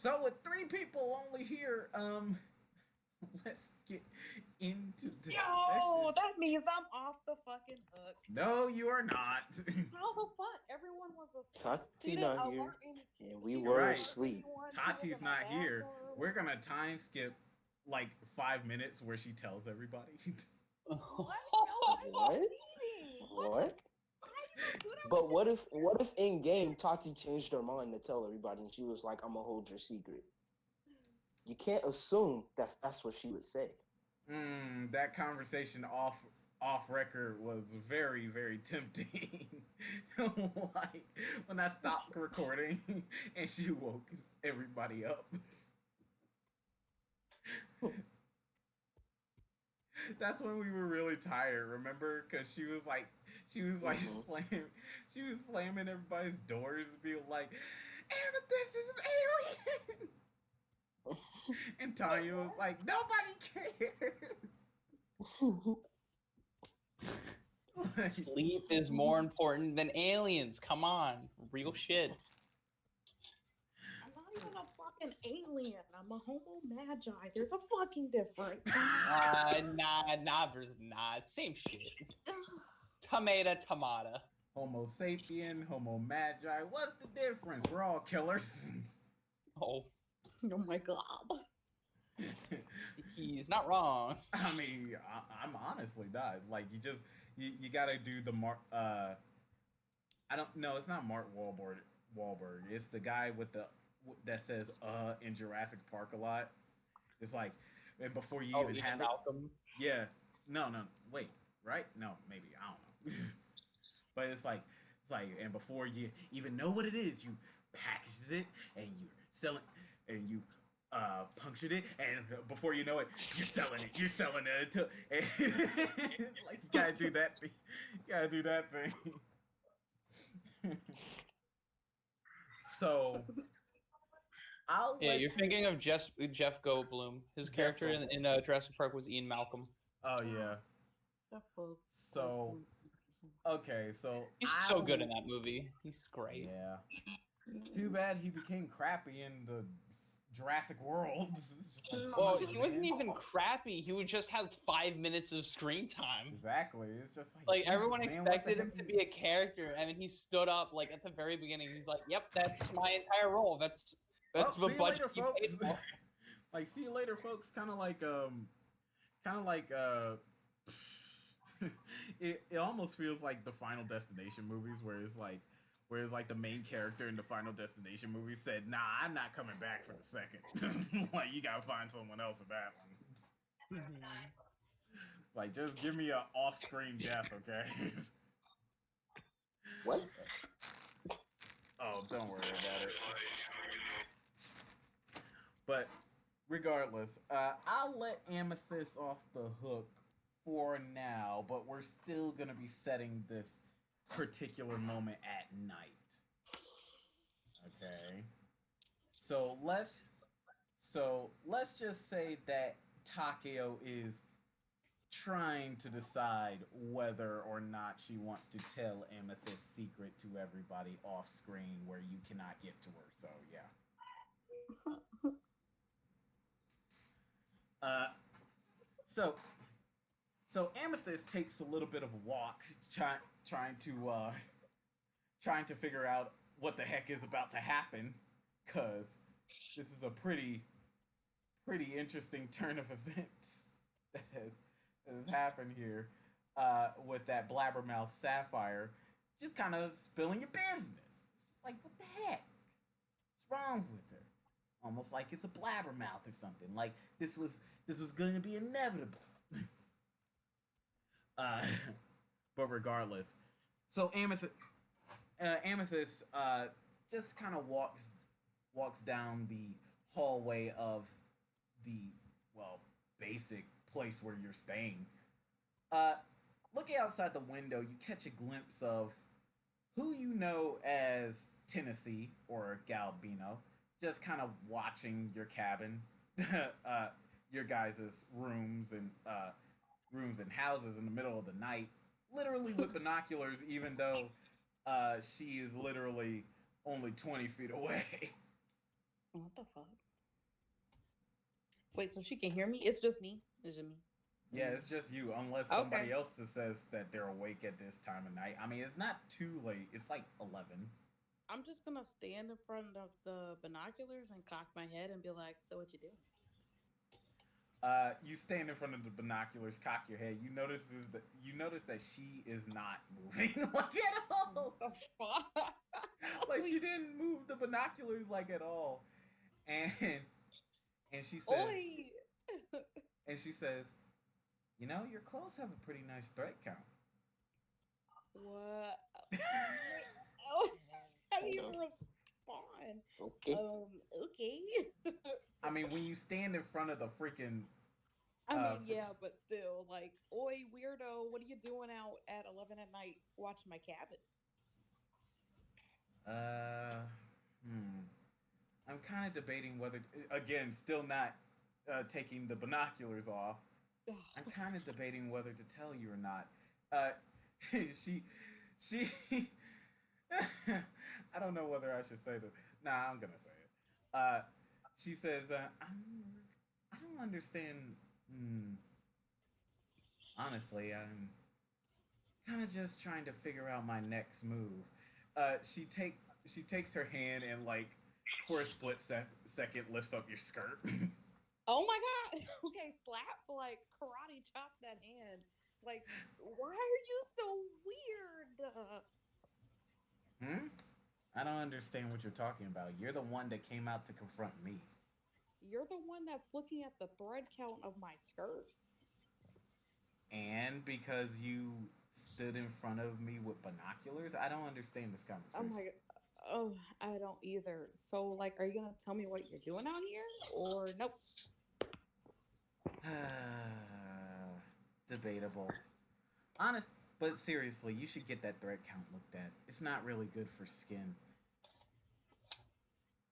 So with three people only here, let's get into this Yo, session. that means I'm off the fucking hook. No, you are not. How the fuck? Everyone was asleep. See, Tati they not here, alerting. and we She were alerted Right. asleep. everyone. She was in Tati's the not here. bathroom. We're gonna time skip like 5 minutes where she tells everybody. What? No, I What? was eating. What? What? How you gonna do that But with what if in game Tati changed her mind to tell everybody, and she was like, "I'm gonna hold your secret." You can't assume that's what she would say. That conversation off record was very very tempting. Like when I stopped recording and she woke everybody up. That's when we were really tired. Remember? Because she was like Hmm. slamming everybody's doors and being like, "Amethyst is an alien," and Wait, Tanya was what? like, "Nobody cares." Like, Sleep is more important than aliens. Come on, real shit. I'm not even a fucking alien. I'm a homo magi. There's a fucking difference. Nah, same shit. Tomato. Homo sapien, Homo magi. What's the difference? We're all killers. Oh, Oh my god. he's not wrong. I mean, I'm honestly not. Like you gotta do the Mark. I don't know. It's not Mark Wahlberg. Wahlberg. It's the guy with the that says in Jurassic Park a lot. It's like, and before you Oh, even Ian have it, Malcolm. yeah. No, wait, right? No, maybe I don't know. But it's like, and before you even know what it is, you packaged it and you selling and you punctured it, and before you know it, you're selling it. You're selling it until like you gotta do that thing. You gotta do that thing. So I'll Yeah, you're let you, thinking of Jeff Goldblum. His Jeff character Goldblum. in Jurassic Park was Ian Malcolm. Oh yeah. So okay, so He's so good in I'll that movie. He's great. yeah. Too bad he became crappy in the Jurassic World. It's just like, Well, he Jesus, wasn't man. even crappy. He would just have 5 minutes of screen time. Exactly. It's just like, Like Jesus, everyone man, what the expected him heck? to be a character, and then he stood up like at the very beginning. He's like, "Yep, that's my entire role. Well, That's the see you later, budget you folks. paid for." Like, see you later, folks. Kind of like it almost feels like the Final Destination movies, where it's like the main character in the Final Destination movie said, "Nah, I'm not coming back for the second." Like, you gotta find someone else for that one. Mhm. Like, just give me a off-screen death, okay? What? Oh, don't worry about it. But regardless, I'll let Amethyst off the hook for now, but we're still gonna be setting this particular moment at night. Okay. So let's just say that Takeo is trying to decide whether or not she wants to tell Amethyst's secret to everybody off screen where you cannot get to her. So yeah. Uh so so Amethyst takes a little bit of a walk trying to figure out what the heck is about to happen, cuz this is a pretty interesting turn of events that has happened here, with that blabbermouth Sapphire just kind of spilling your business. It's just like, what the heck? What's wrong with her? Almost like it's a blabbermouth or something. Like this was going to be inevitable. uh, but regardless, so Amethyst just kind of walks down the hallway of the, well, basic place where you're staying. Uh, Looking outside the window, you catch a glimpse of who you know as Tennessee or Galbino, just kind of watching your cabin, your guys' rooms and houses in the middle of the night, literally with binoculars, even though she is literally only 20 feet away. What the fuck? Wait, so she can hear me? It's just me. It's just me. Yeah, it's just you, unless Okay. somebody else says that they're awake at this time of night. I mean, it's not too late. It's like 11. I'm just gonna stand in front of the binoculars and cock my head and be like, "So what you doing?" You stand in front of the binoculars, cock your head. You notice that she is not moving like at all. The fuck? Like she didn't move the binoculars like at all. And she says, Oi! and she says, you know, your clothes have a pretty nice thread count. What? Oh, how do you respond? Okay. Okay. I mean, when you stand in front of the freaking I mean, yeah, but still, like, oi, weirdo, what are you doing out at 11 at night watching my cabin? I'm kind of debating whether, again, still not taking the binoculars off. I'm kind of debating whether to tell you or not. She, I don't know whether I should say this. Nah, I'm gonna say it. She says, I don't understand. Honestly, I'm kind of just trying to figure out my next move. She takes her hand and like for a split second lifts up your skirt. Oh my god! Okay, slap, like, karate chop that hand. Like, why are you so weird? I don't understand what you're talking about. You're the one that came out to confront me. You're the one that's looking at the thread count of my skirt. And because you stood in front of me with binoculars, I don't understand this conversation. I'm like, oh, I don't either. So, like, are you gonna tell me what you're doing out here, or nope? Debatable. Honest, but seriously, you should get that thread count looked at. It's not really good for skin.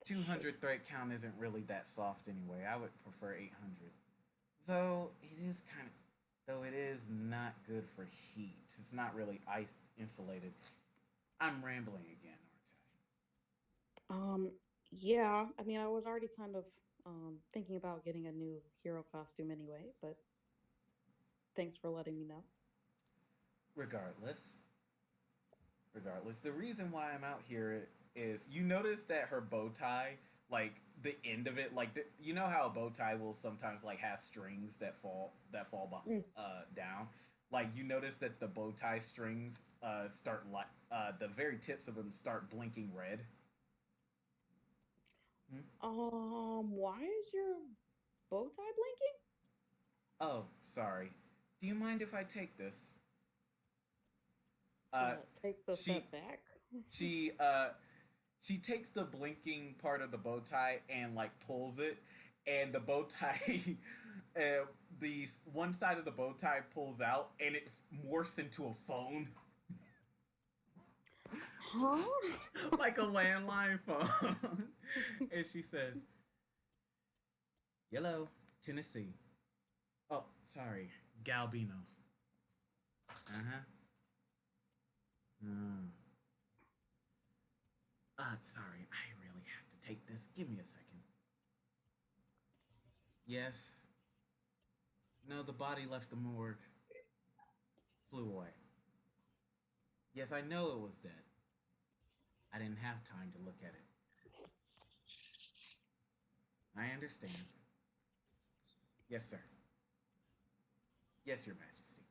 200 thread count isn't really that soft anyway. I would prefer 800. Though it is not good for heat. It's not really ice insulated. I'm rambling again, aren't I? Yeah. I mean, I was already kind of thinking about getting a new hero costume anyway, but thanks for letting me know. Regardless, the reason why I'm out here is you notice that her bow tie, like the end of it, like you know how a bow tie will sometimes like have strings that fall down. Like you notice that the bow tie strings start like the very tips of them start blinking red. Why is your bow tie blinking? Oh, sorry. Do you mind if I take this? Takes a step back. She takes the blinking part of the bow tie and like pulls it, and the bow tie, the one side of the bow tie pulls out, and it morphs into a phone. Huh? Like a landline phone. And she says, "Yellow, Tennessee. Oh, sorry, Galbino. Sorry, I really have to take this. Give me a second. Yes. No, the body left the morgue. Flew away. Yes, I know it was dead. I didn't have time to look at it. I understand. Yes, sir. Yes, Your Majesty.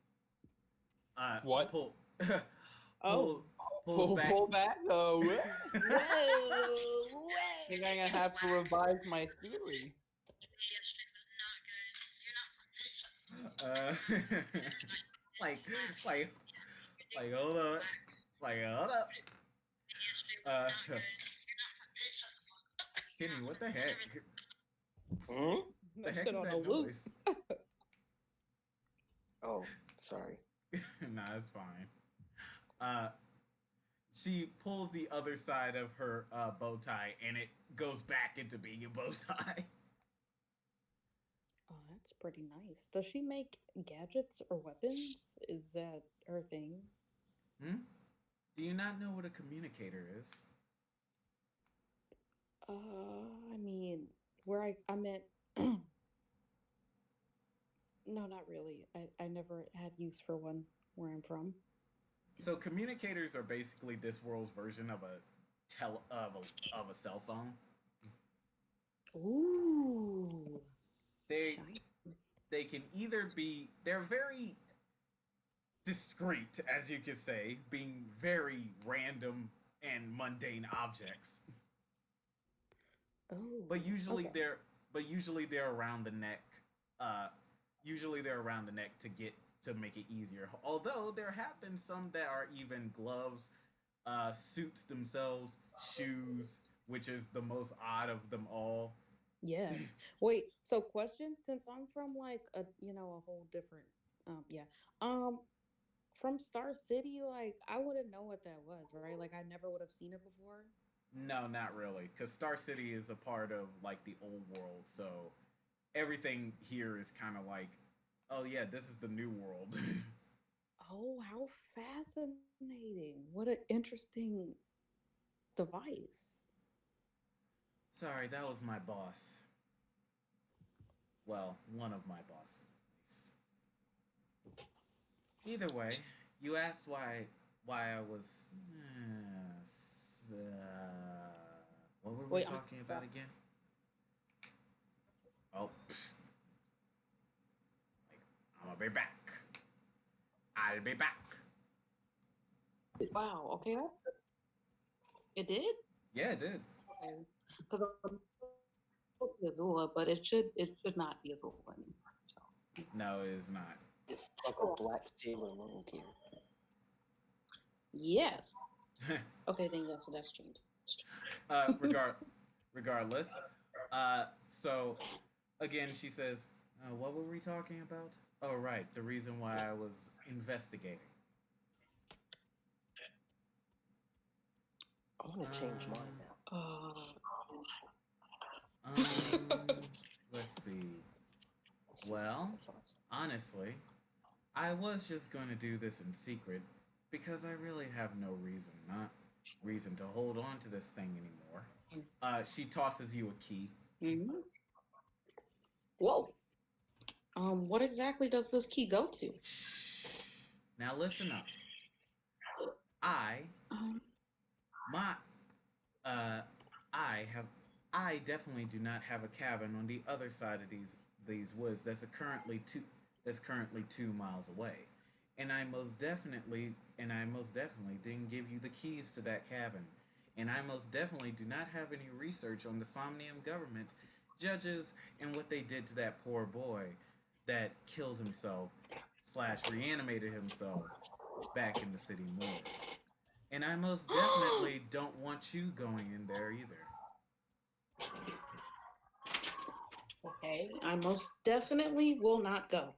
What? Pull. Oh. Pulls back. Pull back? Oh, Whoa! think I'm gonna have to revise my theory. Like, hold up. Hold up. Kenny, what the heck? The heck is that noise? Oh, sorry. Nah, it's fine. She pulls the other side of her bow tie, and it goes back into being a bow tie. Oh, that's pretty nice. Does she make gadgets or weapons? Is that her thing? Do you not know what a communicator is? I mean, where I meant, no, not really. I never had use for one where I'm from. So communicators are basically this world's version of a of a cell phone. Ooh, They shiny. they can either be they're very discreet, as you could say, being very random and mundane objects. Oh, But usually okay. they're but usually they're around the neck. Uh, usually they're around the neck to get to make it easier. Although there have been some that are even gloves, suits themselves, shoes, which is the most odd of them all. Yes. Wait, so question, since I'm from like a whole different yeah. Um from Star City, like I wouldn't know what that was, right? Like I never would have seen it before. No, not really, because Star City is a part of like the old world, so everything here is kind of like, oh yeah, this is the new world. Oh, how fascinating. What an interesting device. Sorry, that was my boss. Well, one of my bosses, at least. Either way, you asked why I was. What were we Wait, talking about again? Oh, psh, like, I'm gonna be back. I'll be back. wow, okay. It did? Yeah, it did. Okay. Because I'm Azula, but it should not be Azula anymore. So. No, it is not. It's like a black Sailor Moon character. Yes. Okay, then yes, that's changed. uh, regard, regardless. So again, she says, "What were we talking about? Oh, right, the reason why I was investigating. I want to change mine Uh, now. um, let's see. Let's see if I Well, can find some. honestly, I was just going to do this in secret because I really have no not reason to hold on to this thing anymore." She tosses you a key. Mm-hmm. Whoa. What exactly does this key go to? Shh. Now listen up. I Um, my uh I have I definitely do not have a cabin on the other side of these woods that's currently 2 miles away. And I most definitely didn't give you the keys to that cabin. And I most definitely do not have any research on the Somnium government, judges, and what they did to that poor boy that killed himself slash reanimated himself back in the city morgue. And I most definitely don't want you going in there either. okay, I most definitely will not go.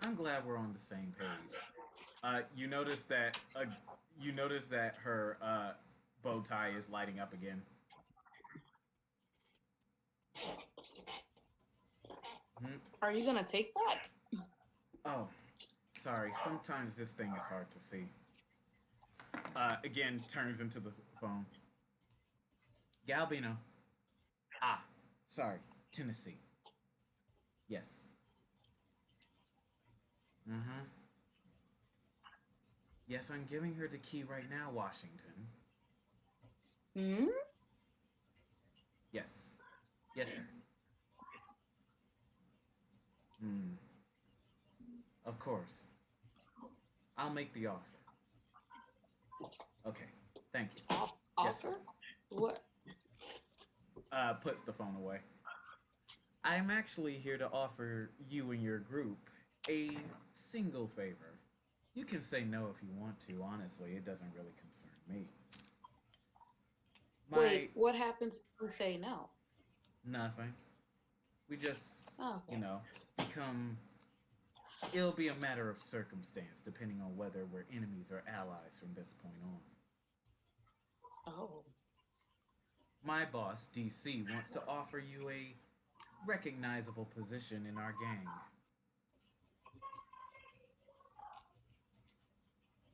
I'm glad we're on the same page. Uh, you notice that uh, you notice that her bow tie is lighting up again. Hmm? Are you gonna take that? Oh, sorry. Sometimes this thing is hard to see. Again, turns into the phone. Galbino. Ah, sorry. Tennessee. Yes. Uh huh. Yes, I'm giving her the key right now, Washington. Hmm? Yes. Yes, sir. Hmm. Of course. I'll make the offer. Okay. Thank you. Yes, sir. Offer? What? Puts the phone away. I'm actually here to offer you and your group a single favor. You can say no if you want to, honestly, it doesn't really concern me. My Wait, what happens if we say no? nothing. We just, Oh, you okay. know, become. It'll be a matter of circumstance depending on whether we're enemies or allies from this point on. Oh, My boss, DC, wants to offer you a recognizable position in our gang.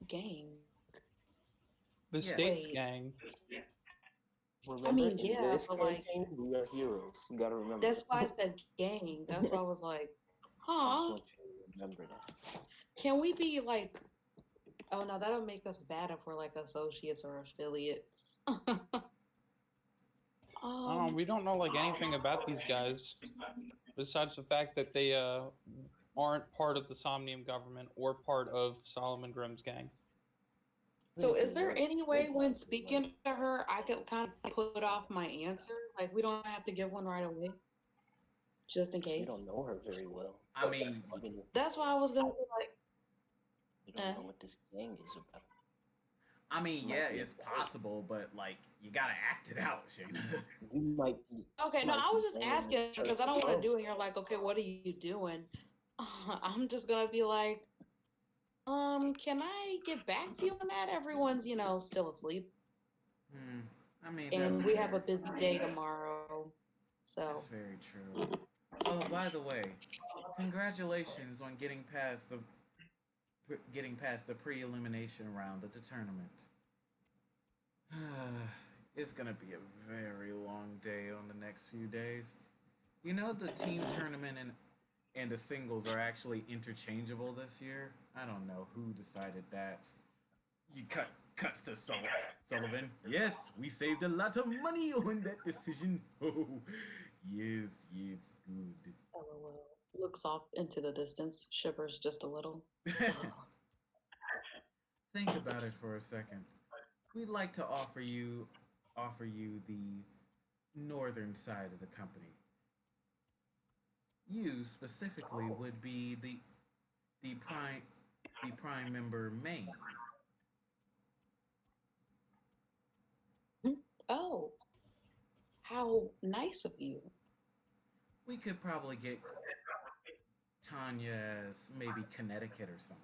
gang. The Yes. States Wait, gang. Remember, I mean, in yeah, this but like campaign, we are heroes. You gotta remember that's why I that. said gang. That's why I was like, I just huh? want you to remember that. Can we be like? Oh no, that'll make us bad if we're like associates or affiliates. We don't know like anything about these guys besides the fact that they aren't part of the Somnium government or part of Solomon Grimm's gang. So, Even if is it there were, any way they'd when probably be like, speaking to her, I could kind of put off my answer? Like, we don't have to give one right away, just in you case. don't know her very well. I mean, Even if That's why I was gonna be like, you don't know what this gang is about. You yeah, might be it's possible, but like you gotta act it out, Shayna. you might be okay, no, I was just going asking to church because I don't want alone. to do it. You're like, okay, what are you doing? I'm just gonna be like, can I get back to you on that? Everyone's, still asleep, I mean, that's and we have a fair. busy day tomorrow, so. That's very true. Oh, by the way, congratulations on getting past the pre-elimination round of the tournament. It's gonna be a very long day on the next few days. You know the team tournament and the singles are actually interchangeable this year. I don't know who decided that. You cuts to Sullivan. Yes, we saved a lot of money on that decision. Oh, yes, yes, good. LOL. Looks off into the distance, shivers just a little. Think about it for a second. We'd like to offer you the northern side of the company. You specifically would be the prime member main. Oh, how nice of you. We could probably get Tanya as maybe Connecticut or something.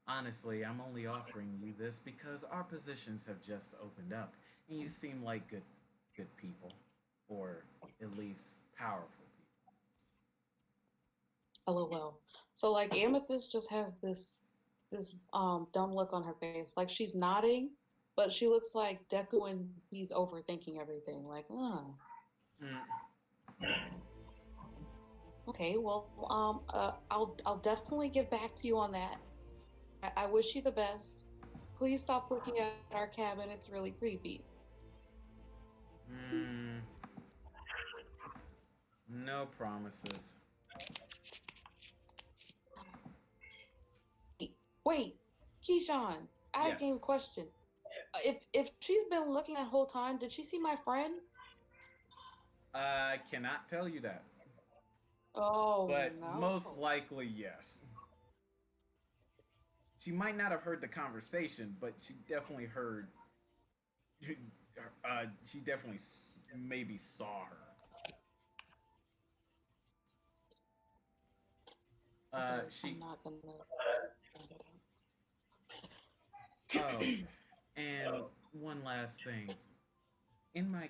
Honestly, I'm only offering you this because our positions have just opened up, and you seem like good people, or at least powerful people. LOL. So like Amethyst just has this dumb look on her face. Like she's nodding, but she looks like Deku when he's overthinking everything. Like, oh, Mm, okay, well, I'll definitely get back to you on that. I wish you the best. Please stop looking at our cabin. It's really creepy. mm, no promises. Wait, Keyshawn, I have a game Yes. question. If she's been looking that whole time, did she see my friend? I cannot tell you that, Oh but no. most likely yes. She might not have heard the conversation, but she definitely heard. She definitely maybe saw her. Okay, She. I'm not gonna. Oh, and one last thing. In my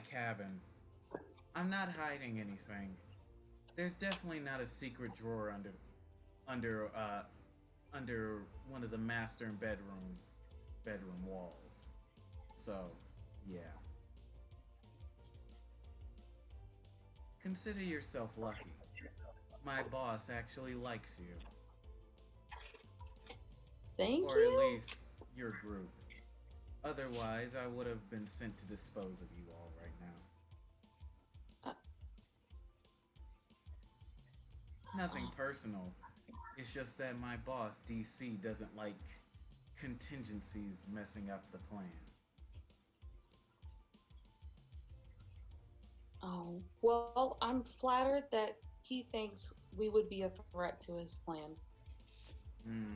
cabin, I'm not hiding anything. There's definitely not a secret drawer under under one of the master and bedroom walls. So, yeah. Consider yourself lucky. My boss actually likes you, Thank or at you. least your group. Otherwise, I would have been sent to dispose of you all right now. Uh, Nothing personal. It's just that my boss, DC, doesn't like contingencies messing up the plan. oh, well, I'm flattered that he thinks we would be a threat to his plan. Hmm.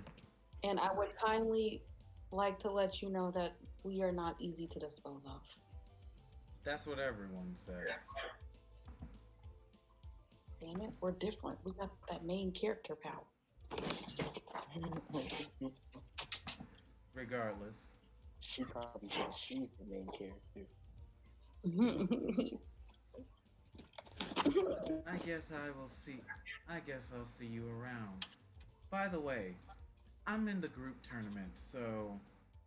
And I would kindly like to let you know that we are not easy to dispose of. That's what everyone says. Damn it, we're different. We got that main character power. Regardless, She probably thinks she's the main character. I guess I will see. I guess I'll see you around. By the way, I'm in the group tournament, so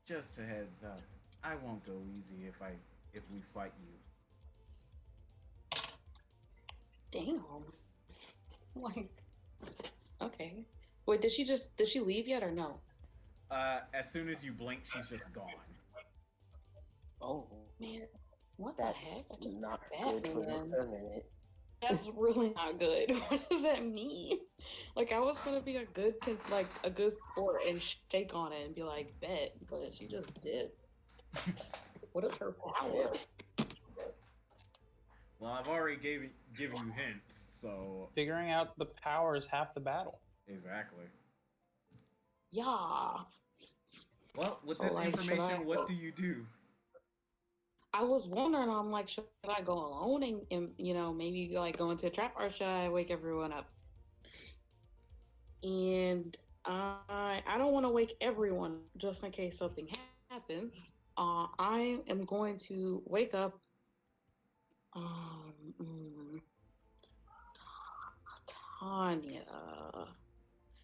just a heads up. I won't go easy if we fight you. Damn. Like, okay. Wait, did she leave yet or no? As soon as you blink, she's just gone. Oh, Man, what that's the heck? I just not Batman. good for the permanent. That's really not good. What does that mean? Like I was gonna be a good sport and shake on it and be like, bet, but she just did. What is her power? Well, I've already given you hints, so Figuring out the power is half the battle. exactly. Yeah. Well, with So, this like, should information, I- what do you do? I was wondering, I'm like, should I go alone and maybe like go into a trap or should I wake everyone up? And I don't want to wake everyone just in case something happens. I am going to wake up mm, Tanya.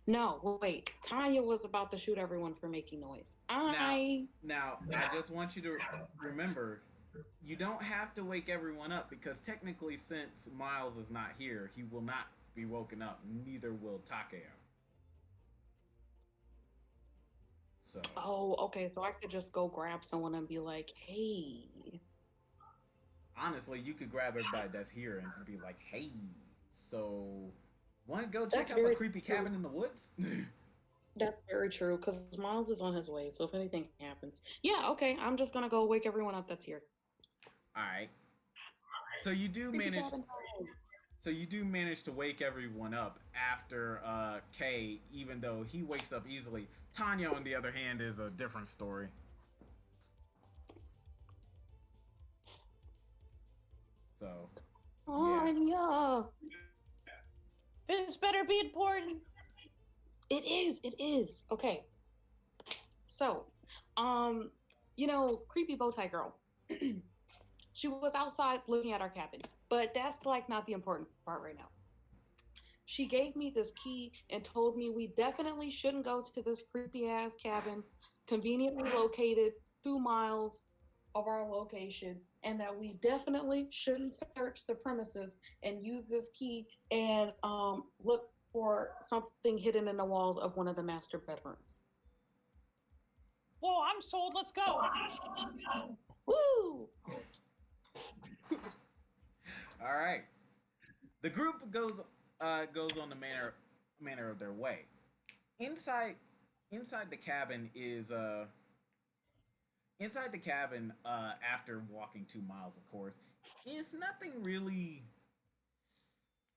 No, wait. Tanya was about to shoot everyone for making noise. Now, I just want you to remember, you don't have to wake everyone up because technically, since Miles is not here, he will not be woken up. Neither will Takeo. So. Oh, okay. So I could just go grab someone and be like, "Hey." Honestly, you could grab everybody that's here and be like, "Hey, so want to go check That's out the very creepy true. cabin in the woods?" That's very true because Miles is on his way. So if anything happens, yeah, okay. I'm just gonna go wake everyone up that's here. All right. So you do Creepy manage. cabin time. So you do manage to wake everyone up after Kay, even though he wakes up easily. Tanya, on the other hand, is a different story. So. Oh, yeah. This better be important. It is. It is. Okay. So, creepy bow tie girl. She was outside looking at our cabin, but that's like not the important part right now. She gave me this key and told me we definitely shouldn't go to this creepy ass cabin, conveniently located 2 miles of our location, and that we definitely shouldn't search the premises and use this key and look for something hidden in the walls of one of the master bedrooms. Whoa, I'm sold. Let's go. Woo! All right. The group goes on the manner of their way. Inside the cabin is inside the cabin after walking 2 miles, of course, is nothing really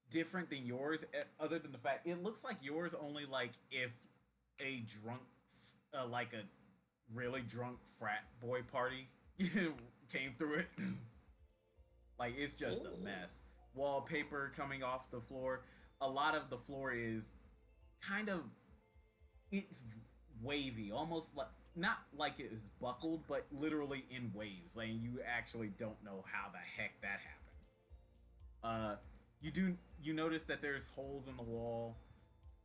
different than yours, other than the fact it looks like yours only like if a drunk like a really drunk frat boy party came through it. Like it's just a mess. Wallpaper coming off the floor. A lot of the floor is kind of it's wavy, almost like not like it is buckled, but literally in waves. Like you actually don't know how the heck that happened. You notice that there's holes in the wall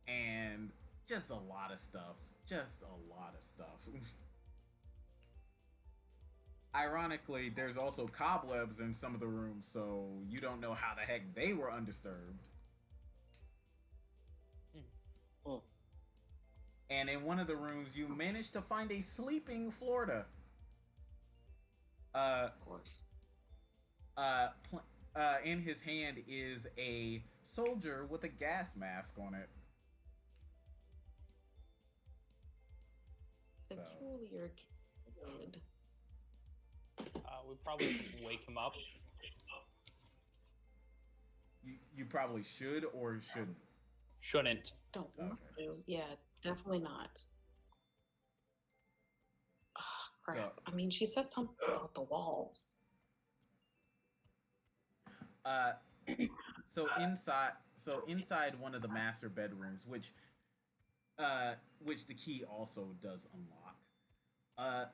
and just a lot of stuff. Just a lot of stuff. Ironically, there's also cobwebs in some of the rooms, so you don't know how the heck they were undisturbed. Oh. And in one of the rooms, you managed to find a sleeping Florida. Of course. In his hand is a soldier with a gas mask on it. So. Peculiar kid. We probably should wake him up. You probably should or shouldn't. Shouldn't. Don't want to. Yeah, definitely not. Oh, crap. So- I mean, she said something about the walls. So inside one of the master bedrooms, which the key also does unlock.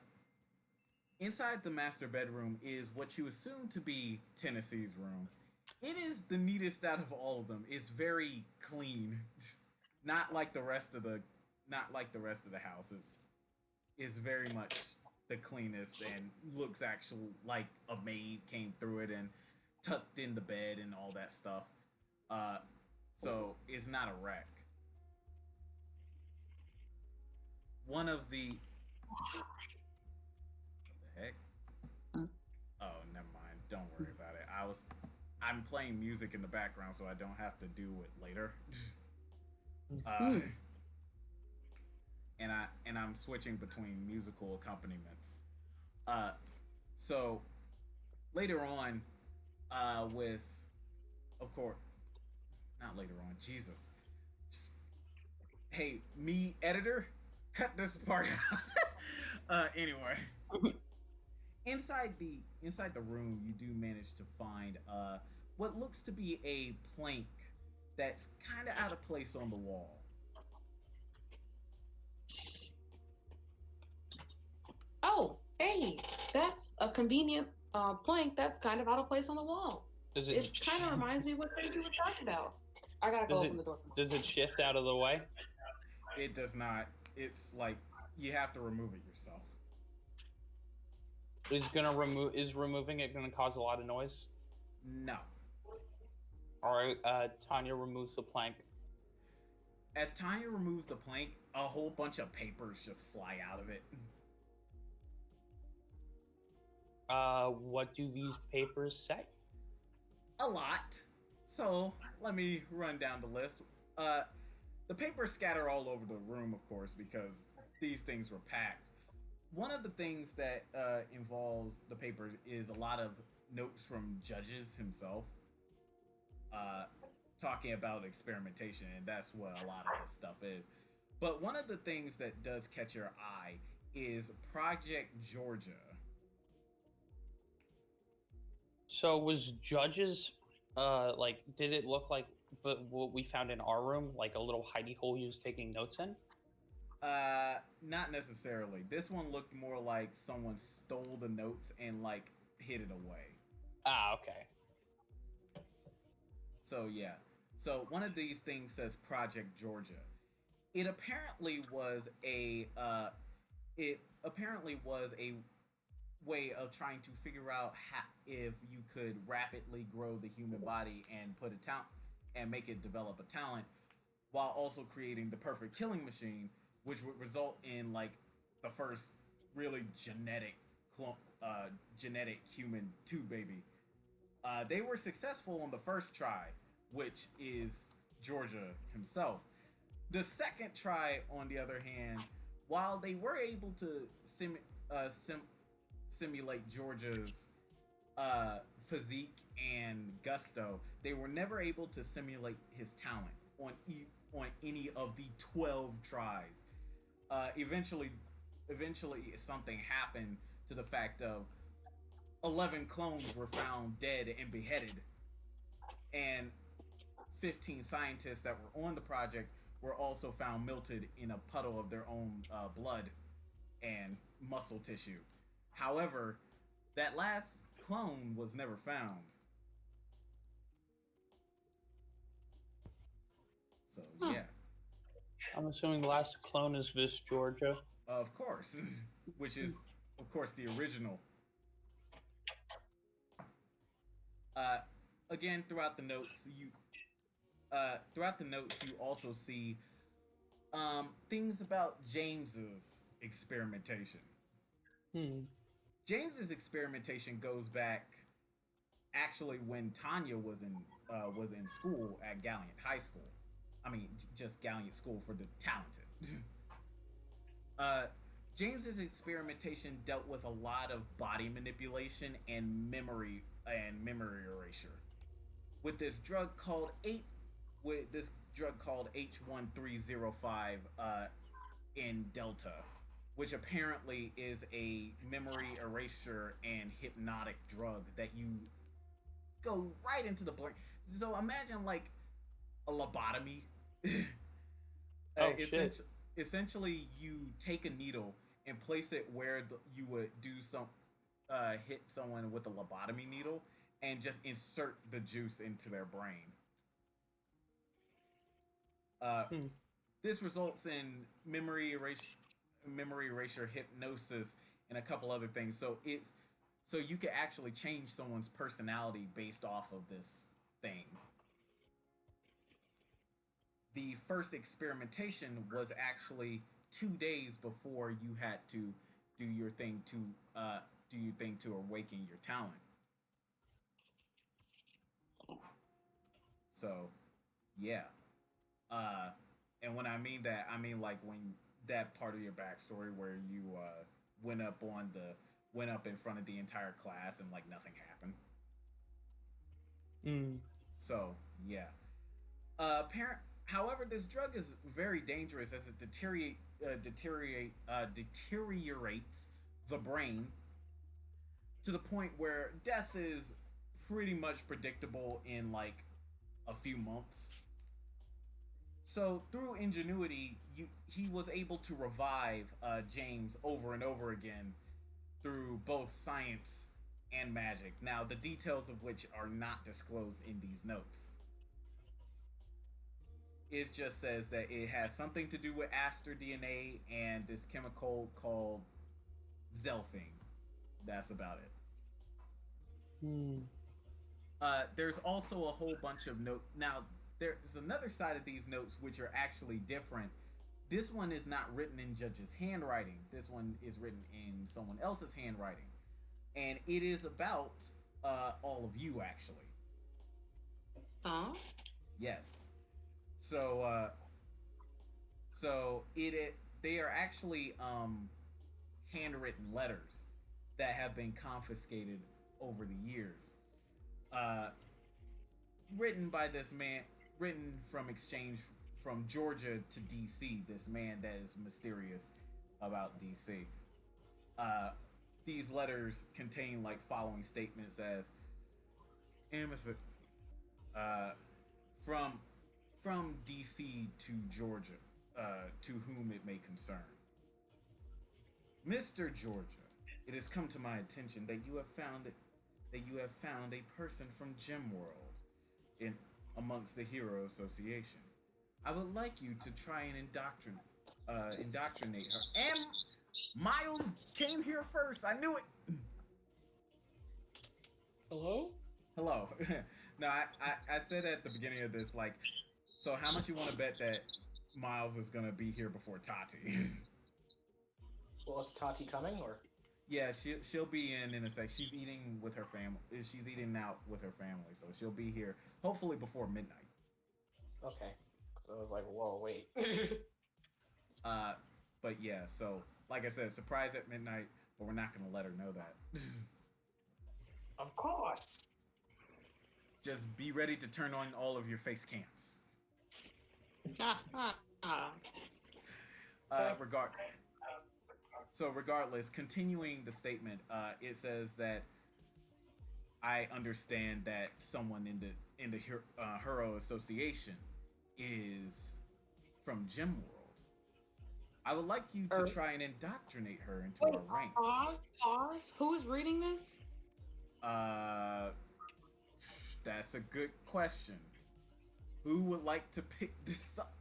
Inside the master bedroom is what you assume to be Tennessee's room. It is the neatest out of all of them. It's very clean, not like the rest of the house. It's very much the cleanest and looks actual like a maid came through it and tucked in the bed and all that stuff. Uh, so it's not a wreck. One of the what the heck? Oh, never mind. Don't worry about it. I'm playing music in the background so I don't have to do it later. uh, and I'm switching between musical accompaniments. Uh, so later on, with of course, not later on. Jesus, just, hey, me editor, cut this part out. Anyway, inside the room, you do manage to find what looks to be a plank that's kind of out of place on the wall. Oh, hey, that's a convenient plank that's kind of out of place on the wall. Does It kind of reminds me what things you were talking about. I gotta go does open it the door. does it shift out of the way? It does not. It's like you have to remove it yourself. Is removing it gonna cause a lot of noise? No. All right, Tanya removes the plank. As Tanya removes the plank, a whole bunch of papers just fly out of it. What do these papers say? A lot. So let me run down the list. The papers scatter all over the room, of course, because these things were packed. One of the things that involves the papers is a lot of notes from judges himself, talking about experimentation, and that's what a lot of this stuff is. But one of the things that does catch your eye is Project Georgia. So was judges, like, did it look like what we found in our room, like a little hidey hole he was taking notes in? Not necessarily. This one looked more like someone stole the notes and like hid it away. Ah, okay. So yeah. So one of these things says Project Georgia. It apparently was a way of trying to figure out if you could rapidly grow the human body and put a talent and make it develop a talent while also creating the perfect killing machine, which would result in like the first really genetic human tube baby. They were successful on the first try, which is Georgia himself. The second try, on the other hand, while they were able to simulate Georgia's physique and gusto, they were never able to simulate his talent on any of the 12 tries. Eventually, something happened to the fact of 11 clones were found dead and beheaded, and 15 scientists that were on the project were also found melted in a puddle of their own blood and muscle tissue. However, that last clone was never found. So yeah, I'm assuming the last clone is this Georgia. of course, which is of course the original. Again, throughout the notes, you also see things about James's experimentation. James's experimentation goes back actually when Tanya was in school at Galliant High School. I mean, just Galliant School for the talented. James's experimentation dealt with a lot of body manipulation and memory erasure. With this drug called H1305 in Delta, which apparently is a memory erasure and hypnotic drug that you go right into the brain. So imagine like a lobotomy. Oh shit! Essentially, you take a needle and place it where you would hit someone with a lobotomy needle, and just insert the juice into their brain. This results in memory erasure, hypnosis, and a couple other things. So you can actually change someone's personality based off of this thing. The first experimentation was actually 2 days before you had to do your thing to do your thing to awaken your talent. So, yeah. Uh, and when I mean that, I mean like when that part of your backstory where you went up on the went up in front of the entire class and like nothing happened. Mm. So yeah. Parent. However, this drug is very dangerous as it deteriorates the brain to the point where death is pretty much predictable in like a few months. So through ingenuity, he was able to revive James over and over again through both science and magic. Now, the details of which are not disclosed in these notes. It just says that it has something to do with aster DNA and this chemical called Zelfing. That's about it. Hmm. There's also a whole bunch of notes. Now, there's another side of these notes which are actually different. This one is not written in Judge's handwriting. This one is written in someone else's handwriting. And it is about all of you, actually. Huh? Yes. So, they are actually handwritten letters that have been confiscated over the years. Uh, written by this man, written from exchange from Georgia to DC. This man that is mysterious about DC. These letters contain like following statements as Amethyst, from DC to Georgia, to whom it may concern. Mr. Georgia, it has come to my attention that you have found a person from Gemworld in amongst the Hero Association. I would like you to try and indoctrinate her. And Miles came here first. I knew it. Hello? Hello. No, I said at the beginning of this, like, so how much you want to bet that Miles is gonna be here before Tati? Well, is Tati coming or? Yeah, she'll be in a sec. She's eating with her family. She's eating out with her family, so she'll be here hopefully before midnight. Okay. So I was like, whoa, wait. But yeah, so like I said, surprise at midnight, but we're not gonna let her know that. Of course. Just be ready to turn on all of your face cams. Regard. So regardless, continuing the statement, it says that I understand that someone in the Hero Association is from Gemworld. I would like you to try and indoctrinate her into Wait, our ranks. pause. Who is reading this? That's a good question. Who would like to pick this up?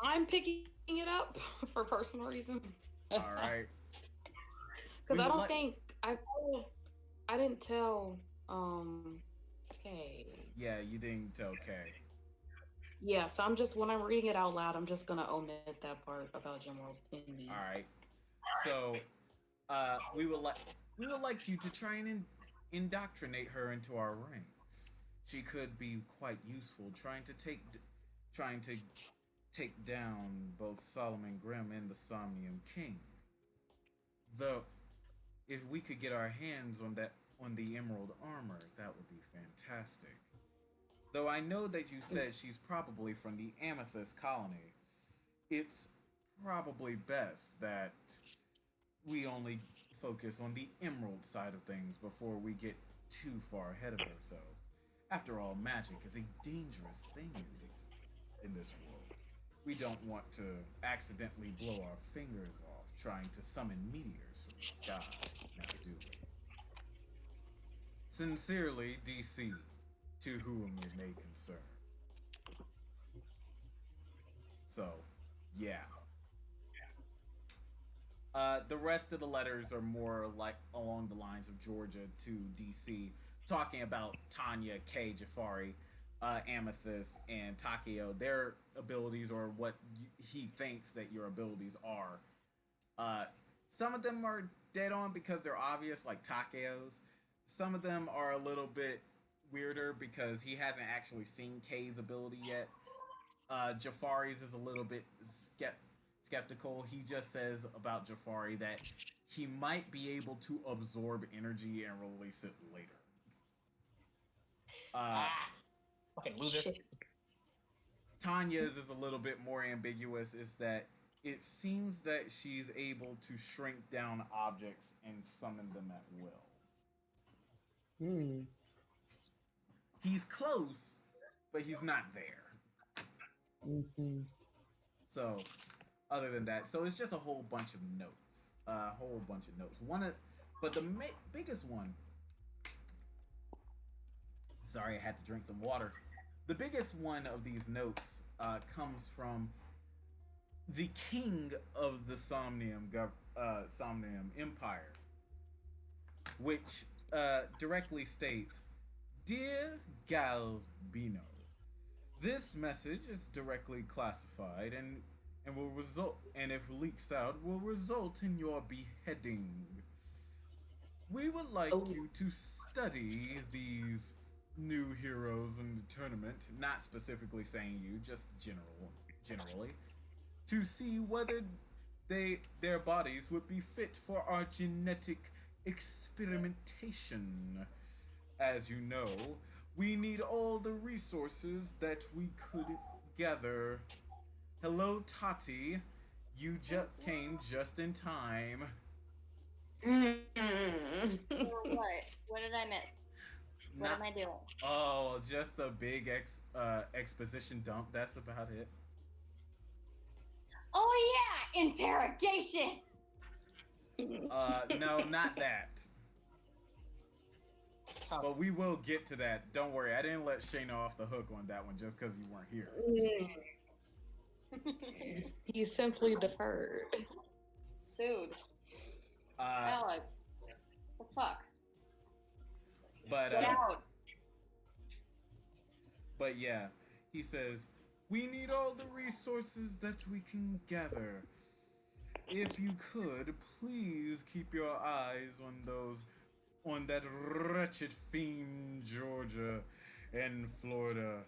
I'm picking it up for personal reasons. All right. Because I don't think I didn't tell Kay. Yeah, you didn't tell Kay. Yeah, so I'm just when I'm reading it out loud, I'm just gonna omit that part about Gemworld in me. All right. So, we would like you to try and indoctrinate her into our ranks. She could be quite useful trying to take down both Solomon Grimm and the Somnium King. Though, if we could get our hands on the Emerald Armor, that would be fantastic. Though I know that you said she's probably from the Amethyst Colony, it's probably best that we only focus on the Emerald side of things before we get too far ahead of ourselves. After all, magic is a dangerous thing in this world. We don't want to accidentally blow our fingers off trying to summon meteors from the sky, now do we? Sincerely, DC, to whom it may concern. So, yeah. The rest of the letters are more like along the lines of Georgia to DC, talking about Tanya, Kay, Jafari, Amethyst, and Takeo. Their abilities, or what he thinks that your abilities are. Uh, some of them are dead on because they're obvious, like Takeo's. Some of them are a little bit weirder because he hasn't actually seen Kay's ability yet. Jafari's is a little bit skeptical. He just says about Jafari that he might be able to absorb energy and release it later. Fucking loser. Shit. Tanya's is a little bit more ambiguous. Is that it seems that she's able to shrink down objects and summon them at will. Hmm. He's close, but he's not there. Mm-hmm. So, other than that, so it's just a whole bunch of notes. A whole bunch of notes. But the biggest one. Sorry, I had to drink some water. The biggest one of these notes comes from the king of the Somnium Empire, which directly states, "Dear Galbino, this message is directly classified and will result, and if leaks out, will result in your beheading. We would like you to study these new heroes in the tournament, not specifically saying you, just generally, to see whether their bodies would be fit for our genetic experimentation. As you know, we need all the resources that we could gather. Hello, Tati. You came just in time." What? What did I miss? What am I doing? Oh, just a big exposition dump. That's about it. Oh yeah, interrogation. No, not that. But we will get to that. Don't worry. I didn't let Shayna off the hook on that one just because you weren't here. He simply deferred. Dude. Alec. The fuck? But Get out. But yeah, he says, "We need all the resources that we can gather. If you could, please keep your eyes on that wretched fiend Georgia and Florida.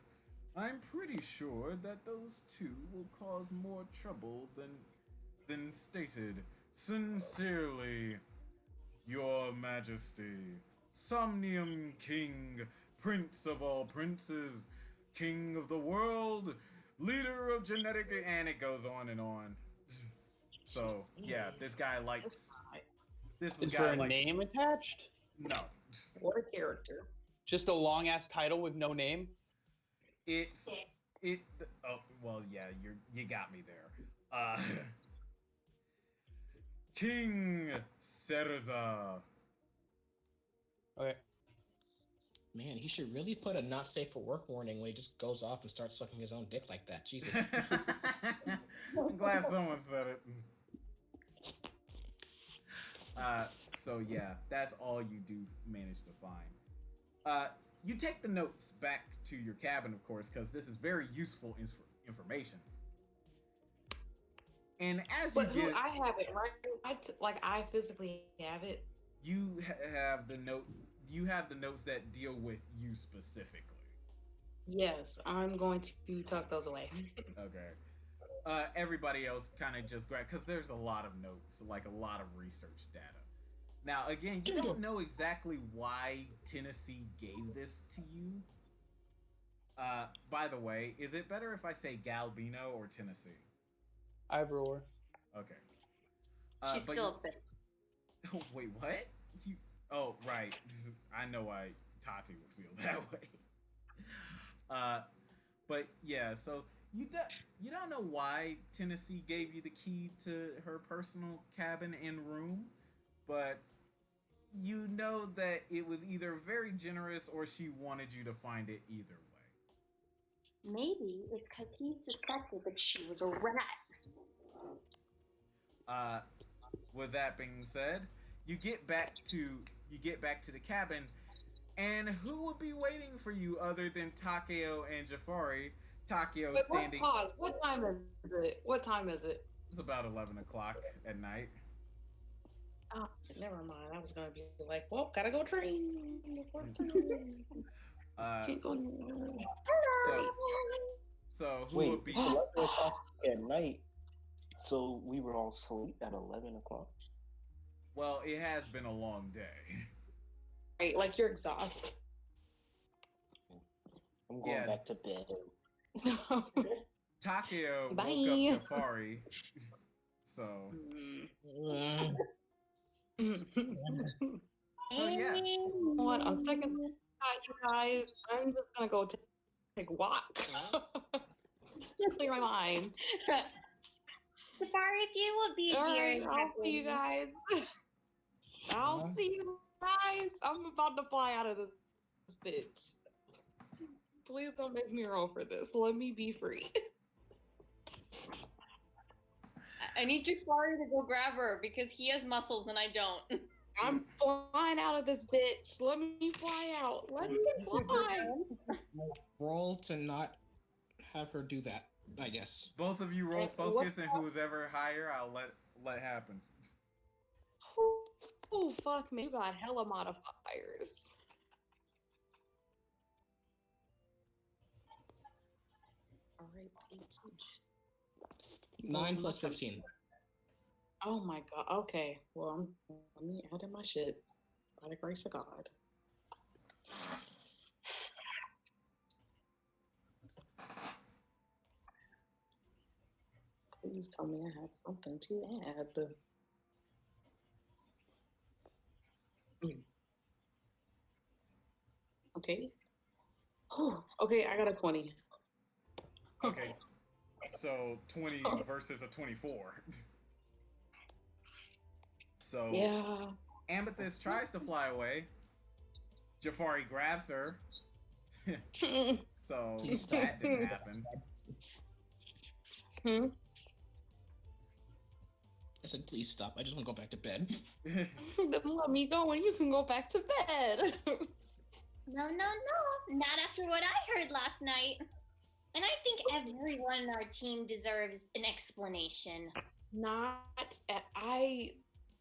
I'm pretty sure that those two will cause more trouble than stated. Sincerely, Your Majesty, Somnium King, Prince of all princes, King of the world, leader of genetic," and it goes on and on. So yeah, this guy likes. This Is guy there a likes. name attached? No, What a character. Just a long ass title with no name? it's it. Oh well, yeah, you got me there. King Serza. Okay. Man, he should really put a not safe for work warning when he just goes off and starts sucking his own dick like that. Jesus. I'm glad someone said it. So yeah, that's all you do manage to find. You take the notes back to your cabin, of course, because this is very useful information. And as But you get, I have it, right? I physically have it. you have the note. You have the notes that deal with you specifically. Yes, I'm going to tuck those away. Okay. Everybody else kind of just grab, because there's a lot of notes, like a lot of research data. Now, again, you don't know exactly why Tennessee gave this to you. By the way, is it better if I say Galbino or Tennessee? Either or. Okay. She's but still a bit. Wait, what? Oh, right. I know why Tati would feel that way. But yeah, so you don't know why Tennessee gave you the key to her personal cabin and room, but you know that it was either very generous or she wanted you to find it either way. Maybe it's because he suspected that she was a rat. with that being said, you get back to the cabin, and who would be waiting for you other than Takeo and Jafari? Takeo Wait, standing. pause. What time is it? What time is it? It's about 11 o'clock at night. Oh, never mind. I was gonna be like, well, gotta go train. Can't go anywhere. So who Wait, would be? 11 o'clock at night. So we were all asleep at 11 o'clock. Well, it has been a long day. Right, like you're exhausted. I'm going Yeah. back to bed. Takeo woke Bye. up Jafari. So yeah. What on second thought, you guys, I'm just gonna go take a walk. Clear my mind. Safari, if you would be a All dear right, and I'll have see you with me. guys. I'll see you guys. I'm about to fly out of this bitch. Please don't make me roll for this. Let me be free. I need Jafari to go grab her because he has muscles and I don't. I'm flying out of this bitch. Let me fly out. Let me fly. Roll to not have her do that, I guess. Both of you roll And focus, what's and who's ever higher, I'll let happen. Oh, fuck me. You got hella modifiers. Alright, peach. 9 plus 15. Oh my god. Okay. Well, let me add in my shit. By the grace of God. Please tell me I have something to add. Okay. Okay, I got a 20. Okay. So 20 versus a 24. So Yeah. Amethyst tries to fly away. Jafari grabs her. So Please stop. that didn't happen. I said, please stop. I just want to go back to bed. Then let me go and you can go back to bed. No, not after what I heard last night. And I think everyone in our team deserves an explanation. Not at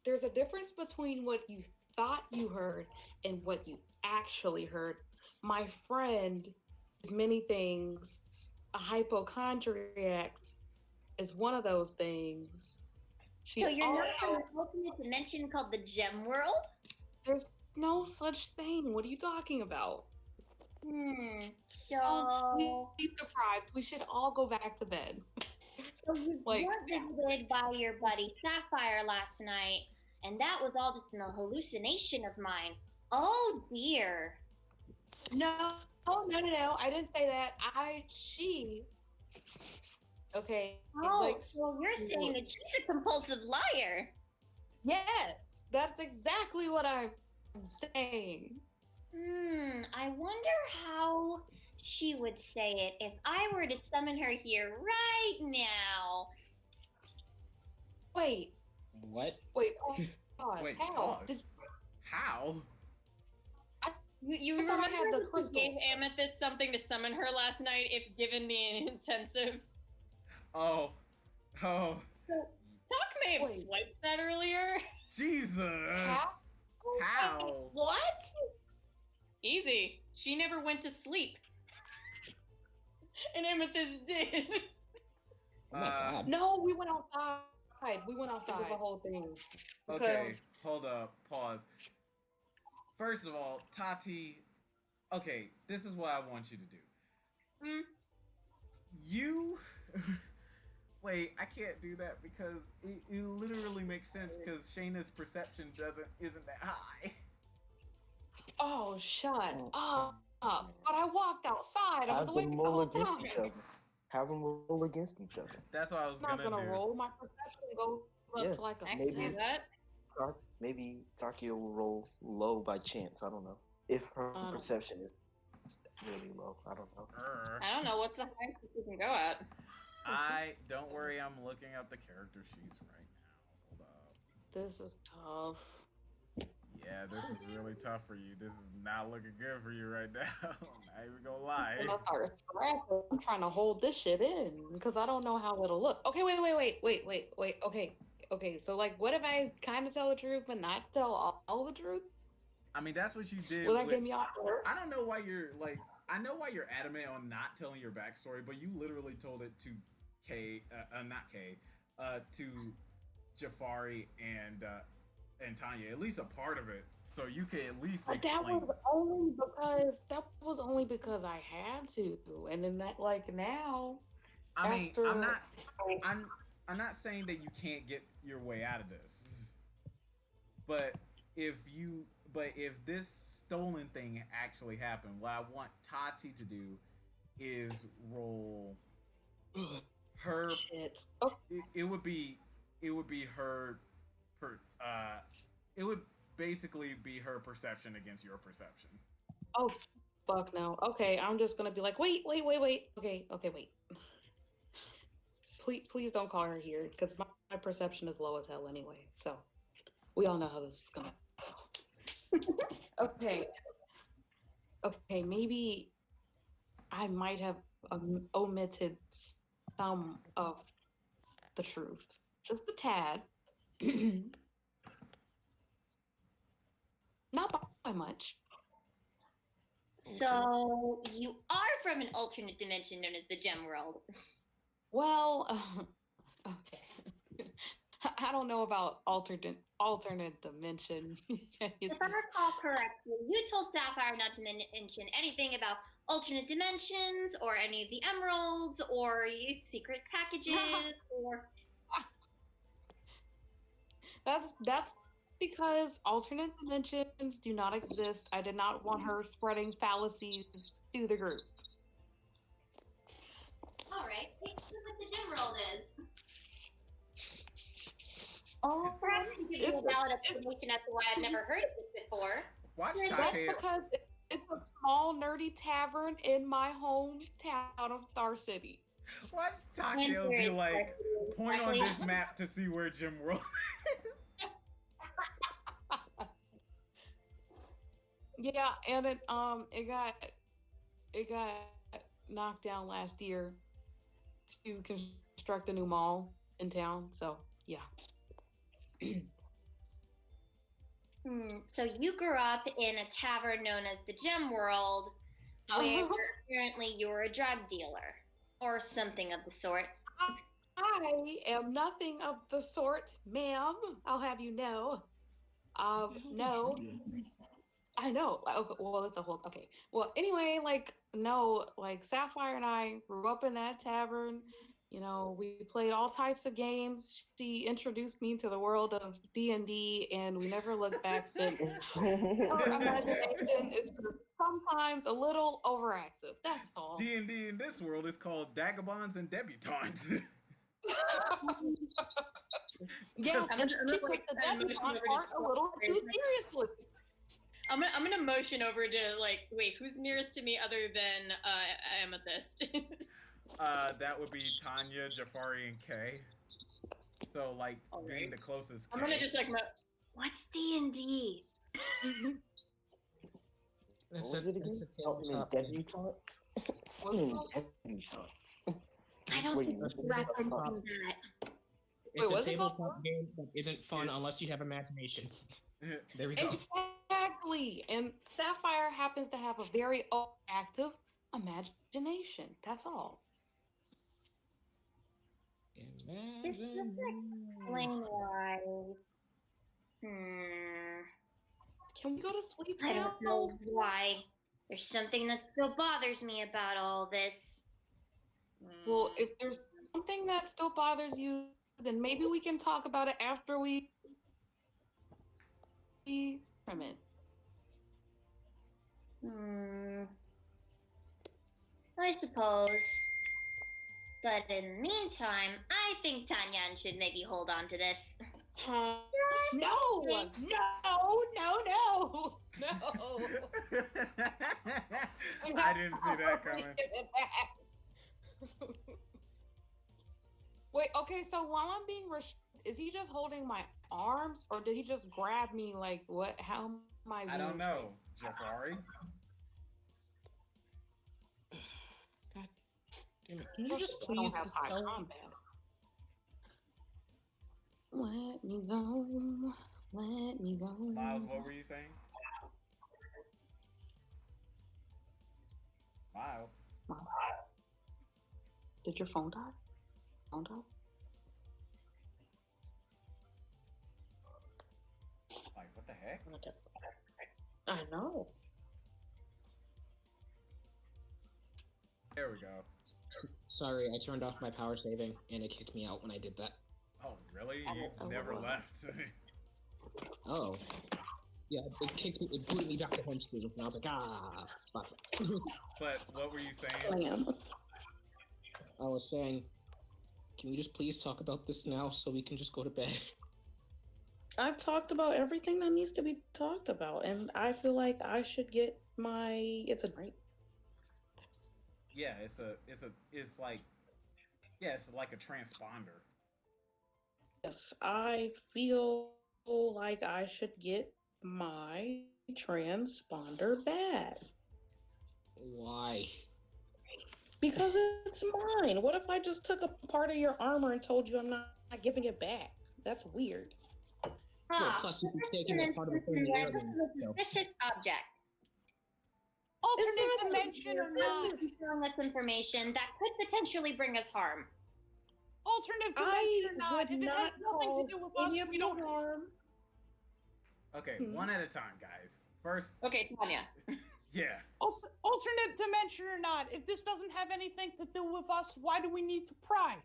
there's a difference between what you thought you heard and what you actually heard. My friend is many things. A hypochondriac is one of those things. So you're not in an alternate dimension called the Gem World? There's no such thing. What are you talking about? So sleep deprived. We should all go back to bed. So you were visited by your buddy Sapphire last night, and that was all just a hallucination of mine. Oh dear. No. I didn't say that. She. Okay. Oh, so you're saying that she's a compulsive liar. Yes, that's exactly what I'm saying. I wonder how she would say it if I were to summon her here right now. Wait. What? Wait, pause. Wait, How? pause. How? You I thought I remember had the that you crystal. gave Amethyst something to summon her last night if given the intensive? Oh. Talk may have Wait. swiped that earlier. Jesus. How? Wait, what? Easy. She never went to sleep. And Amethyst did. Oh my god. No, we went outside. It was a whole thing. Okay, Because- hold up. Pause. First of all, Tati, okay, this is what I want you to do. You wait, I can't do that because it literally makes sense because Shayna's perception isn't that high. Oh, shut up. But I walked outside. I was Have awake them the roll whole against time. each other. Have them roll against each other. That's what I was I'm not gonna gonna do. roll. My perception goes up Yeah, to like a I can maybe. do 7. that. Maybe Takio will roll low by chance. I don't know. If her I don't- perception is really low, I don't know. I don't know what's the highest you can go at. Don't worry, I'm looking up the character sheets right now. Hold up. This is tough. Yeah, this is really tough for you. This is not looking good for you right now. Not even gonna lie. I'm gonna start scrapping. I'm trying to hold this shit in because I don't know how it'll look. Okay, wait. Okay. So, like, what if I kind of tell the truth but not tell all the truth? I mean, that's what you did. Will that get me off? I don't know why you're like. I know why you're adamant on not telling your backstory, but you literally told it to not Kay, to Jafari and Tanya. At least a part of it, so you can at least explain. That was only because I had to, and then that like now. I mean, after, I'm not saying that you can't get your way out of this, but if this stolen thing actually happened, what I want Tati to do is roll her. Shit. Oh. It would be her. It would basically be her perception against your perception. Oh, fuck no. Okay, I'm just gonna be like, wait. Okay, wait. Please don't call her here because my perception is low as hell anyway. So we all know how this is gonna go. Okay, maybe I might have omitted some of the truth, just a tad. Not by much. So you are from an alternate dimension known as the Gem World. Well, okay. I don't know about alternate dimension. If I recall correctly, you told Sapphire not to mention anything about alternate dimensions or any of the emeralds or secret packages or. That's because alternate dimensions do not exist. I did not want her spreading fallacies to the group. All right, let's see what the Gem World is. Oh, perhaps you give you a valid explanation as to why I've never heard of this before. Watch That's because it's a small nerdy tavern in my hometown of Star City. Watch Takeo be like, point on this map to see where Gem World is. Yeah, and it got knocked down last year to construct a new mall in town. So yeah. So you grew up in a tavern known as the Gem World, where apparently you're a drug dealer or something of the sort. I am nothing of the sort, ma'am. I'll have you know. No. I know. Okay, well, it's a whole. Okay. Well, anyway, Sapphire and I grew up in that tavern. You know, we played all types of games. She introduced me to the world of D&D, and we never looked back since. Her imagination is sometimes a little overactive. That's all. D&D in this world is called Dagobonds and Debutantes. Yes, and she took the debutante part a little too seriously. I'm gonna motion over to wait, who's nearest to me other than Amethyst? That would be Tanya, Jafari, and Kay. So being the closest. I'm gonna just what's D&D? What was it again? Something debutantes? Something debutantes. I don't think we're referencing that. It's a tabletop game that isn't fun unless you have imagination. There we go. Exactly. And Sapphire happens to have a very active imagination. That's all. This doesn't explain why. Can we go to sleep now? I don't know why. There's something that still bothers me about all this. Well, if there's something that still bothers you, then maybe we can talk about it after we from it. I suppose. But in the meantime, I think Tanyan should maybe hold on to this. No! I didn't see that coming. Wait, okay, so while I'm being is he just holding my arms, or did he just grab me? Like, what? How am I? I don't know, Jafari. God damn it! Can you just please just tell me? Let me go. Let me go. Miles, what were you saying? Miles. Did your phone die? Phone die? Like, what the heck? I know. There we go. Sorry, I turned off my power saving and it kicked me out when I did that. Oh, really? You never left. Oh. Yeah, it kicked me, it booted me back to home screen, and I was like, ah, fuck. But what were you saying? I was saying, can you just please talk about this now so we can just go to bed? I've talked about everything that needs to be talked about, and I feel like I should get my. It's a break. Yeah, it's like, yeah, it's like a transponder. Yes, I feel like I should get my transponder back. Why? Because it's mine. What if I just took a part of your armor and told you I'm not giving it back? That's weird. Well, plus you'd be taking a part of the thing This is a suspicious object. Alternate dimension or not? Showing us information that could potentially bring us harm. Alternate dimension or not? If it has nothing to do with us, we don't harm. Okay, one at a time, guys. First. Okay, Tanya. Yeah. Alternate dimension or not, if this doesn't have anything to do with us, why do we need to pry?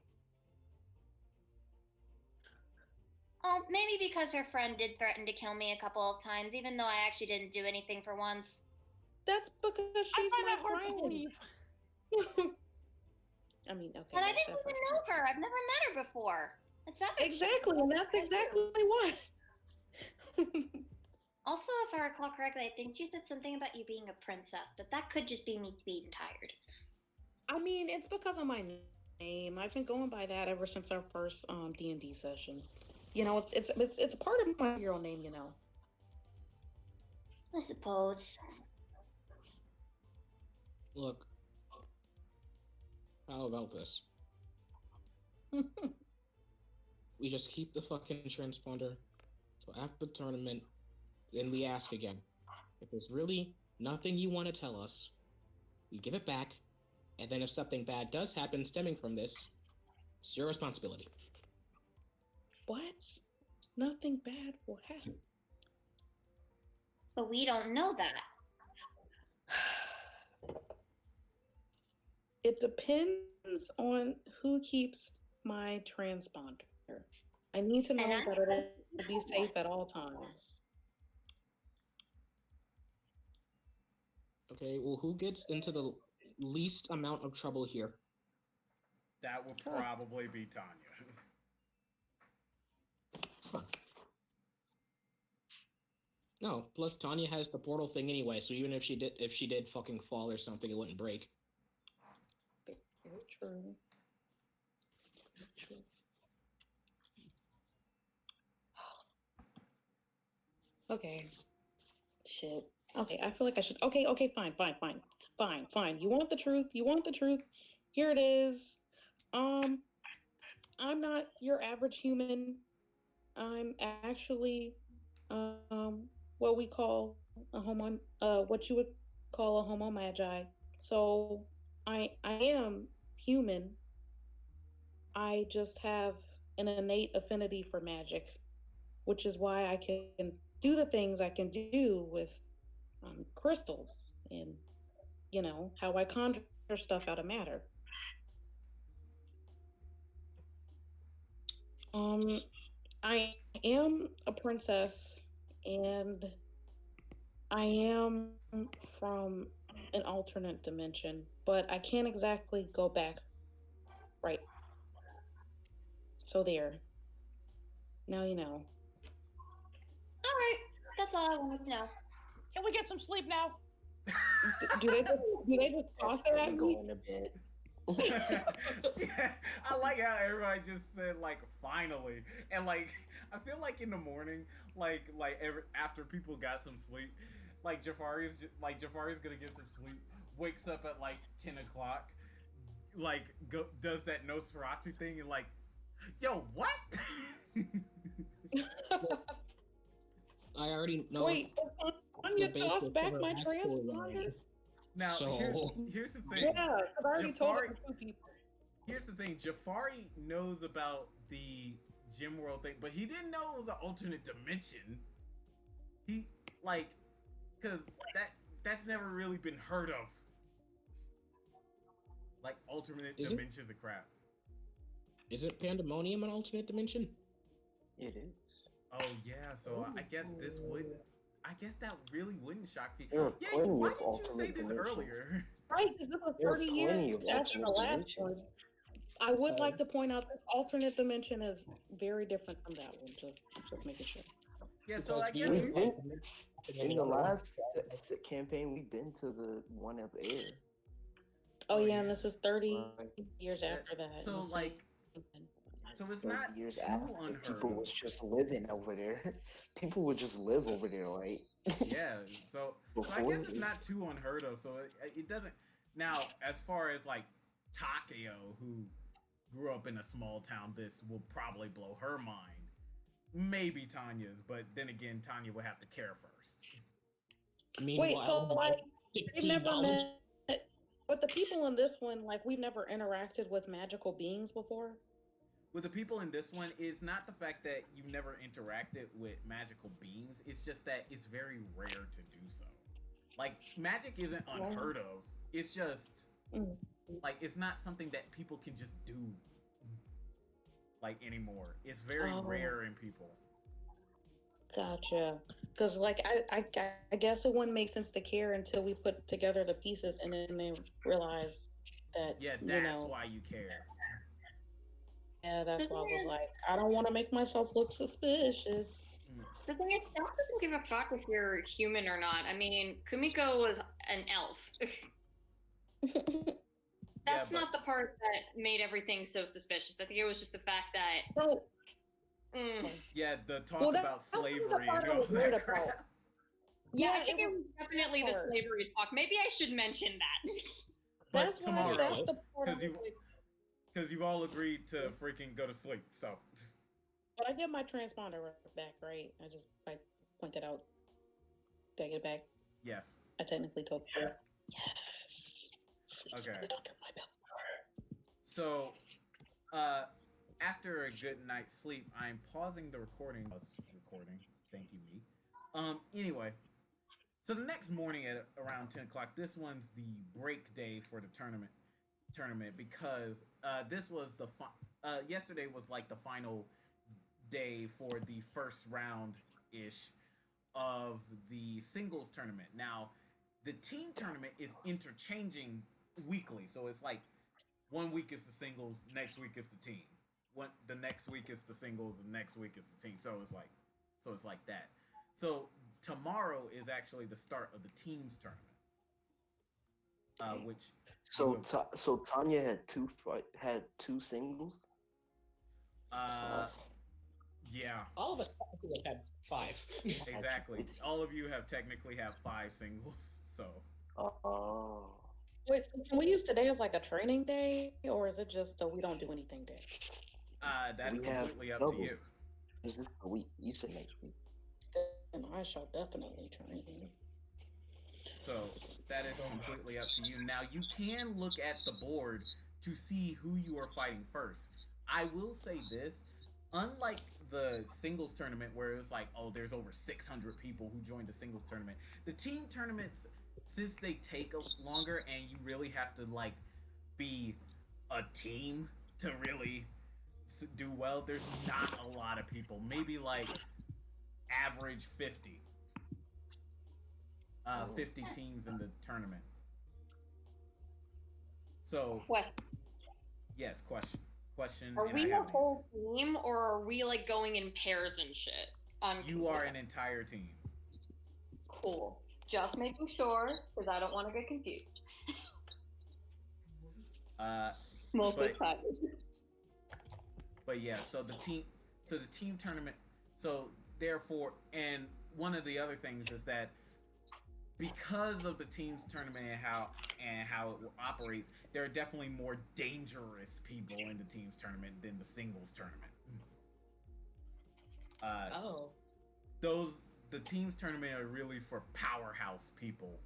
Oh, maybe because her friend did threaten to kill me a couple of times, even though I actually didn't do anything for once. That's because she's I find my that hard friend. to believe. I mean, okay. But I didn't even know her. I've never met her before. Exactly, and that's exactly why. Also, if I recall correctly, I think she said something about you being a princess, but that could just be me being tired. I mean, it's because of my name. I've been going by that ever since our first D&D session. You know, it's a part of my real name. You know. I suppose. Look, how about this? We just keep the fucking transponder. So after the tournament, then we ask again. If there's really nothing you want to tell us, we give it back, and then if something bad does happen stemming from this, it's your responsibility. What? Nothing bad will happen. But we don't know that. It depends on who keeps my transponder. I need to know that it will be safe at all times. Okay, well, who gets into the least amount of trouble here? That would probably be Tanya. Huh. No, plus Tanya has the portal thing anyway, so even if she did fucking fall or something, it wouldn't break. Very true. Very true. Okay. Shit. Okay, I feel like I should. Okay, fine. You want the truth? Here it is. I'm not your average human. I'm actually, what we call a homo. What you would call a homo magi. So, I am human. I just have an innate affinity for magic, which is why I can do the things I can do with crystals and, you know, how I conjure stuff out of matter. I am a princess and I am from an alternate dimension, but I can't exactly go back. Right. So there. Now you know. Alright, that's all I wanted to know. Can we get some sleep now? Do they just toss it at me? Going a bit. Yeah, I like how everybody just said like finally, and like I feel like in the morning, after people got some sleep, Jafari's gonna get some sleep, wakes up at like 10 o'clock, does that Nosferatu thing and like, yo, what? I already know. Wait, Anya the tossed basis back of my her backstory transponder? already. Now So here's the thing. Yeah, because I already told Jafari- it to 2 people. Here's the thing. Jafari knows about the gym world thing, but he didn't know it was an alternate dimension. He because that's never really been heard of. Like alternate Is it? dimensions of crap. isn't Pandemonium an alternate dimension? It is. Oh yeah, so I guess this would. I guess that really wouldn't shock me. There are Yeah, plenty why of didn't you say alternate this dimensions. earlier? Right, because this was There are 30 plenty years of after the alternate last one. dimensions. I would like to point out this alternate dimension is very different from that one. Just making sure. Yeah, so I guess We've been in the last campaign. We've been to the one up air. Oh yeah, and this is 30 Right. years after that. So in the like, same- so it's 30 not years too after unheard people of. was just living over there. People would just live over there, right? Yeah, so I Before guess it's this. not too unheard of. So it doesn't. Now, as far as like Takeo, who grew up in a small town, this will probably blow her mind. Maybe Tanya's, but then again, Tanya would have to care first. Wait, so like we've never $16. met, but the people in this one, like we've never interacted with magical beings before. With the people in this one, it's not the fact that you've never interacted with magical beings. It's just that it's very rare to do so. Like magic isn't unheard of. It's just like it's not something that people can just do like anymore. It's very rare in people. Gotcha. Because like I guess it wouldn't make sense to care until we put together the pieces and then they realize that Yeah, you that's know, why you care. yeah, that's why I was like, I don't want to make myself look suspicious. The thing is, elf doesn't give a fuck if you're human or not. I mean, Kumiko was an elf. That's but- not the part that made everything so suspicious. I think it was just the fact that. So, Yeah, the talk Well, about that was the slavery part and I all was worried that crap. about. Yeah, Yeah, I think it it was was definitely the part. slavery talk. Maybe I should mention that. But that's why tomorrow, that's the part I was 'cause you- like, because you've all agreed to freaking go to sleep. So but I get my transponder back, right? I pointed out. Did I get it back? yes. I technically told you this. Yes. Sleep's Okay. right under my belt. So, after a good night's sleep, I'm pausing the recording. Recording. Thank you, me. Anyway, so the next morning at around 10 o'clock, this one's the break day for the tournament because this was the yesterday was like the final day for the first round ish of the singles tournament. Now, the team tournament is interchanging weekly, so it's like 1 week is the singles, next week is the team. The next week is the singles, the next week is the team. So it's like that. So tomorrow is actually the start of the teams tournament, which So Tanya had two singles. Yeah, All of us technically had 5. exactly. All of you have technically have 5 singles. So Oh. Wait, so can we use today as like a training day, or is it just a we don't do anything day? that's We have completely up to double. you. Is this a week? You said next week. Then I shall definitely train. So that is completely up to you. Now you can look at the board to see who you are fighting first. I will say this, unlike the singles tournament where it was like, oh, there's over 600 people who joined the singles tournament, the team tournaments, since they take longer and you really have to like be a team to really do well, there's not a lot of people. Maybe like average 50. 50 teams in the tournament. So, What? yes, question. Are and we I a have an whole team, or are we like going in pairs and shit? You are an entire team. Cool. Just making sure, because I don't want to get confused. Mostly but- classes. But yeah, so the team tournament. So therefore, and one of the other things is that because of the teams tournament and how it operates, there are definitely more dangerous people in the teams tournament than the singles tournament. Oh. The teams tournament are really for powerhouse people,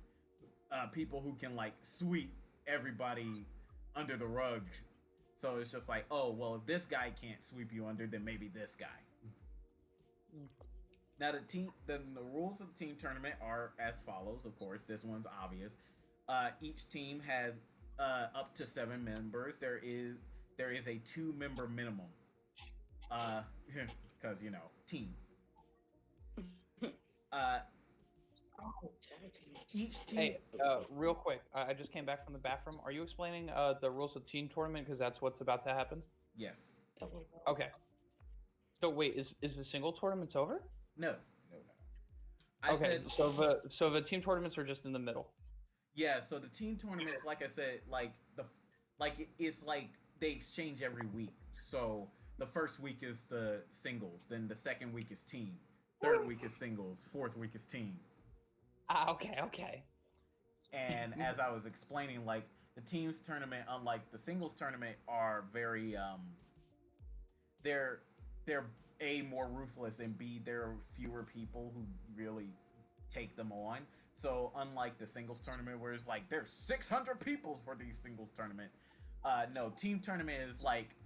people who can like sweep everybody under the rug. So it's just like, oh well, if this guy can't sweep you under, then maybe this guy. Now the rules of the team tournament are as follows. Of course, this one's obvious. Each team has up to 7 members. There is a 2-member minimum. Because team. Each team. Hey, real quick, I just came back from the bathroom. Are you explaining the rules of the team tournament? Because that's what's about to happen. Yes. Okay. So wait, is the single tournaments over? No. I Okay, said, so the team tournaments are just in the middle. yeah. So the team tournaments, like I said, it's like they exchange every week. So the first week is the singles, then the second week is team, third week is singles, fourth week is team. Okay. And as I was explaining, like the teams tournament, unlike the singles tournament, are very they're A, more ruthless, and B, there are fewer people who really take them on. So unlike the singles tournament where it's like there's 600 people for these singles tournament, no, team tournament is like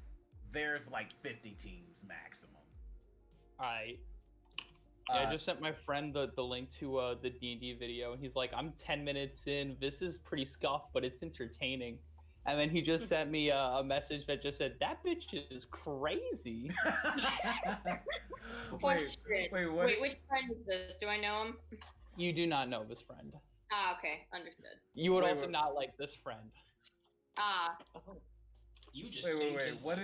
there's like 50 teams maximum. Alright. Yeah, I just sent my friend the link to the D&D video, and he's like, I'm 10 minutes in, this is pretty scuffed, but it's entertaining. And then he just sent me a message that just said, that bitch is crazy. Wait, what? Wait, which friend is this? Do I know him? You do not know this friend. Ah, okay, understood. You would Wait, also wait. not like this friend. Ah, You just Wait. saved his life.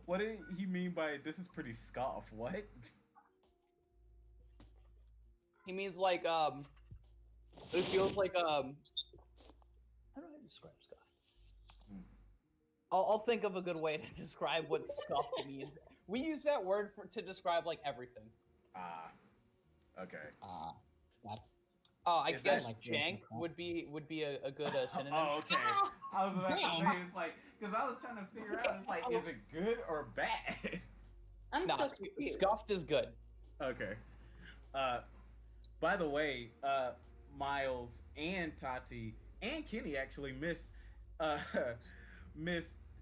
What did he mean by this is pretty scuff? What? He means like, it feels like, how do I describe scuff? I'll think of a good way to describe what scuff means. We use that word to describe like everything. Okay. I Is guess that like jank would be a good synonym. Oh, okay. I was about to say, it's like, because I was trying to figure out, it's like, is it good or bad? I'm Nah, still confused. scuffed is good. Okay. By the way, Miles and Tati and Kenny actually missed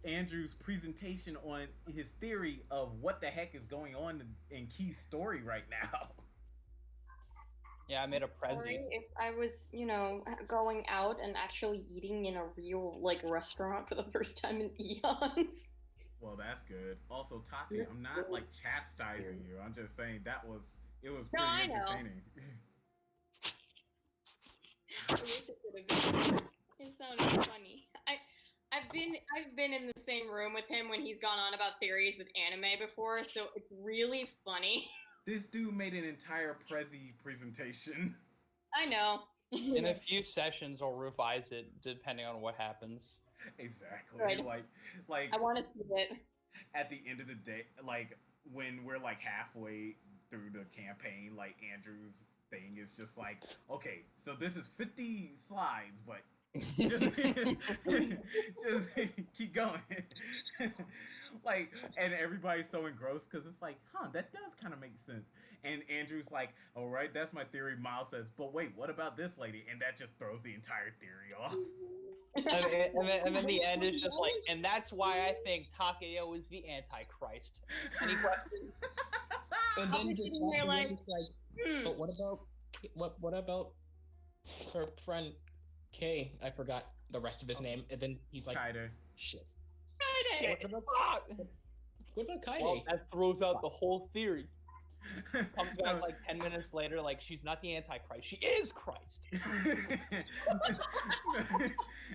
Andrew's presentation on his theory of what the heck is going on in Key's story right now. Yeah, I made a Sorry prezi. if I was, going out and actually eating in a real restaurant for the first time in eons. Well, that's good. Also, Tati, I'm not like chastising you. I'm just saying it was No, pretty I know. entertaining. I wish it would have been. It sounded funny. I've been in the same room with him when he's gone on about theories with anime before, so it's really funny. This dude made an entire Prezi presentation. I know. In a few sessions, I'll revise it depending on what happens. Exactly. Good. Like I want to see it. at the end of the day, like when we're like halfway through the campaign, like Andrew's thing is just like, okay, so this is 50 slides, but just keep going. Like, and everybody's so engrossed because it's like, that does kind of make sense. And Andrew's like, all right, that's my theory. Miles says, but wait, what about this lady? And that just throws the entire theory off. And then the end is just like, and that's why I think Takeo is the Antichrist. Any questions? And I'll then be just sitting there like, just like, but what about her friend Kay? I forgot the rest of his name. And then he's like, Kaide. shit. Friday. What about Kaide? Well, that throws out the whole theory. Comes back No. like 10 minutes later, like, she's not the Antichrist, she is Christ.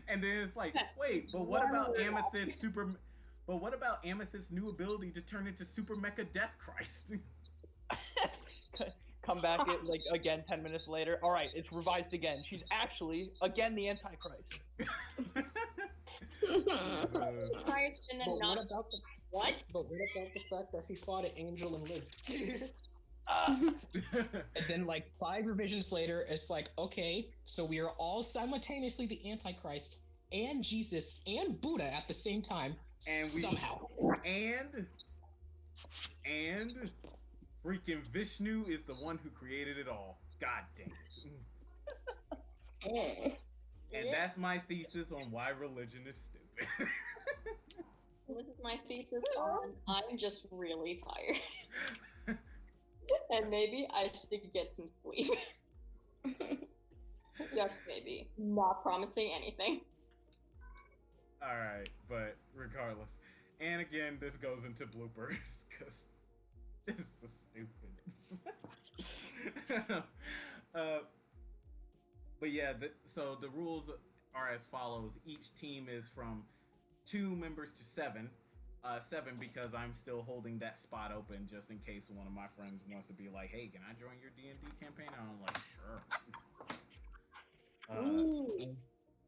And then it's like, wait, but what about Amethyst's new ability to turn into Super Mecha Death Christ? Come back like again 10 minutes later. All right, it's revised again. She's actually again the Antichrist. Christ, and then But not what about the what? But what about the fact that she fought an angel and lived? And then, like 5 revisions later, it's like, okay, so we are all simultaneously the Antichrist and Jesus and Buddha at the same time, And we- somehow. and freaking Vishnu is the one who created it all. God dang it. And that's my thesis on why religion is stupid. This is my thesis on I'm just really tired. And maybe I should get some sleep. Just maybe. Not promising anything. Alright, but regardless. And again, this goes into bloopers, because this was stupid. But yeah, so the rules are as follows. Each team is from 2 members to 7. 7 because I'm still holding that spot open just in case one of my friends wants to be like, hey, can I join your D&D campaign? And I'm like, sure.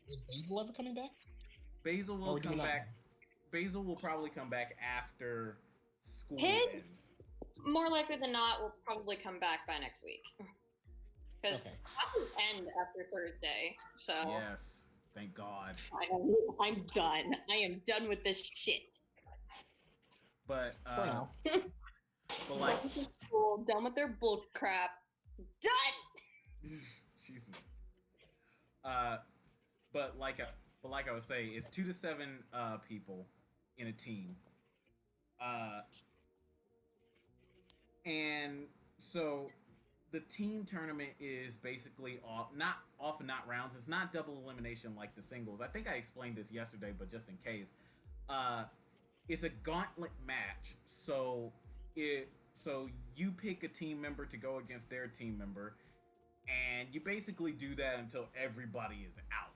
Is Basil ever coming back? Basil will Or do we come not back. know? Basil will probably come back after school Him? ends. More likely than not, we'll probably come back by next week. Because Okay. classes end after Thursday, so Yes, thank God. I'm done. I am done with this shit. But For now. but like, Done with school, done with their bull crap. Done! Jesus. But like I was saying, it's 2 to 7 people in a team. And so the team tournament is basically not rounds. It's not double elimination like the singles. I think I explained this yesterday, but just in case, it's a gauntlet match. So you pick a team member to go against their team member, and you basically do that until everybody is out.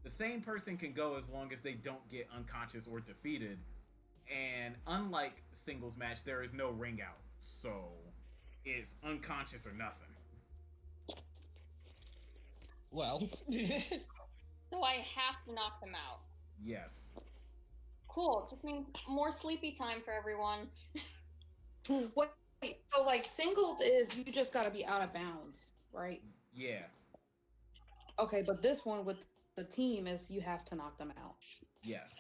The same person can go as long as they don't get unconscious or defeated. And unlike singles match, there is no ring out. So it's unconscious or nothing. Well. So I have to knock them out. Yes. Cool. Just means more sleepy time for everyone. Wait, so like singles is you just gotta be out of bounds, right? Yeah. Okay, but this one with the team is you have to knock them out. Yes.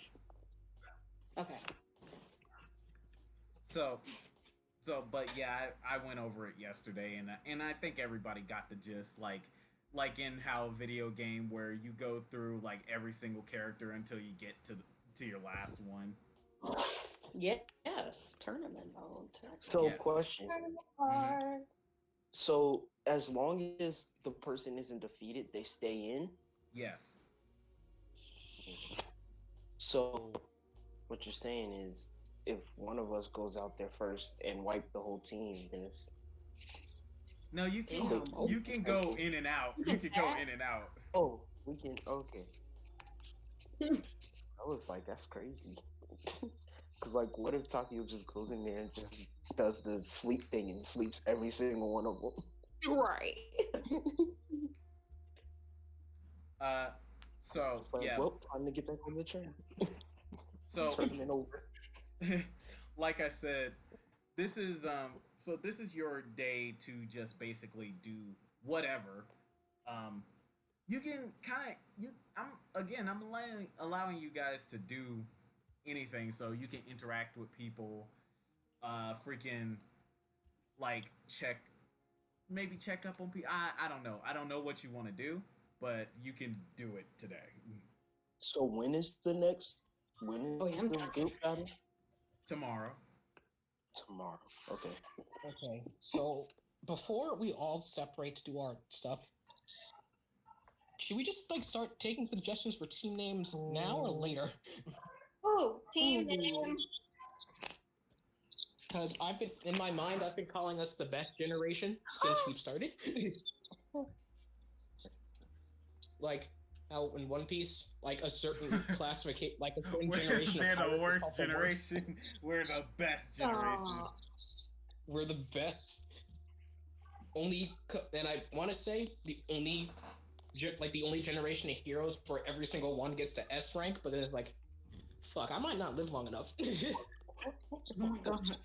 Okay. But yeah, I went over it yesterday, and I think everybody got the gist. Like in how a video game where you go through like every single character until you get to your last one. Yes, tournament mode. So, Yes. question. Mhm. So, as long as the person isn't defeated, they stay in. Yes. So, what you're saying is, if one of us goes out there first and wipe the whole team, then it's No, you can Damn. you can go in and out. You can go in and out. oh, we can okay. I was like, that's crazy. Cause like, what if Takio just goes in there and just does the sleep thing and sleeps every single one of them? Right. So It's like, yeah. well, time to get back on the train. So Tournament over. like I said, this is your day to just basically do whatever. You can I'm allowing you guys to do anything, so you can interact with people, freaking like check up on people. I don't know what you want to do, but you can do it today. So when is the next? When is the group battle? Tomorrow. Tomorrow. Okay. Okay, so before we all separate to do our stuff, should we just like start taking suggestions for team names now or later? Oh, team name. Because I've been in my mind, I've been calling us the best generation since we've started. Like how in One Piece, like a certain classification, like a certain generation. They're of the pirates are worst called the generation. We're the best generation. We're the best. And I want to say the only generation of heroes where every single one gets to S rank, but then it's like Fuck, I might not live long enough. Oh my god.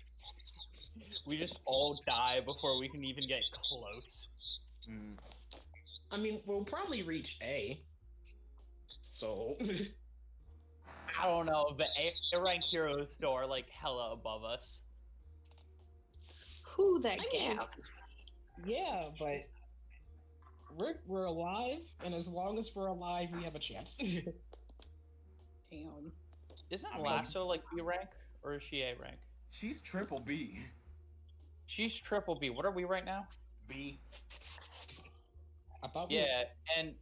We just all die before we can even get close. Mm. I mean, we'll probably reach A. So. I don't know, but A rank heroes still are like hella above us. Who that I mean, gap? yeah, but we're alive, and as long as we're alive, we have a chance. Damn. Isn't Lasso like B rank, or is she A rank? She's triple B. She's triple B. What are we right now? B. I thought. Yeah, and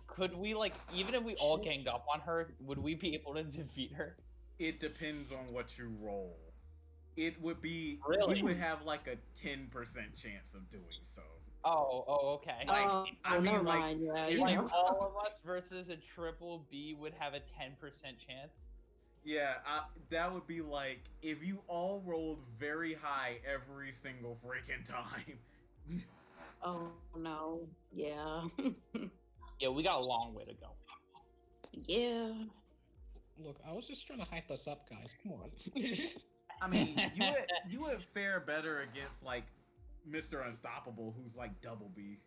could we like even if we all ganged up on her, would we be able to defeat her? It depends on what you roll. It would be Really? you would have like a 10% chance of doing so. Oh, okay. Like, I mean, never like, mind. Yeah, if you Like know. all of us versus a triple B would have a 10% chance. Yeah, that would be like if you all rolled very high every single freaking time. Oh no. Yeah. Yeah, we got a long way to go. Yeah. Look, I was just trying to hype us up, guys. Come on. I mean, you would fare better against like Mr. Unstoppable, who's like double B.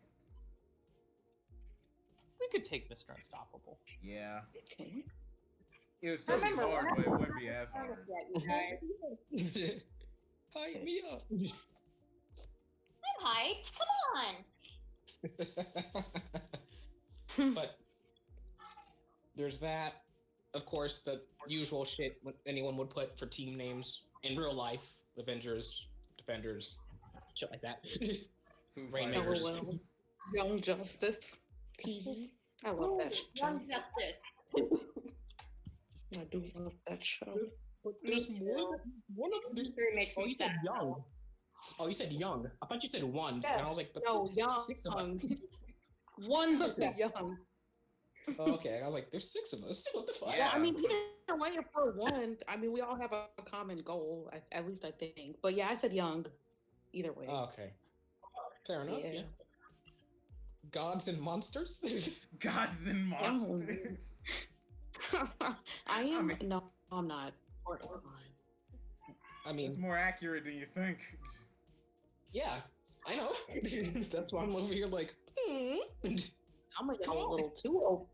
We could take Mr. Unstoppable. Yeah, Okay. it would still be Remember, hard, we're but it not- wouldn't be as Not hard. yet, you guys. Hype me up. I'm hyped. Come on. But there's that. Of course, the usual shit anyone would put for team names in real life: Avengers, Defenders, shit like that. Foo Rainmakers. Fighters. LOL. Young Justice. TV. I love that show. Young Justice. I do love that show. But there's Me more. too. One of This three makes Oh, me you said sad. young. Oh, you said young. I thought you said ones, and I was like, but No, there's young. 6 of us. One's Okay. young. Oh, okay, I was like, there's 6 of us. What the fuck? Yeah. I mean, either way, if we're one, I mean, we all have a common goal, at least I think. But yeah, I said young. Either way. Oh, okay. Fair enough. Yeah. Yeah. Gods and monsters. Gods and monsters. I am. mean- No, I'm not. I mean, It's more accurate than you think. yeah, I know. That's why I'm over here like, I'm gonna get a little too OP.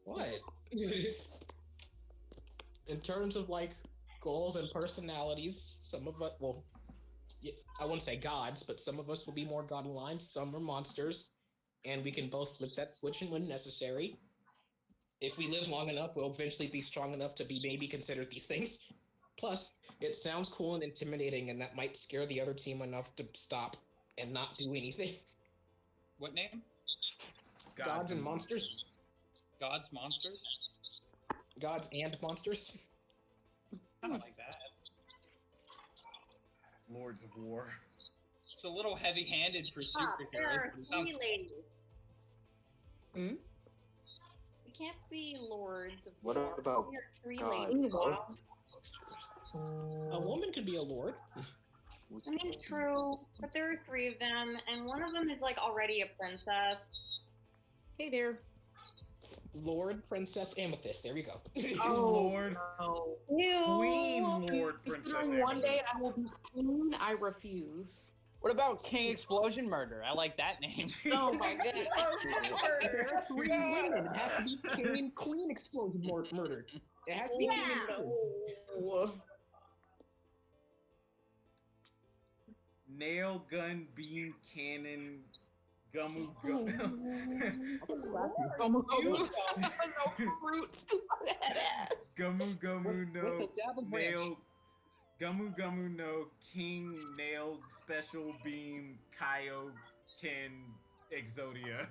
what? In terms of like goals and personalities, some of us, well, I wouldn't say gods, but some of us will be more god aligned, some are monsters, and we can both flip that switch and when necessary. If we live long enough, we'll eventually be strong enough to be maybe considered these things. Plus, it sounds cool and intimidating, and that might scare the other team enough to stop and not do anything. What name? Gods and monsters. Gods, monsters? Gods and monsters. I don't like that. Lords of War. It's a little heavy-handed for There superheroes. are but it sounds three ladies. Hmm? We can't be lords of What war. about We are three God? ladies. Wow. A woman could be a lord. I mean, true, but there are three of them, and one of them is like already a princess. Hey there. Lord, Princess, Amethyst. There we go. Lord, Oh. Ew. Queen, Lord, Princess. Considering one day Amethyst. I will be queen, I refuse. What about King Explosion Murder? I like that name. Oh my god. There are 3 women. It has to be king and queen explosion murdered. It has to be king and queen. No. Nail gun, beam cannon, gumu Oh, gu- no fruit. gumu no With a dab of ranch. nail gumu no king nail special beam Kaioken Exodia.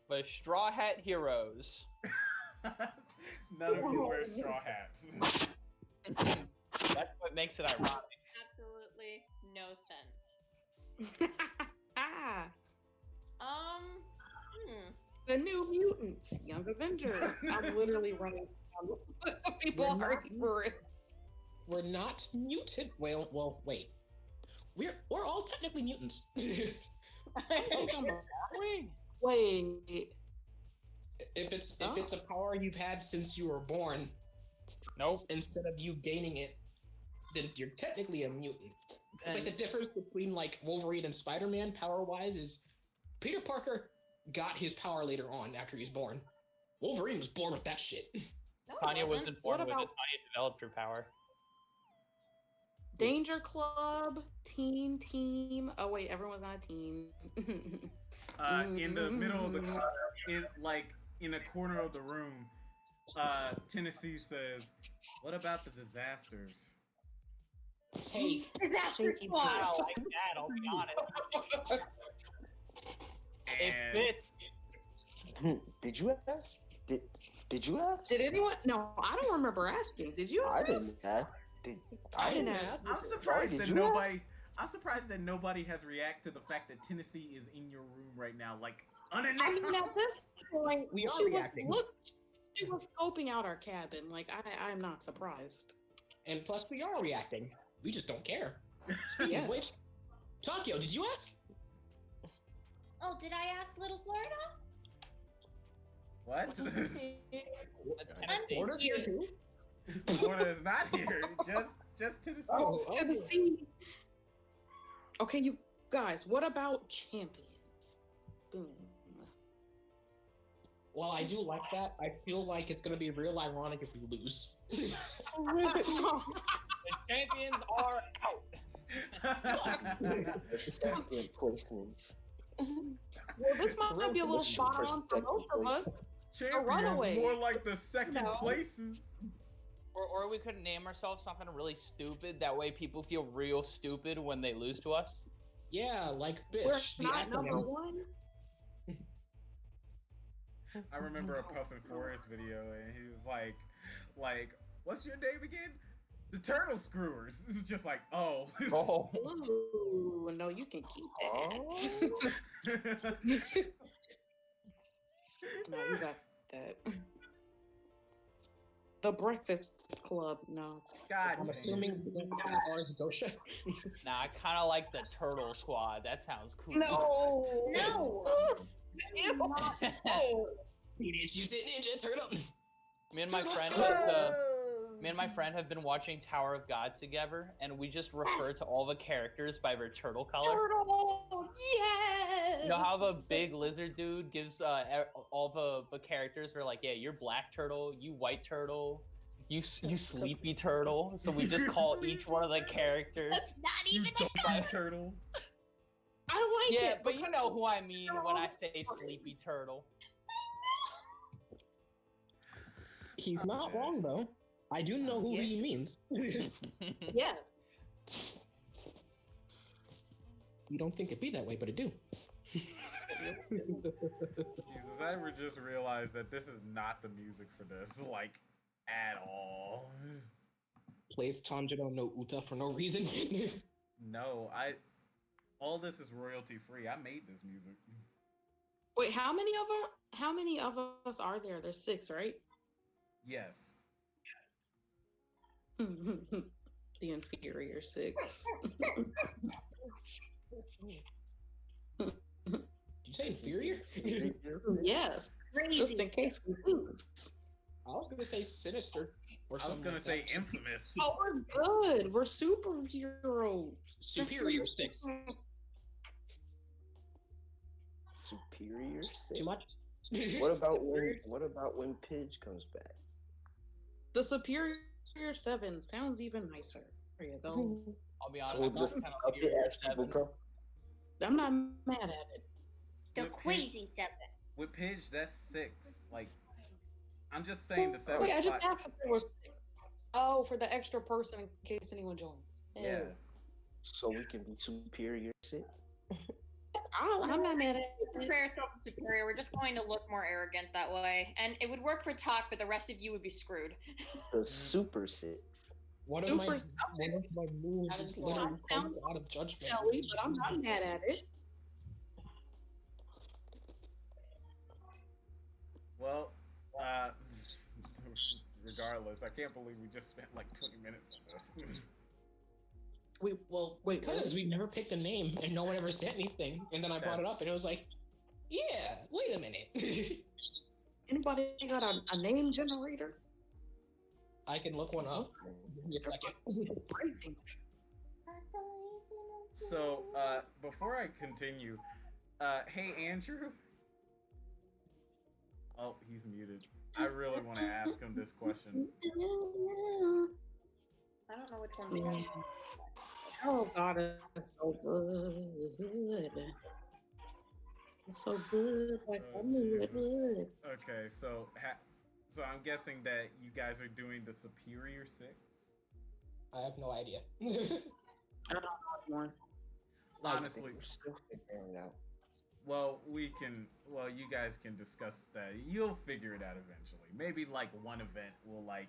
But Straw Hat Heroes. None of you wear straw hats. That's what makes it ironic. Absolutely no sense. Ah, Hmm. the new mutants, Young Avengers. I'm literally running. People We're are not- for it. We're not mutant. Well, wait. We're all technically mutants. Oh, shit. Wait, If it's a power you've had since you were born, Nope. instead of you gaining it, then you're technically a mutant. It's like the difference between like Wolverine and Spider-Man power-wise is Peter Parker got his power later on after he's born. Wolverine was born with that shit. No, Tanya it wasn't. wasn't born What with it. about- Tanya developed her power. Danger Club, Teen Team. Oh wait, everyone's on a team. In the middle of the, in a corner of the room, Tennessee says, "What about the disasters?" Hey, Disaster Shaky Squad. I like that, I'll be honest. It And fits. Did you ask? Did you ask? Did anyone? No, I don't remember asking. Did you? I ask? didn't ask. I didn't ask. ask. I'm surprised Did that you nobody. I'm surprised that nobody has reacted to the fact that Tennessee is in your room right now, like I mean, unannounced. at this point, We are she reacting. she was scoping out our cabin. Like, I'm not surprised. and plus we are reacting. We just don't care. Speaking Yes. of which, Tokyo, did you ask? Oh, did I ask Little Florida? What? That's I'm Tennessee. Florida's here too. Florida is not here. Just Tennessee. Oh, Oh, Tennessee. Okay, you guys. What about champions? Boom. Well, I do like that. I feel like it's gonna be real ironic if we lose. The champions are out. Champion placements. Well, this might be a little Pushing spot for on for most of us. Champions, runaway. more like the second No. places. Or we could name ourselves something really stupid. That way people feel real stupid when they lose to us. Yeah, like We're bitch. The not number acronym. one. I remember a Puff and Forrest video, and he was like, what's your name again? The Turtle Screwers. This is just like, oh. Oh. Ooh, no, you can keep that. No, you got that. The Breakfast Club. No. God I'm damn. assuming ours Gosha. Nah, I kind of like the Turtle Squad. That sounds cool. No. Teenage Mutant Ninja Turtle. Me and my Turtle friend Squad. have, me and my friend have been watching Tower of God together, and we just refer to all the characters by their turtle color. Turtle. Yes. You know how the big lizard dude gives all the characters are like, yeah, you're black turtle, you white turtle, you sleepy turtle. So we just call each one of the characters. That's not You even a dumb turtle. I like Yeah, it. but you know who I mean when I say sleepy turtle. He's not wrong though. I do know who he means. Yes. You don't think it'd be that way, but it do. Jesus, I just realized that this is not the music for this, like, at all. Plays Tanjiro no Uta for no reason. No, all this is royalty free. I made this music. Wait, how many of us are there? There's 6, right? Yes. The inferior 6. Did you say inferior? Yes. crazy. Just in case we lose. I was gonna say sinister or I was something. gonna like say that. infamous. Oh, we're good. We're superheroes. Superior 6. Superior 6. Too much? What about when Pidge comes back? The superior 7 sounds even nicer. There you go. I'll be honest, So we'll I'm just kind of up it as people come. I'm not mad at it. The With crazy 7. With Pidge, that's 6. Like, I'm just saying the 7 Wait, I spot. just asked if there was 6. Oh, for the extra person in case anyone joins. Yeah. So we can be superior 6. I'm not mad at Prepare yourself superior. We're just going to look more arrogant that way, and it would work for talk, but the rest of you would be screwed. The super 6. One of my Super moves That is is literally not called God of Judgment. Kelly, but I'm not mad at it. Well, regardless, I can't believe we just spent like 20 minutes on this. Wait, Because we never picked a name and no one ever said anything. And then I brought it up and it was like, yeah, wait a minute. Anybody got a name generator? I can look one up. Give me a second. So, before I continue, hey Andrew. Oh, he's muted. I really want to ask him this question. I don't know which one. Yeah. Oh God, it's so good. It's so good. Like Oh, I knew it Jesus. would. Okay, so I'm guessing that you guys are doing the Superior Six. I have no idea. I don't know anymore. Honestly, we're still figuring it out. well, you guys can discuss that. You'll figure it out eventually. Maybe like one event will like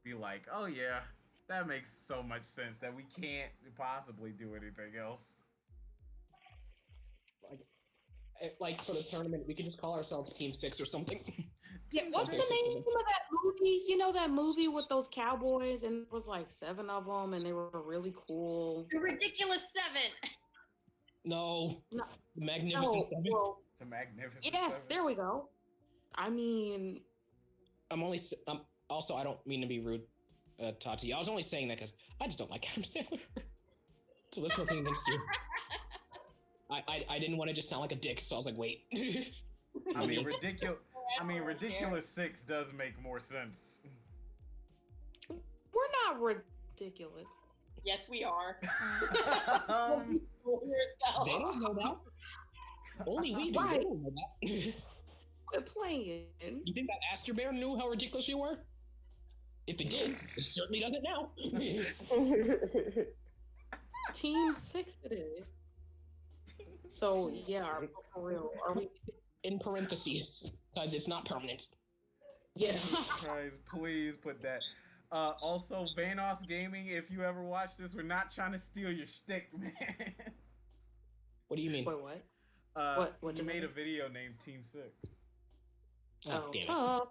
be like, oh yeah, that makes so much sense that we can't possibly do anything else. Like for the tournament, we could just call ourselves Team 6 or something. Yeah, what's Okay, the 6 of name them. of that movie? You know that movie with those cowboys, and it was like 7 of them, and they were really cool. The Ridiculous Seven. No. No. The Magnificent Seven. Well, The Magnificent yes, Seven. there we go. I mean, Also, I don't mean to be rude, Tati. I was only saying that because I just don't like Adam Sandler. So there's nothing against you. I didn't want to just sound like a dick, so I was like, wait. I mean, Ridiculous Six does make more sense. we're not ridiculous. Yes, we are. um, They don't know that. Only we do. Right. They don't know that. Quit playing. You think that Aster Bear knew how ridiculous you were? If it did, it certainly doesn't now. Team 6 it is. So yeah, for real. Are we? In parentheses, because it's not permanent. Yeah. Guys, please put that. Also, Vanos Gaming, if you ever watch this, we're not trying to steal your shtick, man. What do you mean? Wait, what? What You does made that a video named Team 6. Oh, damn it.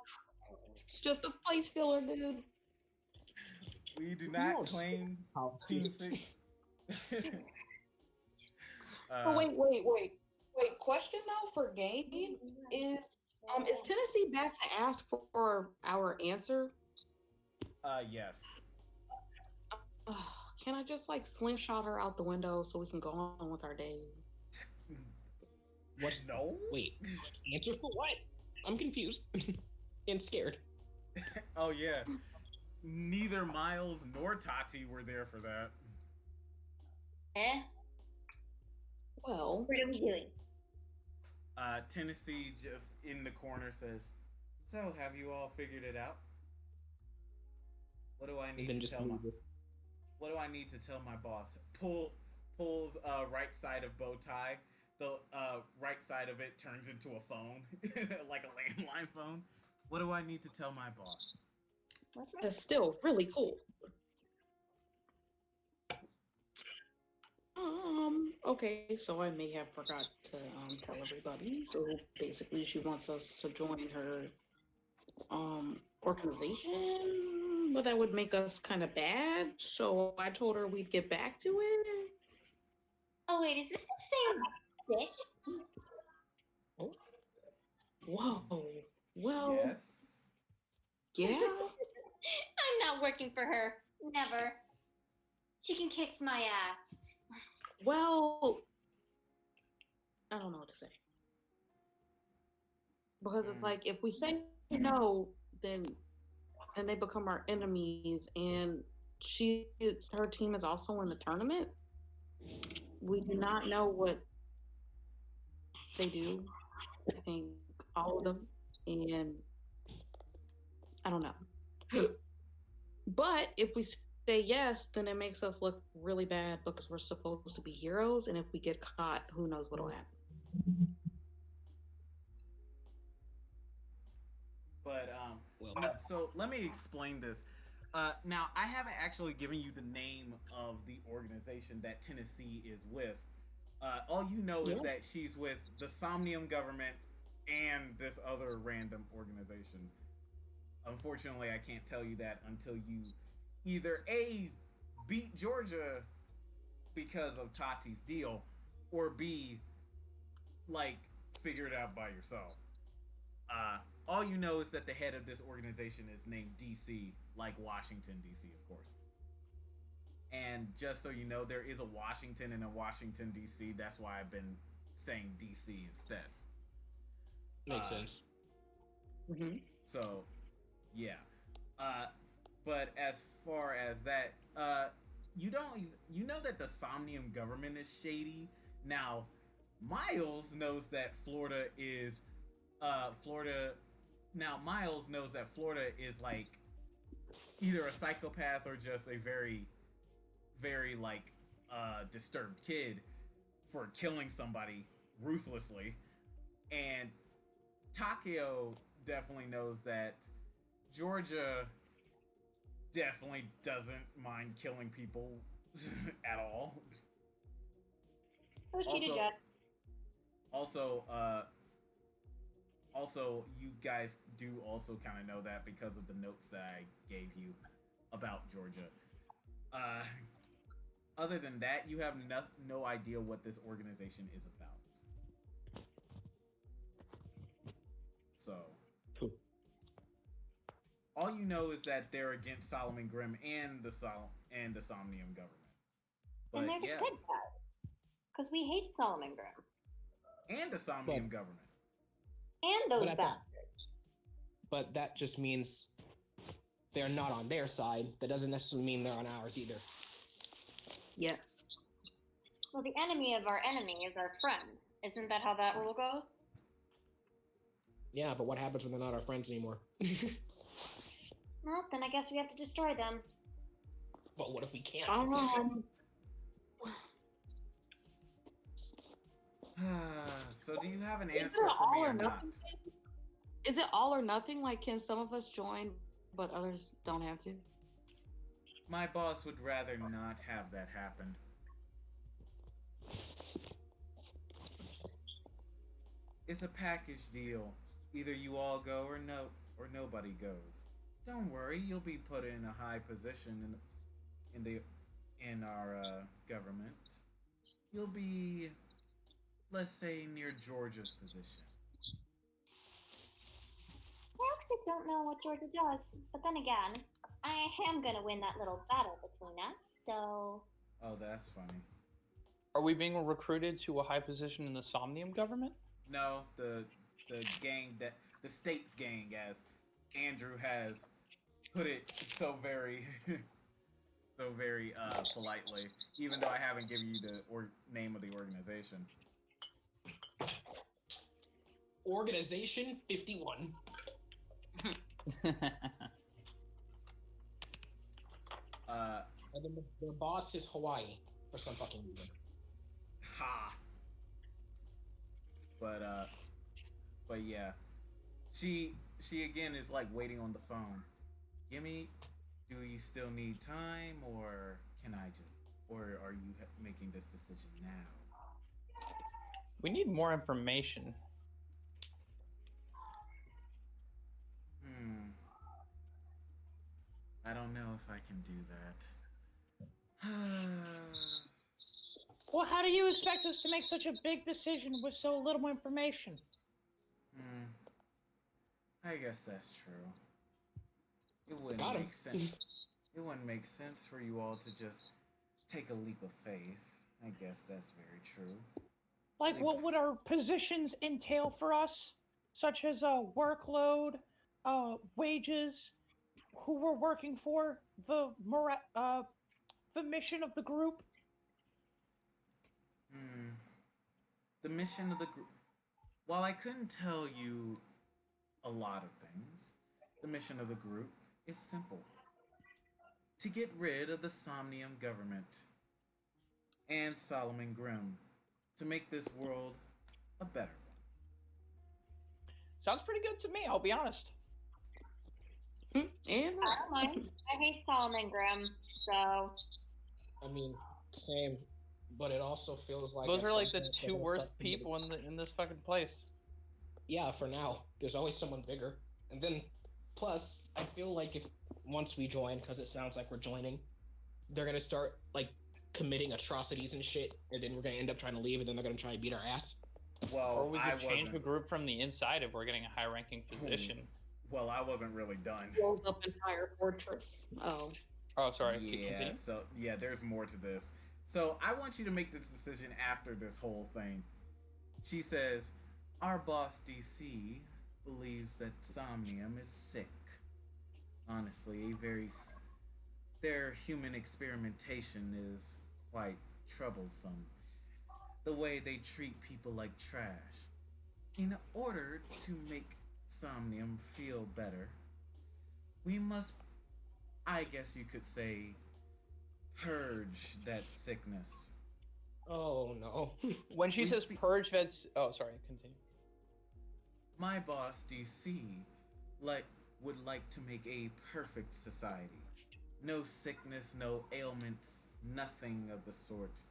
It's just a place filler, dude. We do not claim Team 6. Oh wait. Question though for game is Tennessee back to ask for our answer? Yes. Can I just like slingshot her out the window so we can go on with our day? What's No? Wait, answer for what? I'm confused and scared. Oh yeah. Neither Miles nor Tati were there for that. Well, What are we doing? Tennessee just in the corner says, "So, have you all figured it out? What do I need to tell my What do I need to tell my boss?" Pulls right side of bow tie. The right side of it turns into a phone, like a landline phone. What do I need to tell my boss? that's still really cool. Okay, so I may have forgot to tell everybody. So basically, she wants us to join her organization, but that would make us kind of bad. So I told her we'd get back to it. Oh wait, is this the same bitch? Whoa. Well, Yes. yeah. I'm not working for her. Never. She can kick my ass. Well, I don't know what to say. Because it's like if we say no, then they become our enemies, and her team is also in the tournament. We do not know what they do. I think all of them, and I don't know. But if we say yes, then it makes us look really bad because we're supposed to be heroes, and if we get caught, who knows what'll happen. But so let me explain this. Now I haven't actually given you the name of the organization that Tennessee is with. All you know is that she's with the Somnium government and this other random organization. Unfortunately, I can't tell you that until you either A, beat Georgia because of Tati's deal, or B, like, figure it out by yourself. all you know is that the head of this organization is named DC, like Washington DC, of course. And just so you know, there is a Washington and a Washington DC. That's why I've been saying DC instead. Makes sense. So, yeah. But as far as that, you know that the Somnium government is shady. Now, Miles knows that Florida is Miles knows that Florida is like either a psychopath or just a very, very like disturbed kid for killing somebody ruthlessly. And Takeo definitely knows that Georgia definitely doesn't mind killing people at all. Who's cheated yet? Also, you guys do also kind of know that because of the notes that I gave you about Georgia. Other than that, you have no idea what this organization is about. So, all you know is that they're against Solomon Grimm and the Somnium government. But And they're the good guys. Because we hate Solomon Grimm. And the Somnium government. And those bastards. But that just means they're not on their side. That doesn't necessarily mean they're on ours either. Yes. Well, the enemy of our enemy is our friend. Isn't that how that rule goes? Yeah, but what happens when they're not our friends anymore? Well, then I guess we have to destroy them. But what if we can't? So do you have an answer for me or not? Is it all or nothing? Like, can some of us join, but others don't have to? My boss would rather not have that happen. It's a package deal. Either you all go or nobody goes. Don't worry, you'll be put in a high position in our government. You'll be, let's say, near Georgia's position. I actually don't know what Georgia does, but then again, I am gonna win that little battle between us, so... Oh, that's funny. Are we being recruited to a high position in the Somnium government? No, the gang the state's gang, as Andrew has put it so very politely, even though I haven't given you the name of the organization. Organization 51. And then their boss is Hawaii for some fucking reason. Ha. But yeah, she again is like waiting on the phone. Gimme, do you still need time, or are you making this decision now? We need more information. I don't know if I can do that. Well, how do you expect us to make such a big decision with so little information? I guess that's true. It wouldn't make sense. It wouldn't make sense for you all to just take a leap of faith. I guess that's very true. Like, what would our positions entail for us? Such as workload, wages, who we're working for, the mission of the group? The mission of the group. While I couldn't tell you a lot of things, the mission of the group is simple. To get rid of the Somnium government and Solomon Grimm, to make this world a better one. Sounds pretty good to me, I'll be honest. And I don't mind. I hate Solomon Grimm, so... I mean, same. But it also feels like those are like the two worst people in this fucking place. Yeah, for now. There's always someone bigger. And then, plus, I feel like if once we join, because it sounds like we're joining, they're gonna start like committing atrocities and shit, and then we're gonna end up trying to leave, and then they're gonna try to beat our ass. Well, Or we I could change the wasn't. group from the inside if we're getting a high-ranking position. Well, I wasn't really done. Blows up entire fortress. Oh. Oh, sorry. Yeah, Continue. so yeah, there's more to this. So I want you to make this decision after this whole thing. She says, our boss DC believes that Somnium is sick. Honestly, their human experimentation is quite troublesome. The way they treat people like trash. In order to make Somnium feel better, we must, I guess you could say, purge that sickness. Oh no. When she We says see- purge, that's... Oh, sorry. Continue. My boss, DC, would like to make a perfect society. No sickness, no ailments, nothing of the sort.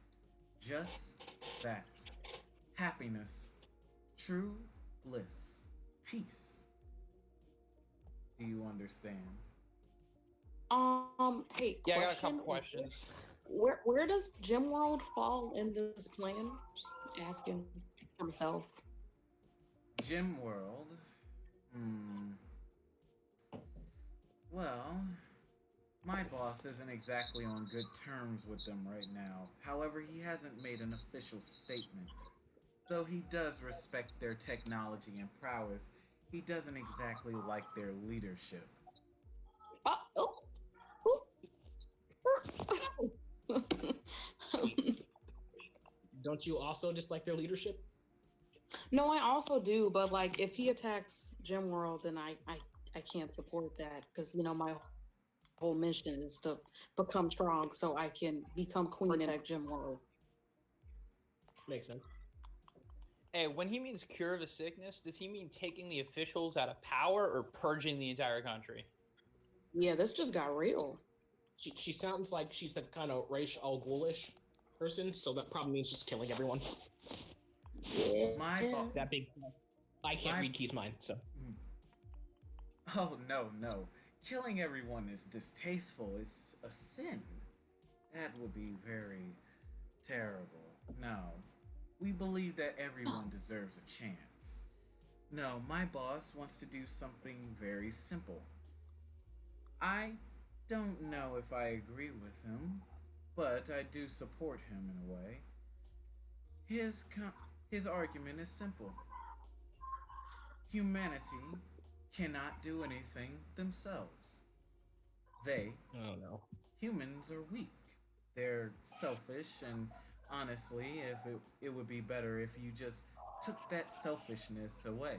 Just that. Happiness. True bliss. Peace. Do you understand? Hey, Yeah, I got a question. couple questions. Where does Gym World fall in this plan? Just asking for myself. Gym World. Well, my boss isn't exactly on good terms with them right now. However, he hasn't made an official statement. Though he does respect their technology and prowess, he doesn't exactly like their leadership. Don't you also dislike their leadership? No, I also do, but like if he attacks Gym World, then I can't support that because my whole mission is to become strong so I can become queen and protect Gym World. Makes sense. Hey, when he means cure the sickness, does he mean taking the officials out of power or purging the entire country? Yeah, this just got real. She sounds like she's the kind of Raish al Ghoulish person, so that probably means just killing everyone. My boss. That big. I can't read Key's mind, so. Oh, no. Killing everyone is distasteful. It's a sin. That would be very terrible. No. We believe that everyone deserves a chance. No, my boss wants to do something very simple. I don't know if I agree with him, but I do support him in a way. His argument is simple. Humanity cannot do anything themselves. Humans are weak. They're selfish, and honestly, it would be better if you just took that selfishness away.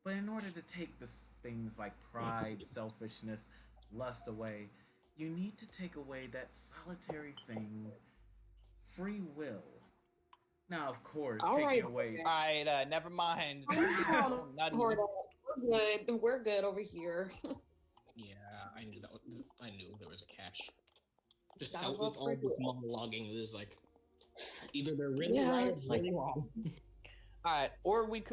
But in order to take things like pride, selfishness, lust away, you need to take away that solitary thing, free will. Now, of course, taking away. Alright, never mind. Not even... We're good. We're good over here. Yeah, I knew that. I knew there was a catch. Just out with all this monologuing, it was like either they're really right or really wrong. All right, or we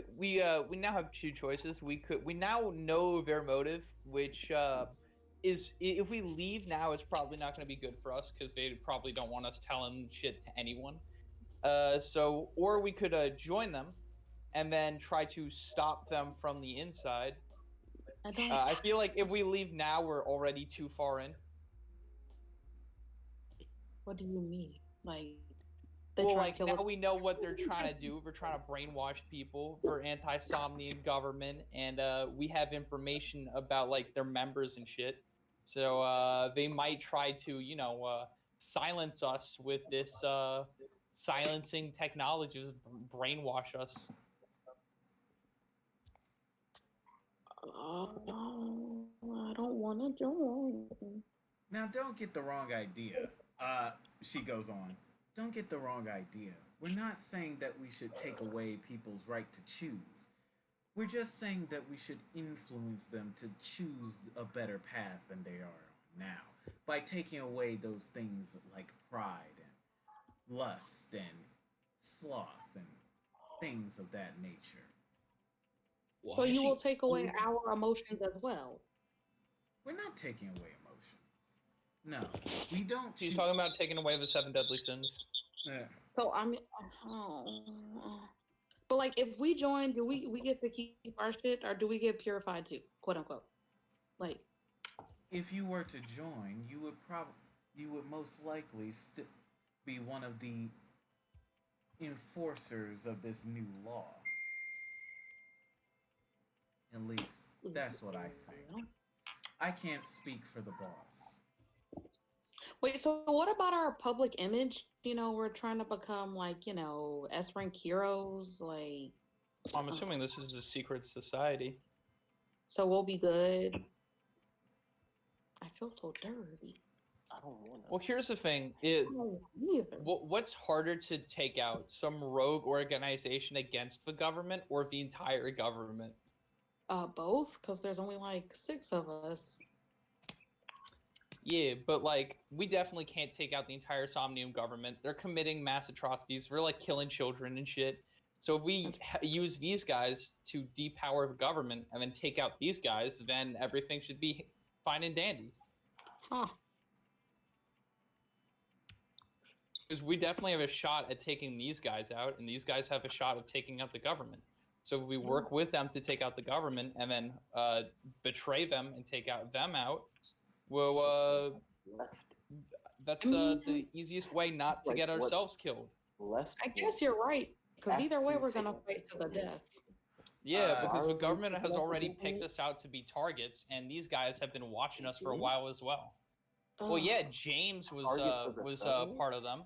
now have two choices. We now know their motive, which is if we leave now, it's probably not going to be good for us because they probably don't want us telling shit to anyone. Or we could join them and then try to stop them from the inside. I feel like if we leave now, we're already too far in. What do you mean? Like, now we know what they're trying to do. We're trying to brainwash people for anti-Somnian government, and we have information about like their members and shit. So they might try to, silence us with this silencing technology, just brainwash us. I don't want to join. Now, don't get the wrong idea. She goes on. Don't get the wrong idea. We're not saying that we should take away people's right to choose. We're just saying that we should influence them to choose a better path than they are on now. By taking away those things like pride and lust and sloth and things of that nature. So you will take away our emotions as well. We're not taking away emotions. No, we don't. She's talking about taking away the 7 deadly sins. So But like, if we join, do we get to keep our shit, or do we get purified too, quote unquote? Like, If you were to join, you would most likely be one of the enforcers of this new law. At least that's what I think. I can't speak for the boss. wait. So what about our public image? We're trying to become like S rank heroes. Like, I'm assuming this is a secret society. so we'll be good. I feel so dirty. I don't want to. Well, here's the thing. What's harder to take out? Some rogue organization against the government or the entire government? Both, because there's only like 6 of us. Yeah, but like, we definitely can't take out the entire Somnium government. They're committing mass atrocities. They're like killing children and shit. So if we use these guys to depower the government and then take out these guys, then everything should be fine and dandy. Huh. Because we definitely have a shot at taking these guys out, and these guys have a shot of taking out the government. So if we work with them to take out the government and then betray them and take them out, well, that's the easiest way not to get ourselves killed. I guess you're right, because either way we're gonna fight to the death. Yeah, because the government has already picked us out to be targets, and these guys have been watching us for a while as well. Well, yeah, James was part of them.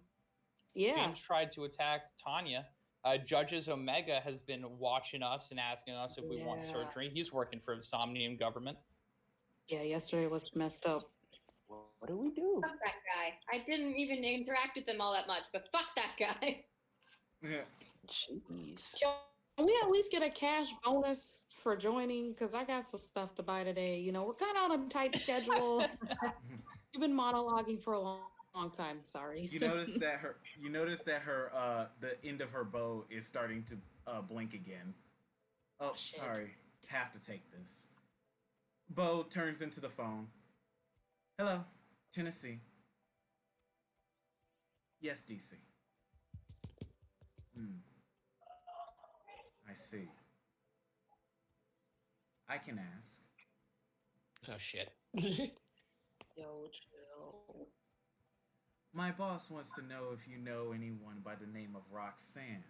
Yeah. James tried to attack Tanya. Judges Omega has been watching us and asking us if we want surgery. He's working for the Somnium government. Yeah, yesterday was messed up. What do we do? Fuck that guy. I didn't even interact with them all that much, but fuck that guy. Jeez. Can we at least get a cash bonus for joining? Because I got some stuff to buy today. We're kind of on a tight schedule. You've been monologuing for a long time. Sorry. You notice that her the end of her bow is starting to blink again. Oh, Shit. sorry. Have to take this. Bo turns into the phone. Hello, Tennessee. Yes, DC. I see. I can ask. Oh shit. Yo, chill. My boss wants to know if you know anyone by the name of Roxanne.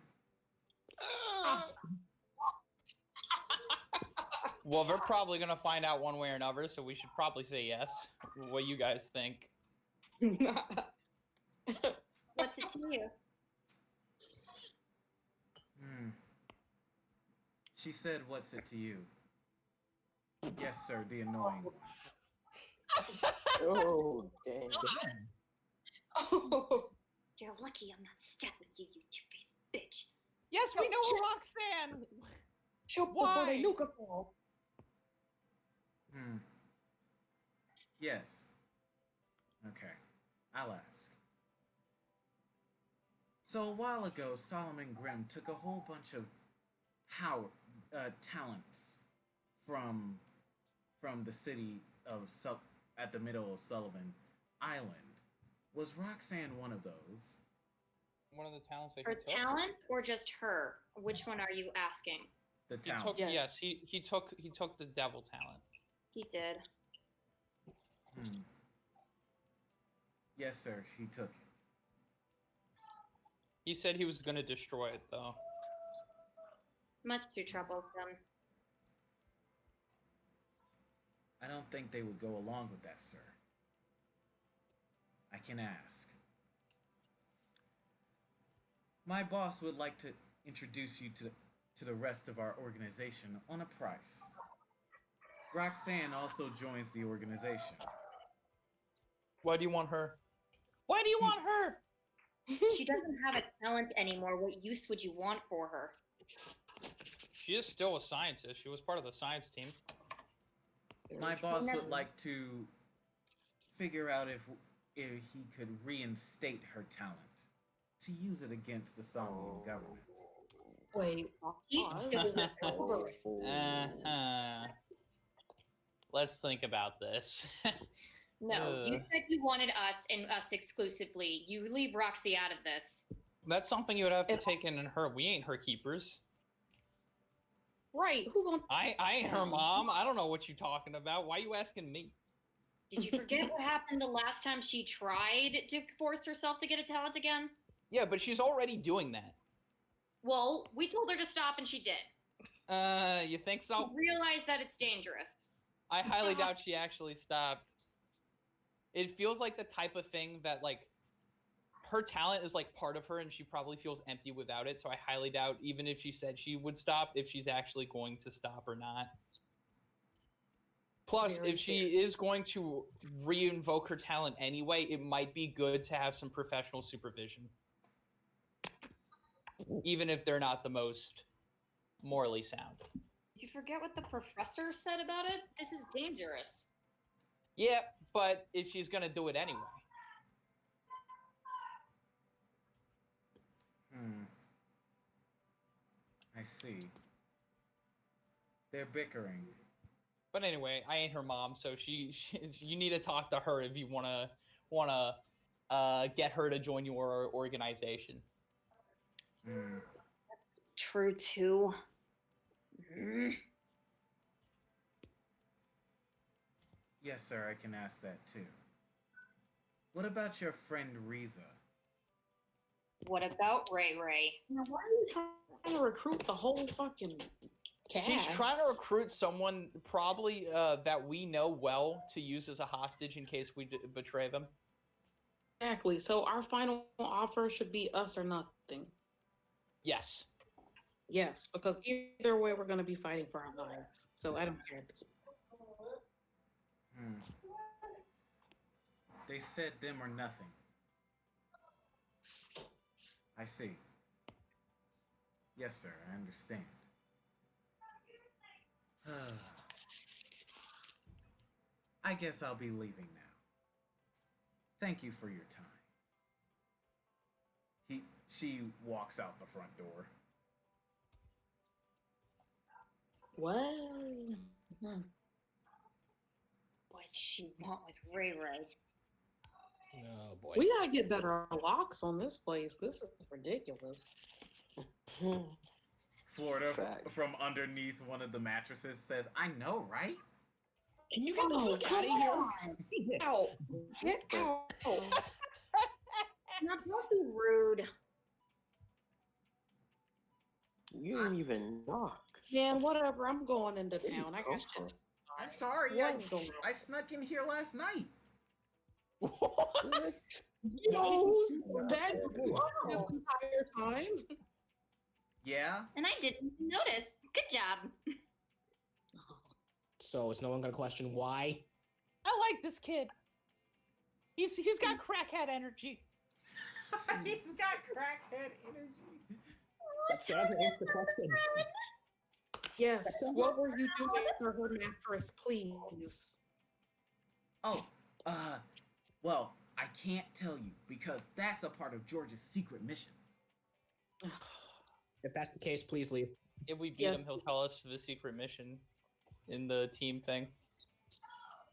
Well, they're probably going to find out one way or another, so we should probably say yes. What do you guys think? What's it to you? She said, "What's it to you?" Yes, sir, the annoying one. Oh, dang. Oh. You're lucky I'm not stuck with you, you two-faced bitch. Yes, we know Roxanne. Choke before they nuke us all. Yes. Okay, I'll ask. So a while ago, Solomon Grimm took a whole bunch of talents from the city of at the middle of Sullivan Island. Was Roxanne one of those? One of the talents that Her he took? talent or just her? Which one are you asking? The He talent. took, yes, he took the devil talent. He did. Yes, sir, he took it. He said he was going to destroy it, though. Much too troublesome. I don't think they would go along with that, sir. I can ask. My boss would like to introduce you to the rest of our organization on a price. Roxanne also joins the organization. Why do you want her? Why do you want her? She doesn't have a talent anymore. What use would you want for her? She is still a scientist. She was part of the science team. My boss would like to figure out if he could reinstate her talent to use it against the Somnium government. Wait. She's still with Let's think about this. No, you said you wanted us and us exclusively. You leave Roxy out of this. That's something you would have to take in her. We ain't her keepers. Right? Who gonna? I ain't her mom. I don't know what you're talking about. Why are you asking me? Did you forget what happened the last time she tried to force herself to get a talent again? Yeah, but she's already doing that. Well, we told her to stop and she did. You think so? She realized that it's dangerous. I highly doubt she actually stopped. It feels like the type of thing that, like, her talent is, like, part of her, and she probably feels empty without it, so I highly doubt, even if she said she would stop, if she's actually going to stop or not. Plus, Very if she is going to re-invoke her talent anyway, it might be good to have some professional supervision. Even if they're not the most morally sound. Did you forget what the professor said about it? This is dangerous. Yeah, but if she's gonna do it anyway. I see. They're bickering. But anyway, I ain't her mom, so you need to talk to her if you wanna get her to join your organization. That's true too. Yes, sir, I can ask that too. What about your friend Riza? What about Ray Ray? Now, why are you trying to recruit the whole fucking cast? He's trying to recruit someone probably that we know well to use as a hostage in case we betray them. Exactly. So our final offer should be us or nothing. Yes. Yes, because either way, we're going to be fighting for our lives. So I don't care at this point. They said them or nothing. I see. Yes, sir, I understand. I guess I'll be leaving now. Thank you for your time. She walks out the front door. What? What'd she want with Ray Ray? Oh boy. We gotta get better locks on this place. This is ridiculous. Florida Fact. from underneath one of the mattresses says, "I know, right?" Can you get the fuck out of here? Get out! Get out! Now don't be rude. You didn't even knock. Man, whatever. I'm going into town. I got shit. I'm sorry, What's going on? I snuck in here last night. What? Yo, that this entire time. Yeah? And I didn't notice. Good job. So is no one gonna question why? I like this kid. He's got crackhead energy. He's got crackhead energy. That still hasn't answered the question. Yes. What were you doing for her mattress, please? Oh, well, I can't tell you because that's a part of George's secret mission. If that's the case, please leave. If we beat Yeah. him, he'll tell us the secret mission in the team thing.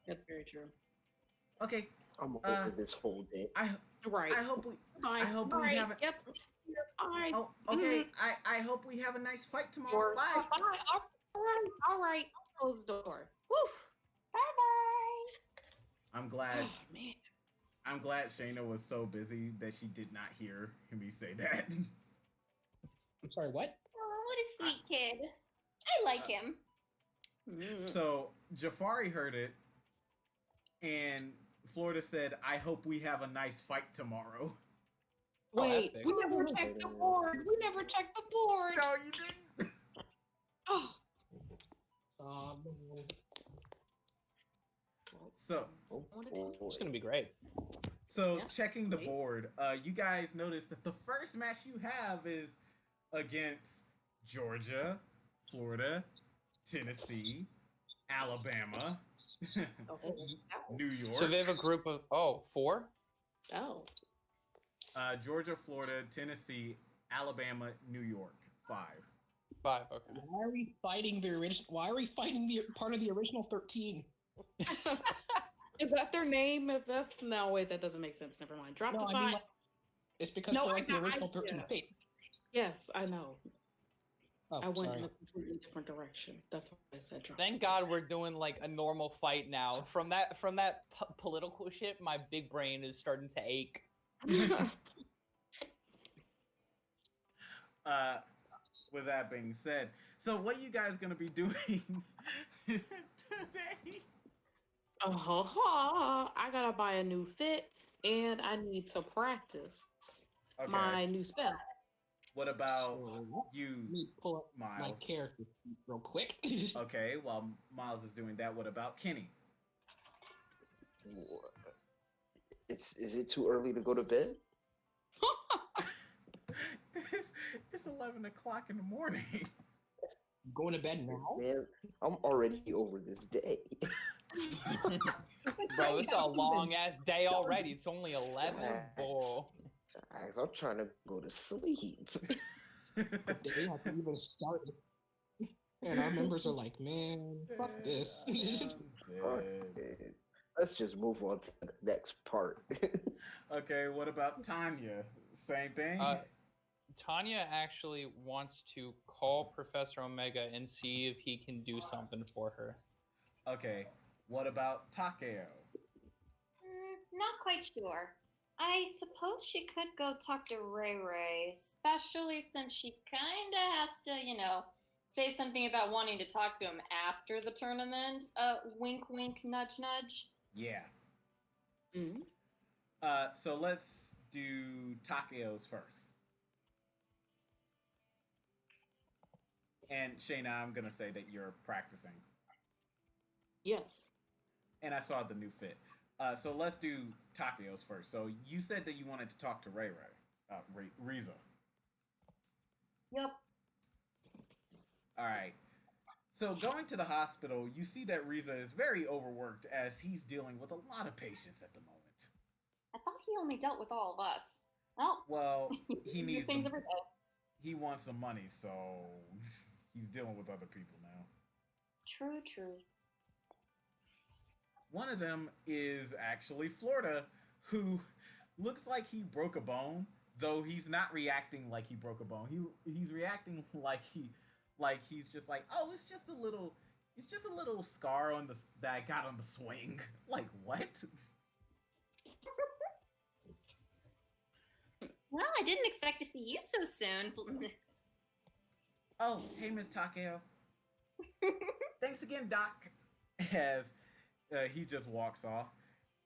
That's very true. Okay, I'm over this whole day. I Right. hope we Fine. I hope we Right. haven't. Yep. Fine. Oh, okay. I hope we have a nice fight tomorrow. Or, Bye. bye. All right. All right. Close the door. Woo. Bye bye. I'm glad. Oh man. I'm glad Shayna was so busy that she did not hear me say that. I'm sorry, what? Oh, what a sweet kid. I like him. So Jafari heard it, and Florida said, "I hope we have a nice fight tomorrow." Wait, that's we big. never checked the board. We never checked the board. No, you didn't. Oh. So, It's gonna be great. so Yeah. checking the Wait. board, you guys notice that the first match you have is against Georgia, Florida, Tennessee, Alabama, New York. So they have a group of 4? Oh. Georgia, Florida, Tennessee, Alabama, New York. 5. 5, okay. Why are we fighting the original? Why are we fighting the part of the original 13? Is that their name? If that's no, wait, that doesn't make sense. Never mind. Drop No, the I five. mean, like, it's because No, they're I like the got- original I- 13 yeah. states. Yes, I know. Oh, I went sorry. in a completely different direction. That's why I said drop. Thank God we're doing like a normal fight now. From that political shit, my big brain is starting to ache. With that being said, so what you guys gonna be doing today? I gotta buy a new fit and I need to practice Okay. my new spell. What about So, you, let me pull up my Miles? character sheet real quick. Okay, while Miles is doing that, what about Kenny? Is it too early to go to bed? It's 11 o'clock in the morning. Going to bed now? Man, I'm already over this day. Bro, it's a long ass day already. It's only 11. Oh. Guys, I'm trying to go to sleep. The day hasn't even started. And our members are like, man, fuck this. Fuck it. Let's just move on to the next part. Okay, what about Tanya? Same thing? Tanya actually wants to call Professor Omega and see if he can do something for her. Okay, what about Takeo? Not quite sure. I suppose she could go talk to Ray Ray, especially since she kinda has to, say something about wanting to talk to him after the tournament. Wink, wink, nudge, nudge. Yeah. Mm-hmm. So let's do Takeo's first. And Shayna, I'm gonna say that you're practicing. Yes. And I saw the new fit. So let's do Takeo's first. So you said that you wanted to talk to Ray Ray. Riza. Yep. All right. So going to the hospital, you see that Riza is very overworked as he's dealing with a lot of patients at the moment. I thought he only dealt with all of us. Well, he needs things the, every day. he wants some money, so he's dealing with other people now. True, true. One of them is actually Florida, who looks like he broke a bone, though he's not reacting like he broke a bone. He's reacting like he's just like, oh, it's just a little scar on that I got on the swing. Like what? Well, I didn't expect to see you so soon. Oh, hey, Miss Takeo. Thanks again, Doc. As he just walks off,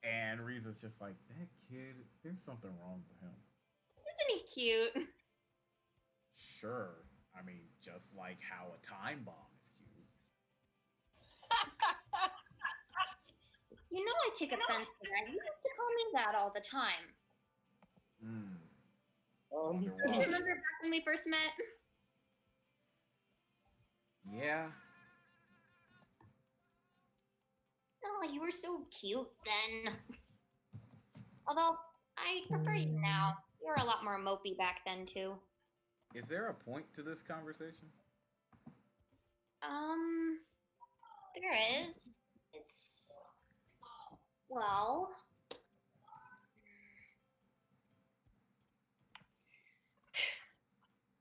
and Riza's just like, that kid, there's something wrong with him. Isn't he cute? Sure. I mean, just like how a time bomb is cute. You know I take offense to that. You have to call me that all the time. Wonder why. Remember back when we first met? Yeah. Oh, you were so cute then. Although, I prefer you now. You were a lot more mopey back then, too. Is there a point to this conversation? There is. It's... Well...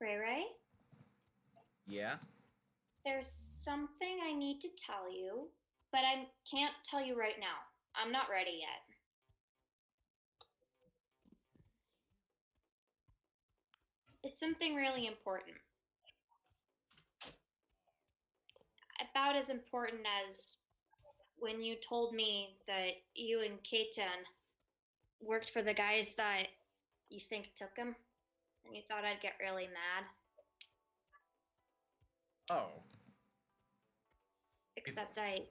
Ray Ray? Yeah? There's something I need to tell you, but I can't tell you right now. I'm not ready yet. It's something really important. About as important as when you told me that you and Keitan worked for the guys that you think took him, and you thought I'd get really mad. Oh. Except Jesus.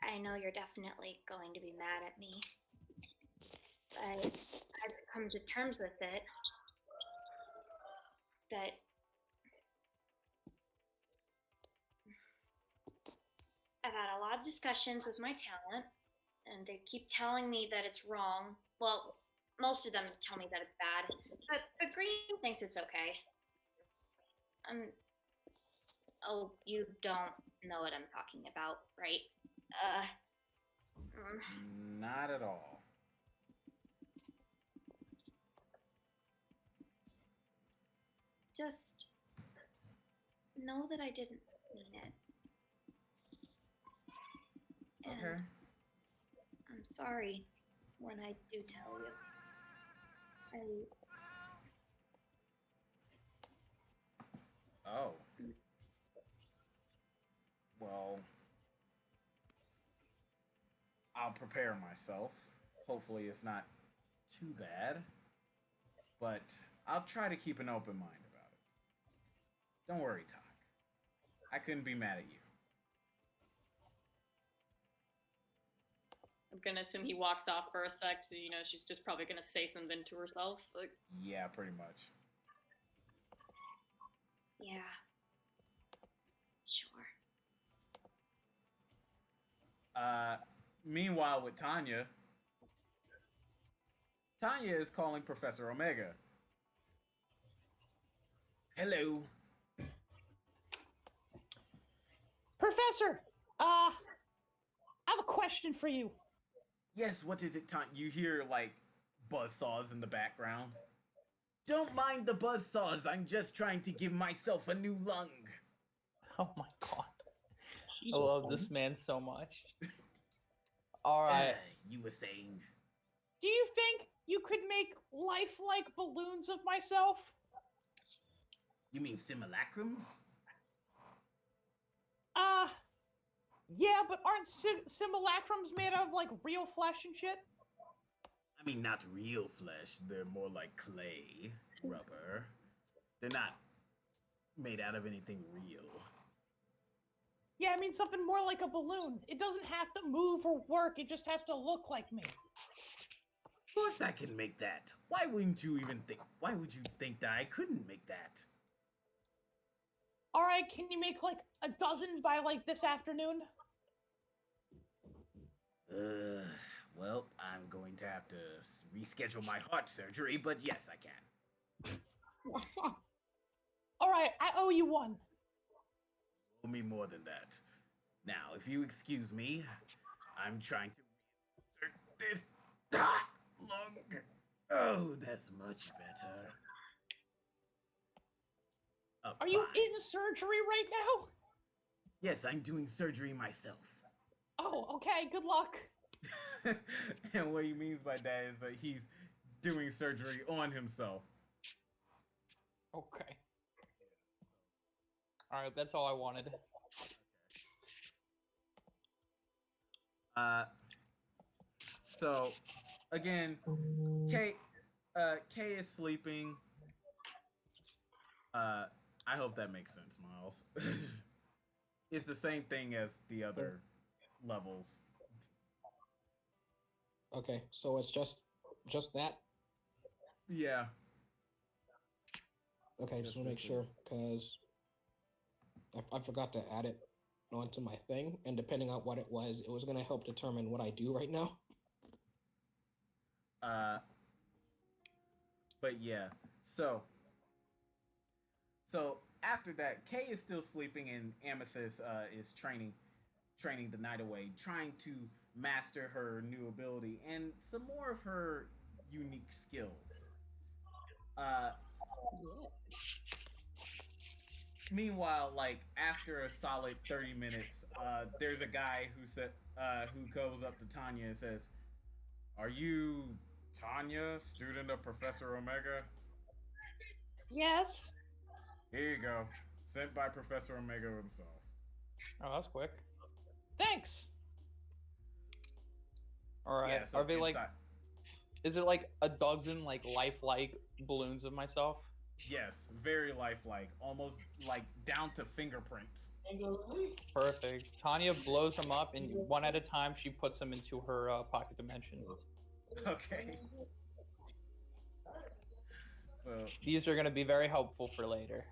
I know you're definitely going to be mad at me. But I've come to terms with it. That I've had a lot of discussions with my talent, and they keep telling me that it's wrong. Well, most of them tell me that it's bad, but Green thinks it's okay. Oh, you don't know what I'm talking about, right? Not at all. Just know that I didn't mean it. And Okay. I'm sorry when I do tell you. Oh. Well, I'll prepare myself. Hopefully it's not too bad. But I'll try to keep an open mind about it. Don't worry, Talk. I couldn't be mad at you. I'm gonna assume he walks off for a sec, so she's just probably gonna say something to herself. Like, Yeah, pretty much. Yeah. Sure. Meanwhile, with Tanya, Tanya is calling Professor Omega. Hello. Professor, I have a question for you. Yes, what is it, Tanya? You hear, like, buzzsaws in the background. Don't mind the buzzsaws. I'm just trying to give myself a new lung. Oh my god. Jesus, I love Tony. this man so much. Alright. You were saying? Do you think you could make lifelike balloons of myself? You mean simulacrums? Yeah, but aren't simulacrums made out of, like, real flesh and shit? I mean, not real flesh. They're more like clay, rubber. They're not made out of anything real. Yeah, I mean something more like a balloon. It doesn't have to move or work, it just has to look like me. Of course I can make that. Why would you think that I couldn't make that? Alright, can you make, like, a dozen by, like, this afternoon? Well, I'm going to have to reschedule my heart surgery, but yes, I can. Alright, I owe you one. Owe me more than that. Now, if you excuse me, I'm trying to reinsert this lung. Oh, that's much better. Are you in surgery right now? Yes, I'm doing surgery myself. Oh, okay, good luck. And what he means by that is that he's doing surgery on himself. Okay. Alright, that's all I wanted. So again, Kay is sleeping. I hope that makes sense, Miles. It's the same thing as the other levels. Okay, so it's just that. Yeah. Okay, just want to make sure because I forgot to add it onto my thing, and depending on what it was going to help determine what I do right now. But yeah, so after that, Kay is still sleeping, and Amethyst is training the night away, trying to master her new ability and some more of her unique skills. Meanwhile, like after a solid 30 minutes, there's a guy who goes up to Tanya and says, "Are you Tanya, student of Professor Omega?" Yes. Here you go. Sent by Professor Omega himself. Oh, that's quick. Thanks. Alright. Yeah, so Are they like... inside- Is it like a dozen like lifelike balloons of myself? Yes, very lifelike. Almost like down to fingerprints. Perfect. Tanya blows them up, and one at a time she puts them into her pocket dimension. Okay. So These are going to be very helpful for later.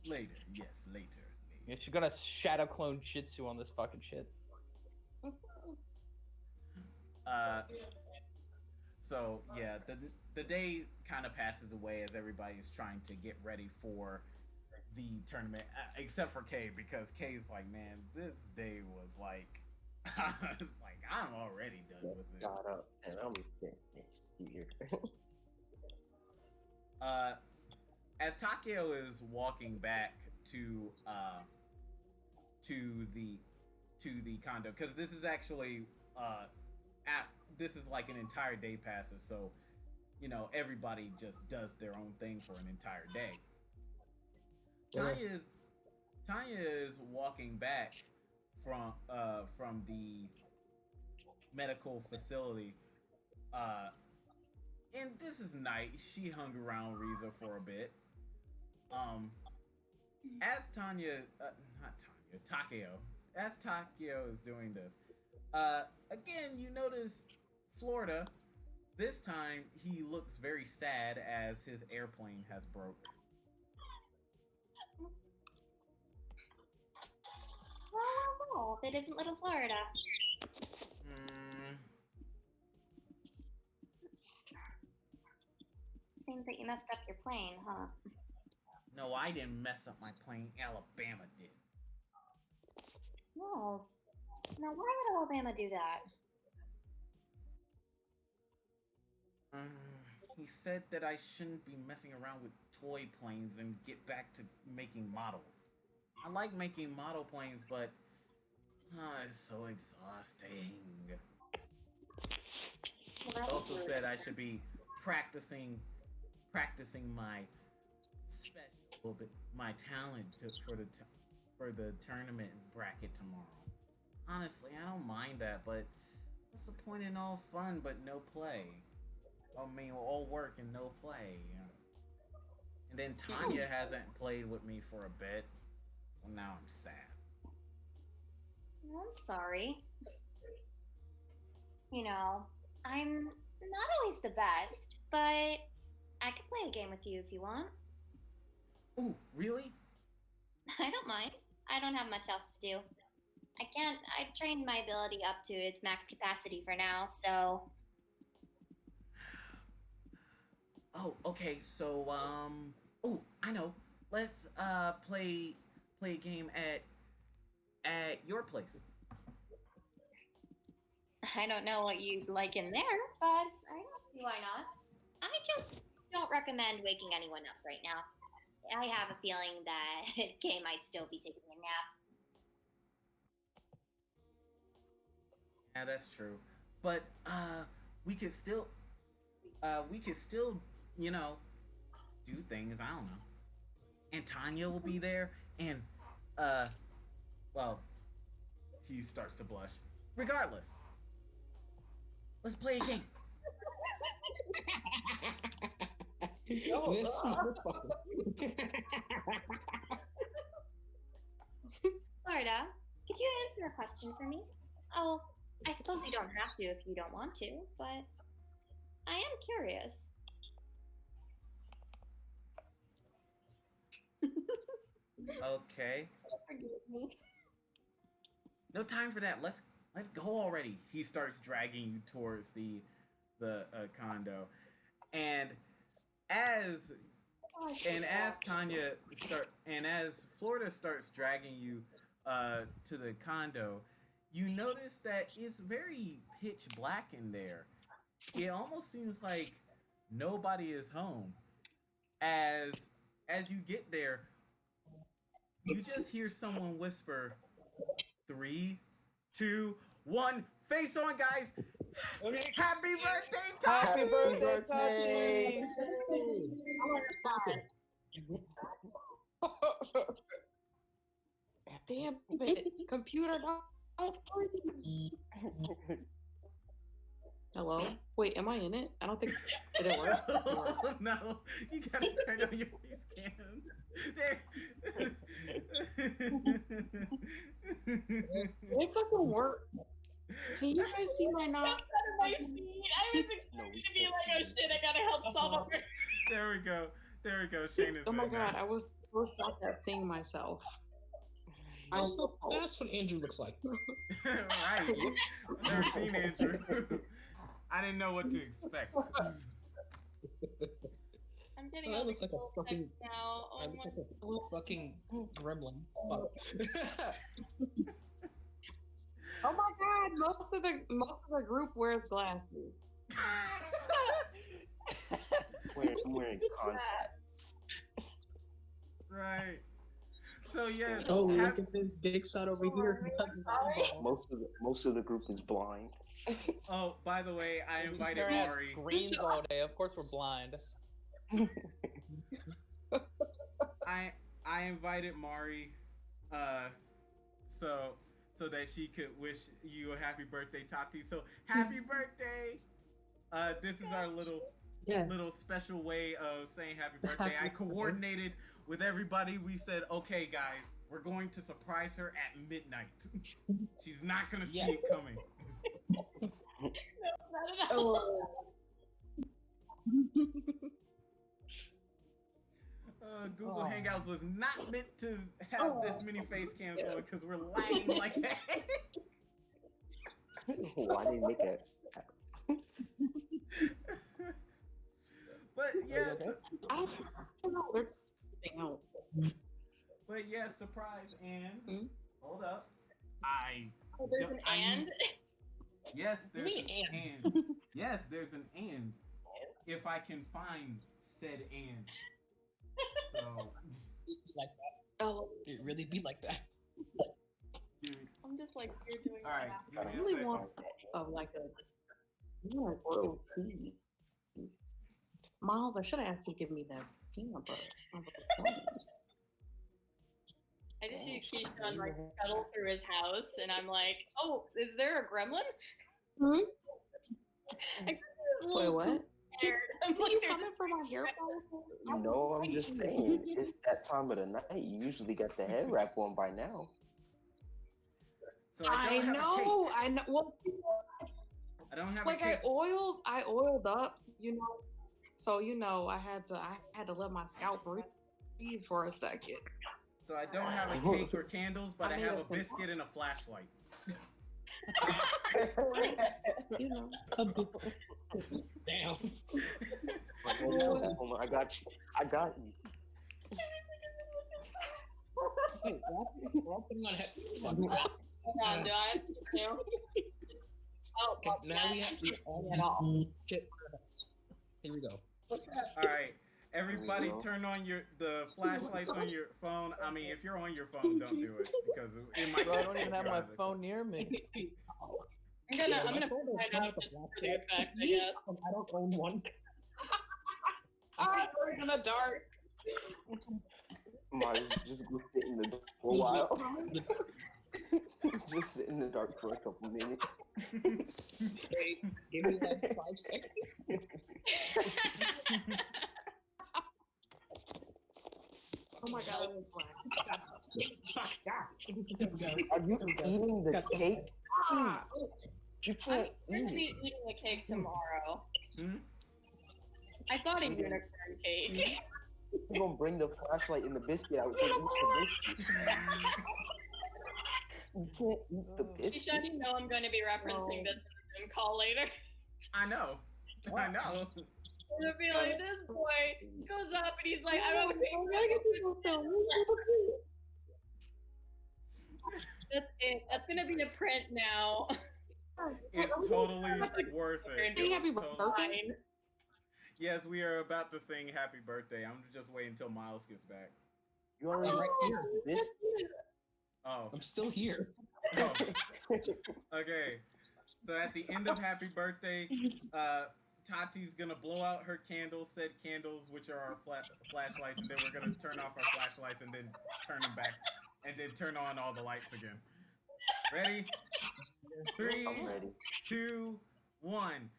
later, yes, later. Yeah, she's going to shadow clone Jitsu on this fucking shit. So yeah, the day kind of passes away as everybody's trying to get ready for the tournament, except for Kay, because Kay's like, man, this day was like, it's like I'm already done with it. Got up and I'm here. As Takeo is walking back to the condo, because this is actually this is like an entire day passes, so everybody just does their own thing for an entire day. Tanya is walking back from the medical facility, and this is night. She hung around Riza for a bit. As Takeo is doing this, again, you notice Florida. This time, he looks very sad as his airplane has broke. Well, that isn't little Florida. Seems that you messed up your plane, huh? No, I didn't mess up my plane. Alabama did. No. Now, why would Alabama do that? He said that I shouldn't be messing around with toy planes and get back to making models. I like making model planes, but it's so exhausting. He also said I should be practicing my my talent for the tournament bracket tomorrow. Honestly, I don't mind that, but what's the point in all fun but no play? I mean, all work and no play. And then Tanya hasn't played with me for a bit, so now I'm sad. I'm sorry. I'm not always the best, but I can play a game with you if you want. Ooh, really? I don't mind. I don't have much else to do. I've trained my ability up to its max capacity for now, so... Oh, okay, so, oh, I know. Let's, play a game at your place. I don't know what you'd like in there, but I don't see why not. I just don't recommend waking anyone up right now. I have a feeling that Kay might still be taking a nap. Yeah, that's true. But, we could still, do things, I don't know. And Tanya will be there, and, well, he starts to blush. Regardless, let's play a game. This motherfucker. Florida, could you answer a question for me? Oh, I suppose you don't have to if you don't want to, but I am curious. Okay. Forgive me. No time for that. Let's go already. He starts dragging you towards the condo, and as Florida starts dragging you to the condo, you notice that it's very pitch black in there. It almost seems like nobody is home. As you get there, you just hear someone whisper, 3, 2, 1, face on, guys! Okay. Happy birthday, Tati! Happy birthday, Damn it. Computer, don't freeze. Hello? Wait, am I in it? I don't think it didn't work. No, you gotta turn on your face cam. There. Did it fucking work? Can you guys see my knob? Out of my seat. I was expecting to be like, oh shit, I gotta help solve it. There we go. There we go. Shane is Oh my in god, now. I was so shocked at seeing myself. Also, that's what Andrew looks like. Right. I've never seen Andrew. I didn't know what to expect. I'm getting I all look like a the fucking. text now. I Oh look my like a fucking gremlin. Oh my god, most of the group wears glasses. I'm wearing contacts. Right. So yes. Oh, look at this big shot over here. Most of the group is blind. Oh, by the way, I We invited stare at Mari. screens all day. Of course, we're blind. I invited Mari, so that she could wish you a happy birthday, Tati. So happy birthday! This is our little special way of saying happy birthday. I coordinated with everybody. We said, okay, guys, we're going to surprise her at midnight. She's not gonna see it coming. No, not at all. Google Hangouts was not meant to have this many face cams on because we're lagging like heck. Why they make it? But yes, I don't know. There's something else. but yes, surprise and Hmm? hold up. Oh, there's an and. Yes, there's Me an and. and. Yes, there's an and. If I can find said and. So Like that. Oh, It really be like that. dude, I'm just like you're doing. all right, that. I give me a really second. want like a grilled cheese. Miles, I should have asked you to give me that peanut butter. I just see Keyshawn like scuttle through his house, and I'm like, oh, is there a gremlin? Hmm? I got this Wait, little what? scared. I'm Are like, you there's coming for my hair follicles? No, I'm just saying. It's that time of the night. You usually got the head wrap on by now. So I I don't have a cake. know. I know. Well, I don't have like a cake. I oiled up, So I had to let my scalp breathe for a second. So I don't have a cake or candles, but I have a biscuit and a flashlight. Damn. Hold on, I got you. I got you. Wait, we're all putting on headphones. I'm done. Oh, Now we have to at all. shit. Here we go. All right, everybody, There we go. turn on the flashlights on your phone. I mean, if you're on your phone, don't do it because it might. Bro, I don't get even have my regardless. phone near me. I'm gonna put it out just for the effect, I guess. I don't own one. I was in the dark. Might just go sit in the dark for a while. Just sit in the dark for a couple minutes. Hey, give me like 5 seconds. Oh my god. Are you eating the cake? Ah, You I'm can't gonna eat be it. eating a cake tomorrow. Hmm? I thought a Okay. unicorn cake. You're gonna bring the flashlight and the biscuit out and eat the biscuit. You can't eat the biscuit. Keyshawn, you know I'm going to be referencing this in the Zoom call later. I know. I know. I'm gonna be like, this boy goes up and he's like, I don't think that's it. That's gonna be a print now. It's totally worth it. Say happy It's birthday. Fine. Yes, we are about to sing happy birthday. I'm just waiting until Miles gets back. You already I'm right here. this. Oh. I'm still here. Oh. Okay. So at the end of happy birthday, Tati's gonna blow out her candles, said candles, which are our flashlights, and then we're gonna turn off our flashlights and then turn them back, and then turn on all the lights again. Ready? 3, I'm ready. 2, 1.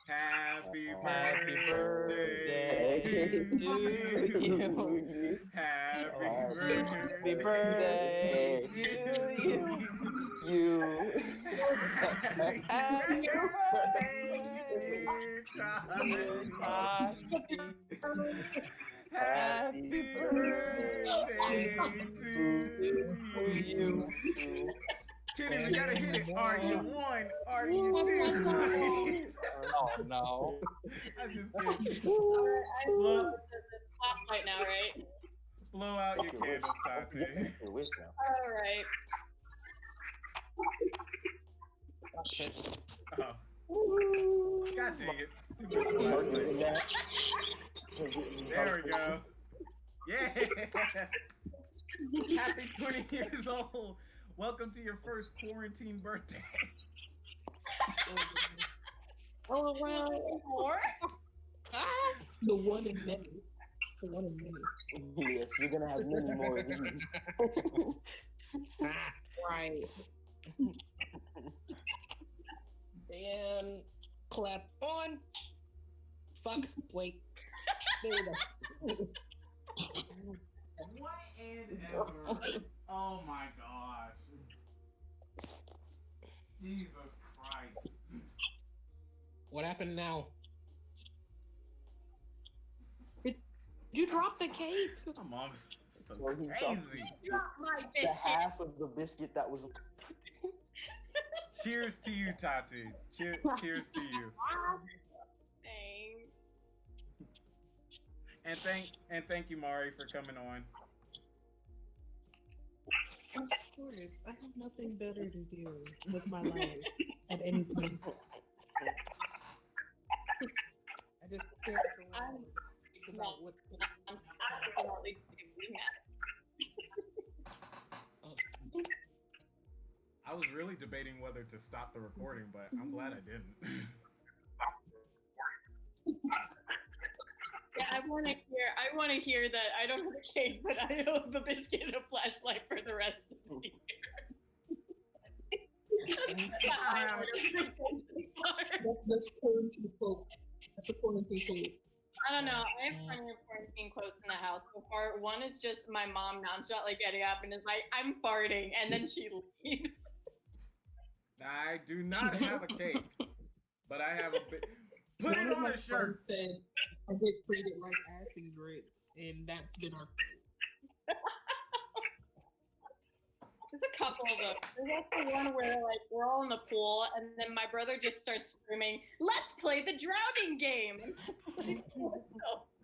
Happy Happy birthday to birthday you. to you. Happy Happy birthday birthday to to you. You. Happy Happy birthday, Happy birthday to you. Kitty, we gotta hit it. Are you one? Are you two? Oh no. I just kidding. I'm Blow, right now, right? blow out your Okay, wait. candles, Tati. Okay, wait now. All right. Oh, shit. Oh. God dang it. Stupid flashlight. There we go. Yeah. Happy 20 years old. Welcome to your first quarantine birthday. Oh well. More? The one in many. The one in many. Yes, you're gonna have many more of these. Right. And clap on. Fuck. Wait. There we go. What and ever? Oh my gosh. Jesus Christ. What happened now? Did you drop the cake? My mom's so Well, he crazy. Drop my The biscuit. half of the biscuit that was. Cheers to you, Tati. Cheers to you. Thanks. And thank you, Mari, for coming on. Of course, I have nothing better to do with my life at any point. I just can't think about what. I'm absolutely doing that. I was really debating whether to stop the recording, but I'm glad I didn't. Yeah, I want to hear that I don't have a cake, but I have a biscuit and a flashlight for the rest of the year. That's quarantine quote. That's a quarantine quote. I don't know. I have plenty of quarantine quotes in the house so far. One is just my mom nonchalantly getting up and is like, "I'm farting," and then she leaves. I do not have a cake, but I have a bit. Put it on a shirt. Said, I get treated like ass and grits, and that's been our. There's a couple of them. There's also one where like we're all in the pool, and then my brother just starts screaming, "Let's play the drowning game!" So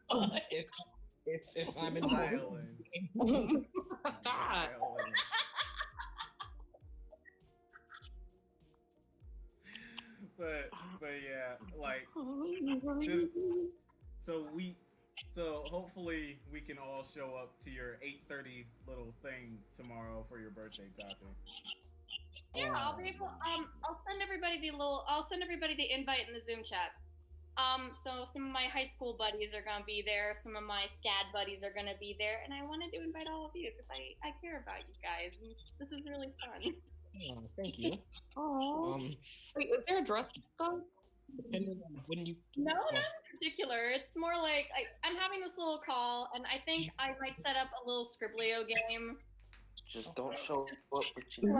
fun. If I'm in Violent. Violent. But yeah, like this, so hopefully we can all show up to your 8:30 little thing tomorrow for your birthday, Tati. Yeah, I'll be able. I'll send everybody the invite in the Zoom chat. So some of my high school buddies are gonna be there. Some of my SCAD buddies are gonna be there, and I wanted to invite all of you because I care about you guys. And this is really fun. Oh, thank you. Oh. Wait, is there a dress code? Depending on when you. No, not in particular. It's more like I'm having this little call, and I think I might set up a little Scribblio game. Just don't show up with your.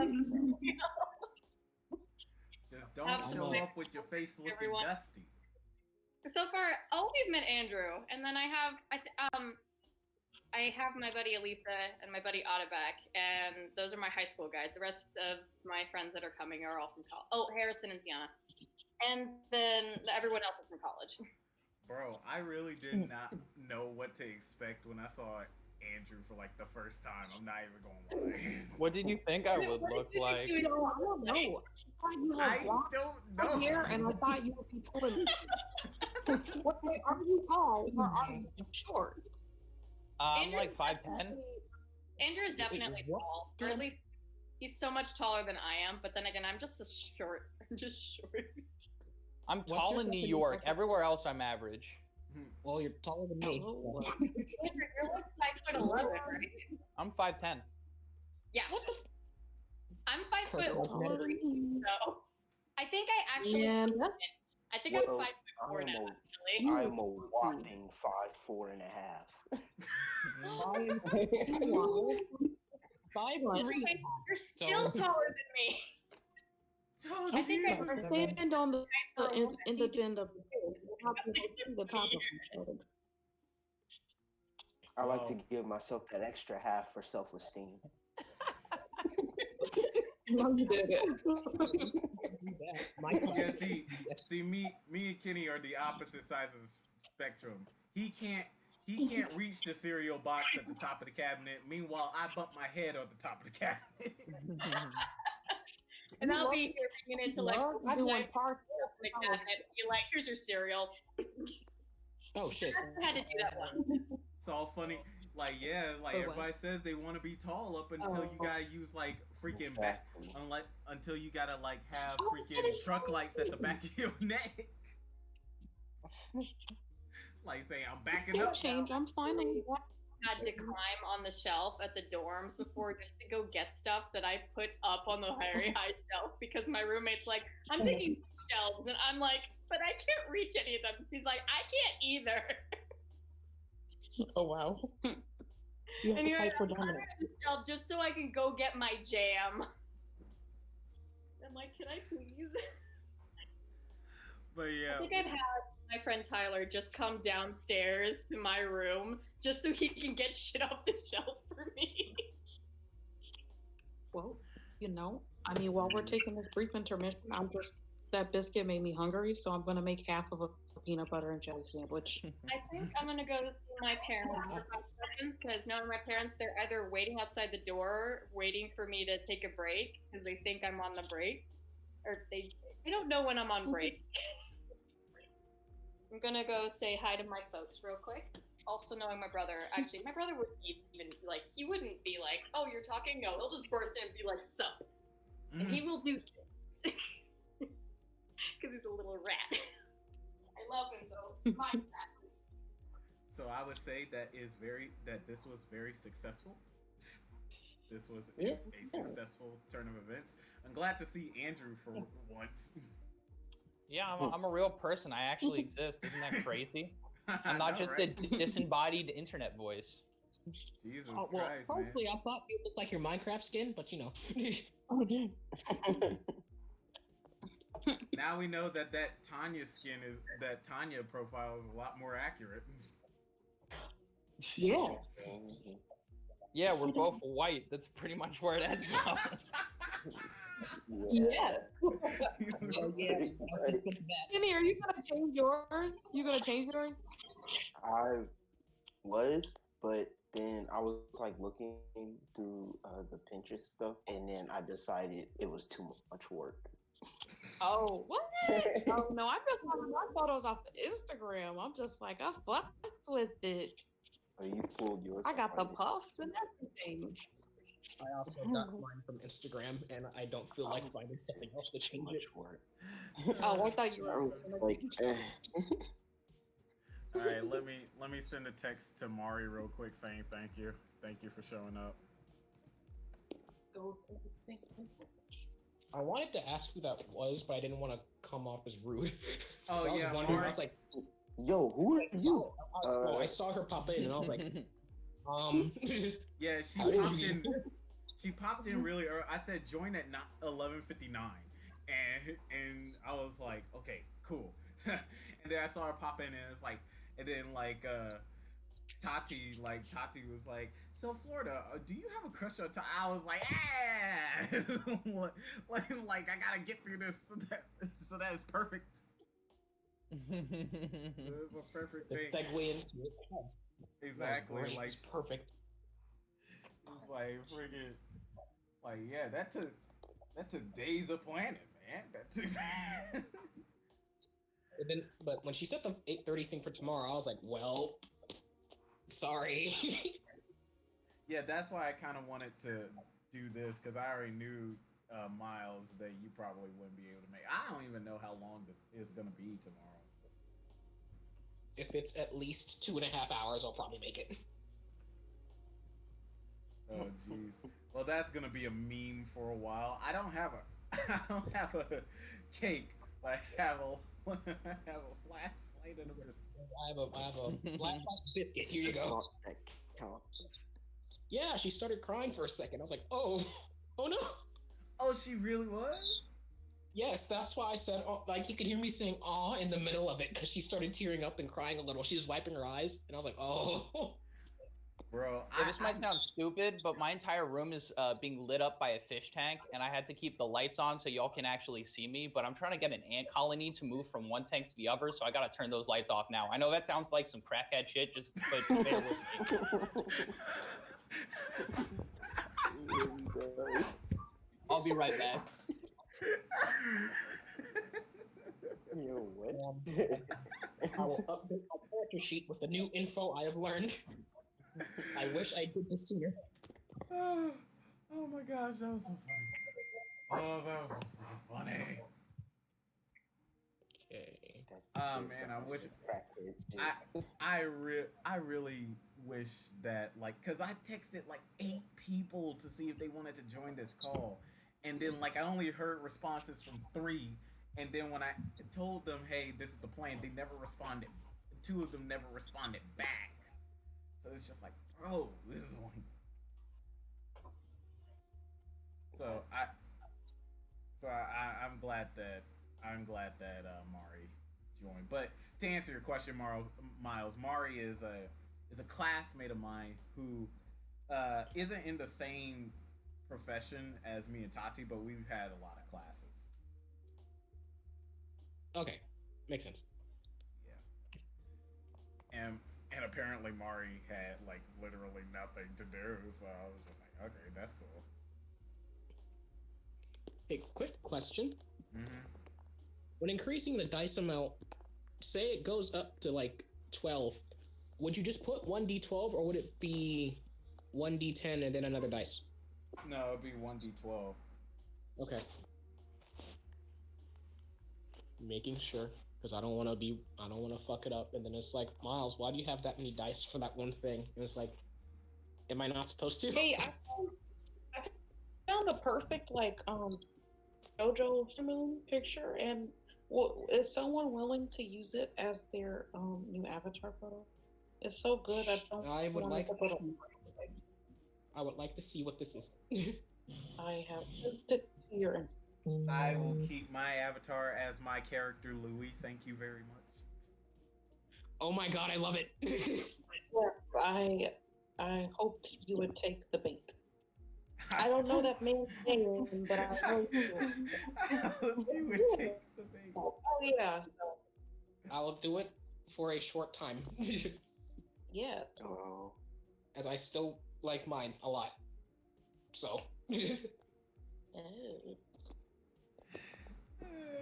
Just don't show up with your face looking dusty. So far, we've met Andrew, and then I have my buddy Elisa and my buddy Otterback, and those are my high school guys. The rest of my friends that are coming are all from college. Oh, Harrison and Sienna. And then everyone else is from college. Bro, I really did not know what to expect when I saw Andrew for like the first time. I'm not even going to lie. What did you think I would look like? I don't know. I don't know. Here, and I thought you would be totally. What are you tall or are you short? I'm like 5'10". Andrew is definitely tall, or at least he's so much taller than I am. But then again, I'm just short. I'm just short. I'm tall in New York. Everywhere else, I'm average. Well, you're taller than me. So. Andrew, you're like 5'11", right? I'm 5'10". Yeah. What the? I'm 5'1". So I think I actually. Yeah. I think I'm 5'4" now. Actually. I'm a whopping 5'4.5". 5'3". You're still taller than me. I think I stand on the in the end of the top of the head. I like to give myself that extra half for self-esteem. No, you did it. Yeah, see, me and Kenny are the opposite sides of the spectrum. He can't reach the cereal box at the top of the cabinet. Meanwhile, I bump my head on the top of the cabinet. And I'll be here bringing it to like doing part in the cabinet. Be like, here's your cereal. Oh shit! I had to do that once. It's all funny. Like, yeah, like For what? everybody says they want to be tall up until you Oh. gotta use like freaking Exactly. until you gotta like have Oh, freaking that is truck lights at the back of your neck. Like saying I'm backing Can't up change. now. I'm finding. Had to climb on the shelf at the dorms before just to go get stuff that I put up on the very high shelf because my roommate's like, I'm taking these shelves, and I'm like, but I can't reach any of them. She's like, I can't either. Oh wow. You have And to you're fight for like, I'm dominance. climbing the shelf just so I can go get my jam. I'm like, can I please? But yeah, I think I've had my friend Tyler just come downstairs to my room just so he can get shit off the shelf for me. Well, I mean, while we're taking this brief intermission, that biscuit made me hungry, so I'm gonna make half of a peanut butter and jelly sandwich. I think I'm gonna go see my parents for 5 seconds because knowing my parents, they're either waiting outside the door, waiting for me to take a break because they think I'm on the break, or they don't know when I'm on break. I'm gonna go say hi to my folks real quick. Also knowing my brother, actually, my brother wouldn't even like, he wouldn't be like, oh, you're talking? No, he'll just burst in and be like, sup. And he will do this. Because he's a little rat. I love him though. He's my rat. so I would say that this was very successful. This was Yeah. a successful turn of events. I'm glad to see Andrew for once. Yeah, I'm a real person. I actually exist. Isn't that crazy? I'm not just a disembodied internet voice. Jesus Oh, well, Christ, honestly, I thought you looked like your Minecraft skin, but you know. man. Now we know that Tanya profile is a lot more accurate. Yeah. Yeah, we're both white. That's pretty much where it ends up. Yeah. Oh, yeah. Kenny, are you gonna change yours? You gonna change yours? I was, but then I was like looking through the Pinterest stuff, and then I decided it was too much work. Oh, what? Oh no, I've been finding my photos off Instagram. I'm just like, I fucks with it. Oh, you pulled yours. I got the from puffs and everything. I also got mine from Instagram, and I don't feel like finding something else to too change it. much work. Oh, I thought you I were was like, All right, let me send a text to Mari real quick saying thank you. Thank you for showing up. I wanted to ask who that was, but I didn't want to come off as rude. Oh, So I was yeah, wondering. Mari. I was like, yo, who are you? I saw her pop in, and I was like, Yeah, she How did popped you- in. She popped in really early. I said join at 11:59, and I was like, okay, cool. And then I saw her pop in, and it's like, and then like Tati was like, so Florida, do you have a crush on Tati? I was like, yeah, like I gotta get through this, so that is perfect. So it's a perfect the thing. segue into it. Exactly, Great. like It's perfect. it's like friggin', like yeah, that took days of planning, man. That took. And then, but when she said the 8:30 thing for tomorrow, I was like, well, sorry. Yeah, that's why I kind of wanted to do this because I already knew Miles that you probably wouldn't be able to make. I don't even know how long it's gonna be tomorrow. If it's at least 2.5 hours, I'll probably make it. Oh jeez. Well, that's gonna be a meme for a while. I don't have a cake, but I have a flashlight and a biscuit. I have a flashlight biscuit. Here you go. That counts. Yeah, she started crying for a second. I was like, oh no. Oh, she really was? Yes, that's why I said, oh, like, you could hear me saying "aw" in the middle of it because she started tearing up and crying a little. She was wiping her eyes, and I was like, oh. Bro, Yeah, this might sound stupid, but my entire room is being lit up by a fish tank, and I had to keep the lights on so y'all can actually see me. But I'm trying to get an ant colony to move from one tank to the other, so I gotta turn those lights off now. I know that sounds like some crackhead shit, just but bear with me. I'll be right back. Yo, what? I will update my character sheet with the new info I have learned. I wish I did this sooner. Oh, oh my gosh, that was so funny. Oh, that was so freaking funny. Okay. Man, I wish I really wish that cause I texted like 8 people to see if they wanted to join this call, and then I only heard responses from 3, and then when I told them, hey, this is the plan, they never responded. 2 of them never responded back. So it's just like, bro, this is like. I'm glad that Mari joined. But to answer your question, Miles, Mari is a classmate of mine who isn't in the same profession as me and Tati, but we've had a lot of classes. Okay, makes sense. Yeah. And apparently Mari had literally nothing to do, so I was just like, okay, that's cool. Hey, quick question. Mm-hmm. When increasing the dice amount, say it goes up to 12, would you just put 1d12 or would it be 1d10 and then another dice? No, it'd be 1d12. Okay. Making sure, because I don't want to fuck it up, and then it's like, Miles, why do you have that many dice for that one thing? And it's like, am I not supposed to? Hey, I found the perfect JoJo Moon picture, and is someone willing to use it as their new avatar photo? It's so good. I would like to see what this is. I have sent it to your. I will keep my avatar as my character Louis. Thank you very much. Oh my god, I love it. Yes, I hoped you would take the bait. I don't know that man's name, but I know you would. I hoped you would take the bait. Oh yeah. I will do it for a short time. Yeah. Oh. As I still like mine a lot. So. And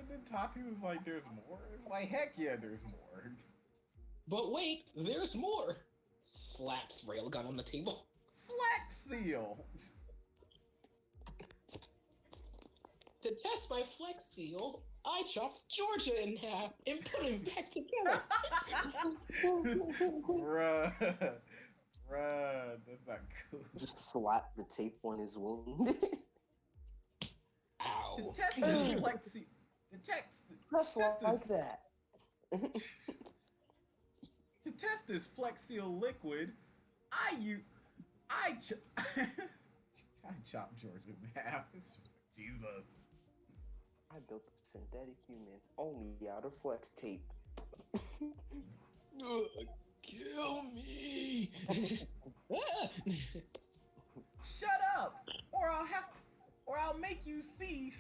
then Tati was like, there's more? It's like, heck yeah, there's more. But wait, there's more! Slaps Railgun on the table. Flex Seal! To test my Flex Seal, I chopped Georgia in half and put him back together. Bruh, that's not cool. Just slap the tape on his wound. Ow. To test this Flex Seal... Just like that. To test this Flex Seal liquid, I chopped Georgia in half. It's just like, Jesus. I built a synthetic human only out of flex tape. Kill me! Shut up, or I'll make you see.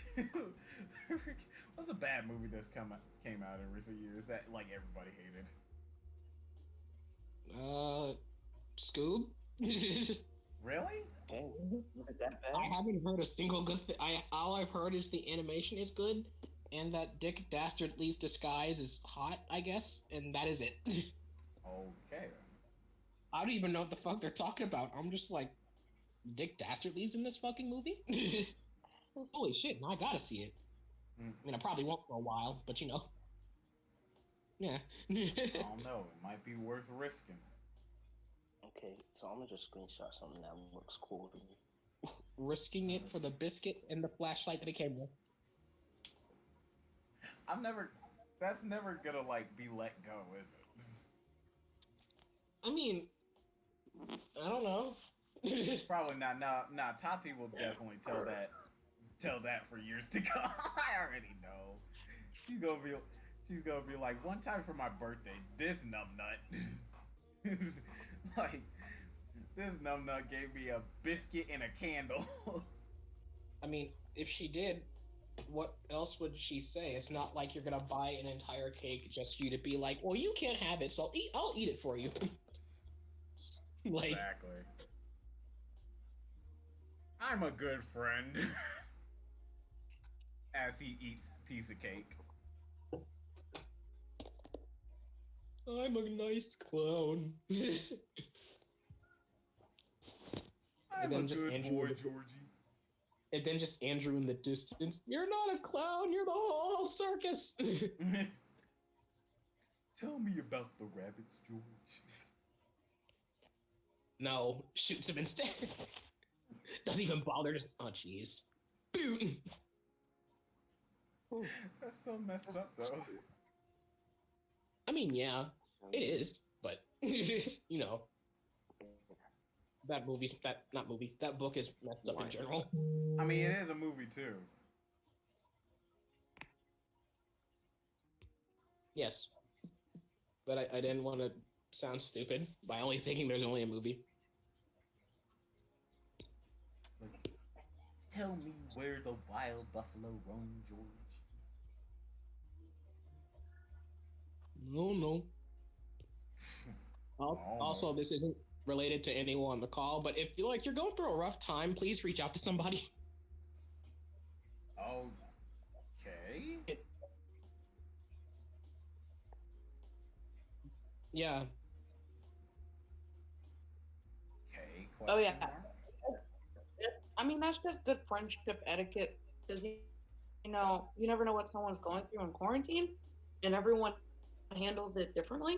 What's a bad movie that's came out in recent years that everybody hated? Scoob? Really? Dang, was it that bad? I haven't heard a single good thing. All I've heard is the animation is good, and that Dick Dastardly's disguise is hot, I guess, and that is it. Okay. I don't even know what the fuck they're talking about. I'm just like, Dick Dastardly's in this fucking movie? Holy shit, now I gotta see it. I mean, I probably won't for a while, but you know. Yeah. I don't know. It might be worth risking. Okay, so I'm gonna just screenshot something that looks cool to me. Risking it for the biscuit and the flashlight that it came with. That's never gonna be let go, is it? I mean, I don't know. Probably not. Nah, Tati will definitely tell that for years to come. I already know. She's gonna be like, one time for my birthday, this numbnut. This numbnut gave me a biscuit and a candle. I mean, if she did, what else would she say? It's not like you're gonna buy an entire cake just for you to be like, well, you can't have it, so I'll eat it for you. Exactly. I'm a good friend. As he eats piece of cake. I'm a nice clown. I'm then a just good Andrew boy, with- Georgie. And then just Andrew in the distance. You're not a clown. You're the whole circus. Tell me about the rabbits, George. No, shoots him instead. Doesn't even bother. Just jeez. Boom. That's so messed up, though. I mean, yeah, it is, but you know, that book is messed up in general. I mean, it is a movie too. Yes, but I didn't want to sound stupid by only thinking there's only a movie. Tell me where the wild buffalo roam, George. No. Also, this isn't related to anyone on the call, but if you're going through a rough time, please reach out to somebody. Okay. Yeah. Okay. Oh, yeah. Mark? I mean, that's just good friendship etiquette. Because, you know, you never know what someone's going through in quarantine, and everyone handles it differently.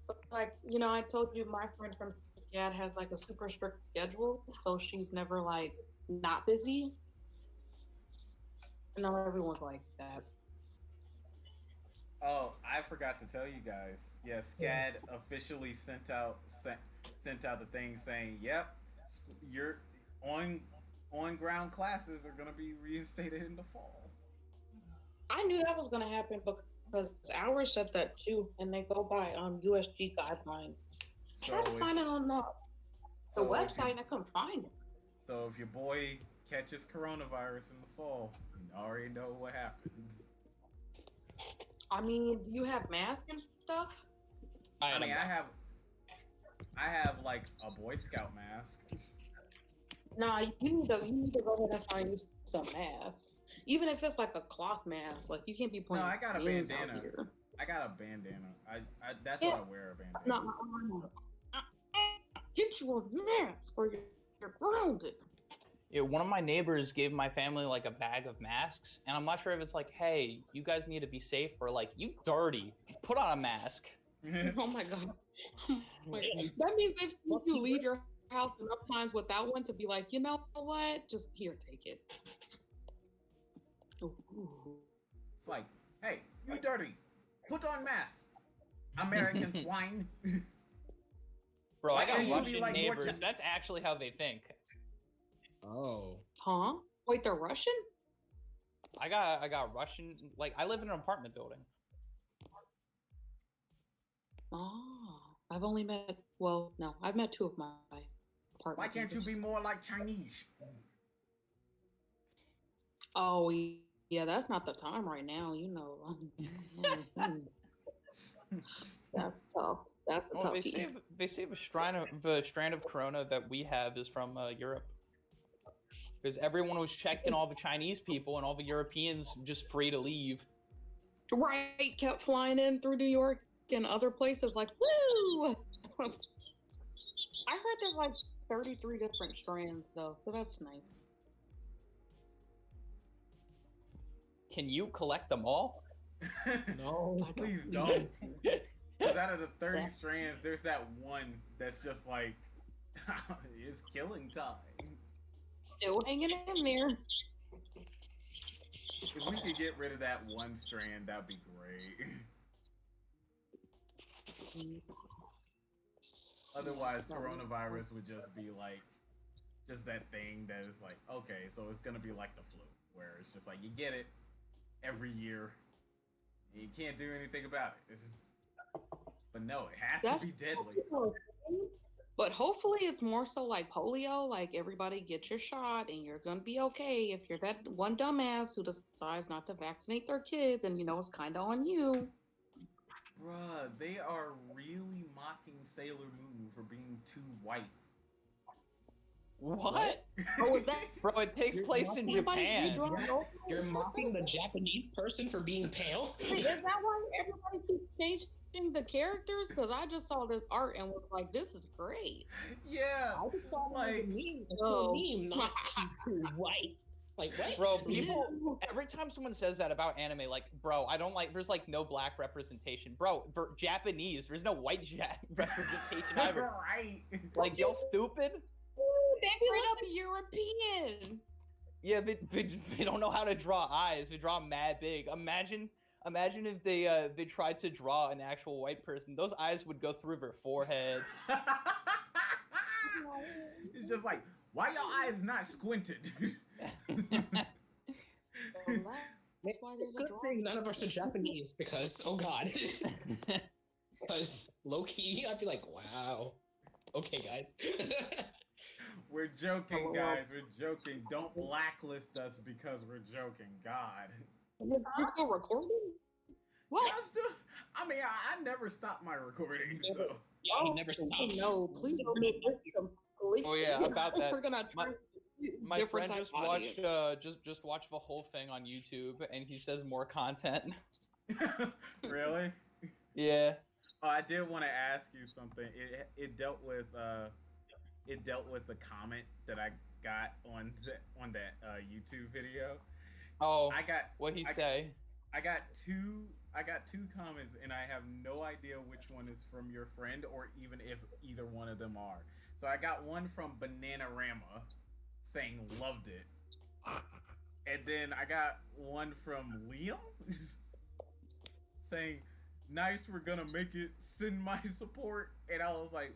But, like, you know, I told you my friend from SCAD has, like, a super strict schedule, so she's never, like, not busy. And not everyone's like that. Oh, I forgot to tell you guys. Yeah, SCAD officially sent out the thing saying, "Yep, your on ground classes are gonna be reinstated in the fall." I knew that was going to happen because ours said that too, and they go by USG guidelines. Tried to find it on the website, and I couldn't find it. So if your boy catches coronavirus in the fall, you already know what happened. I mean, do you have masks and stuff? I have like a Boy Scout mask. Nah, you need to go ahead and find some masks. Even if it's like a cloth mask, like you can't be playing. No, I got a games out bandana. here. I got a bandana. That's what I wear, a bandana. No. Get you a mask or you're grounded. Yeah, one of my neighbors gave my family like a bag of masks, and I'm not sure if it's like, hey, you guys need to be safe, or like, you dirty, put on a mask. Oh my god. That means they've seen you leave your house enough times without one to be like, you know what? Just here, take it. Ooh. It's like, hey, you dirty, put on mask, American swine. Bro, I got Why can't you Russian be like more neighbors. That's actually how they think. Oh. Huh? Wait, they're Russian? I got Russian. Like, I live in an apartment building. Oh, I've only met. Well, no, I've met two of my apartment. Why can't you be more like Chinese? Oh, yeah, that's not the time right now. You know. That's tough. That's a Well, toughie. they say the strand of corona that we have is from Europe. Because everyone was checking all the Chinese people and all the Europeans just free to leave. Right, kept flying in through New York and other places like, woo! I heard there's like 33 different strands though, so that's nice. Can you collect them all? No. Please don't. Because out of the 30 strands, there's that one that's just like, it's killing time. Still hanging in there. If we could get rid of that one strand, that'd be great. Otherwise, coronavirus would just be like, just that thing that is like, okay, so it's gonna be like the flu, where it's just like, you get it every year, and you can't do anything about it. But no, it has to be deadly. But hopefully it's more so like polio, like everybody get your shot and you're gonna be okay. If you're that one dumbass who decides not to vaccinate their kid, then you know it's kinda on you. Bruh, they are really mocking Sailor Moon for being too white. What? Oh, is that? Bro, it takes place in Japan. You're mocking the Japanese person for being pale? Is that why everybody keeps changing watching the characters because I just saw this art and was like, this is great. Yeah, I just thought like, it was a meme. Oh. A meme, not she's too white. Like what? Bro, people every time someone says that about anime, like, bro, I don't like. There's like no black representation, bro. For Japanese, there's no white representation either. right. Like, y'all stupid. They be European. Yeah, they don't know how to draw eyes. They draw mad big. Imagine if they tried to draw an actual white person. Those eyes would go through their forehead. It's just like, why your eyes not squinted? That's why there's a Good drawing. thing none of us are Japanese because oh god. Because low key, I'd be like, wow. Okay, guys. We're joking, guys. We're joking. Don't blacklist us because we're joking. God. You're still recording? What? I'm still. I mean, I never stopped my recording, so. Yeah, he never stops. No, please don't make this completely. Oh yeah, about that. We're gonna try My different friend type just of watched audience. just watched the whole thing on YouTube, and he says more content. Really? Yeah. Oh, I did want to ask you something. It dealt with the comment that I got on that YouTube video. Oh. What'd he say? I got two comments, and I have no idea which one is from your friend or even if either one of them are. So I got one from Bananarama saying loved it, and then I got one from Liam saying nice, we're gonna make it, send my support, and I was like,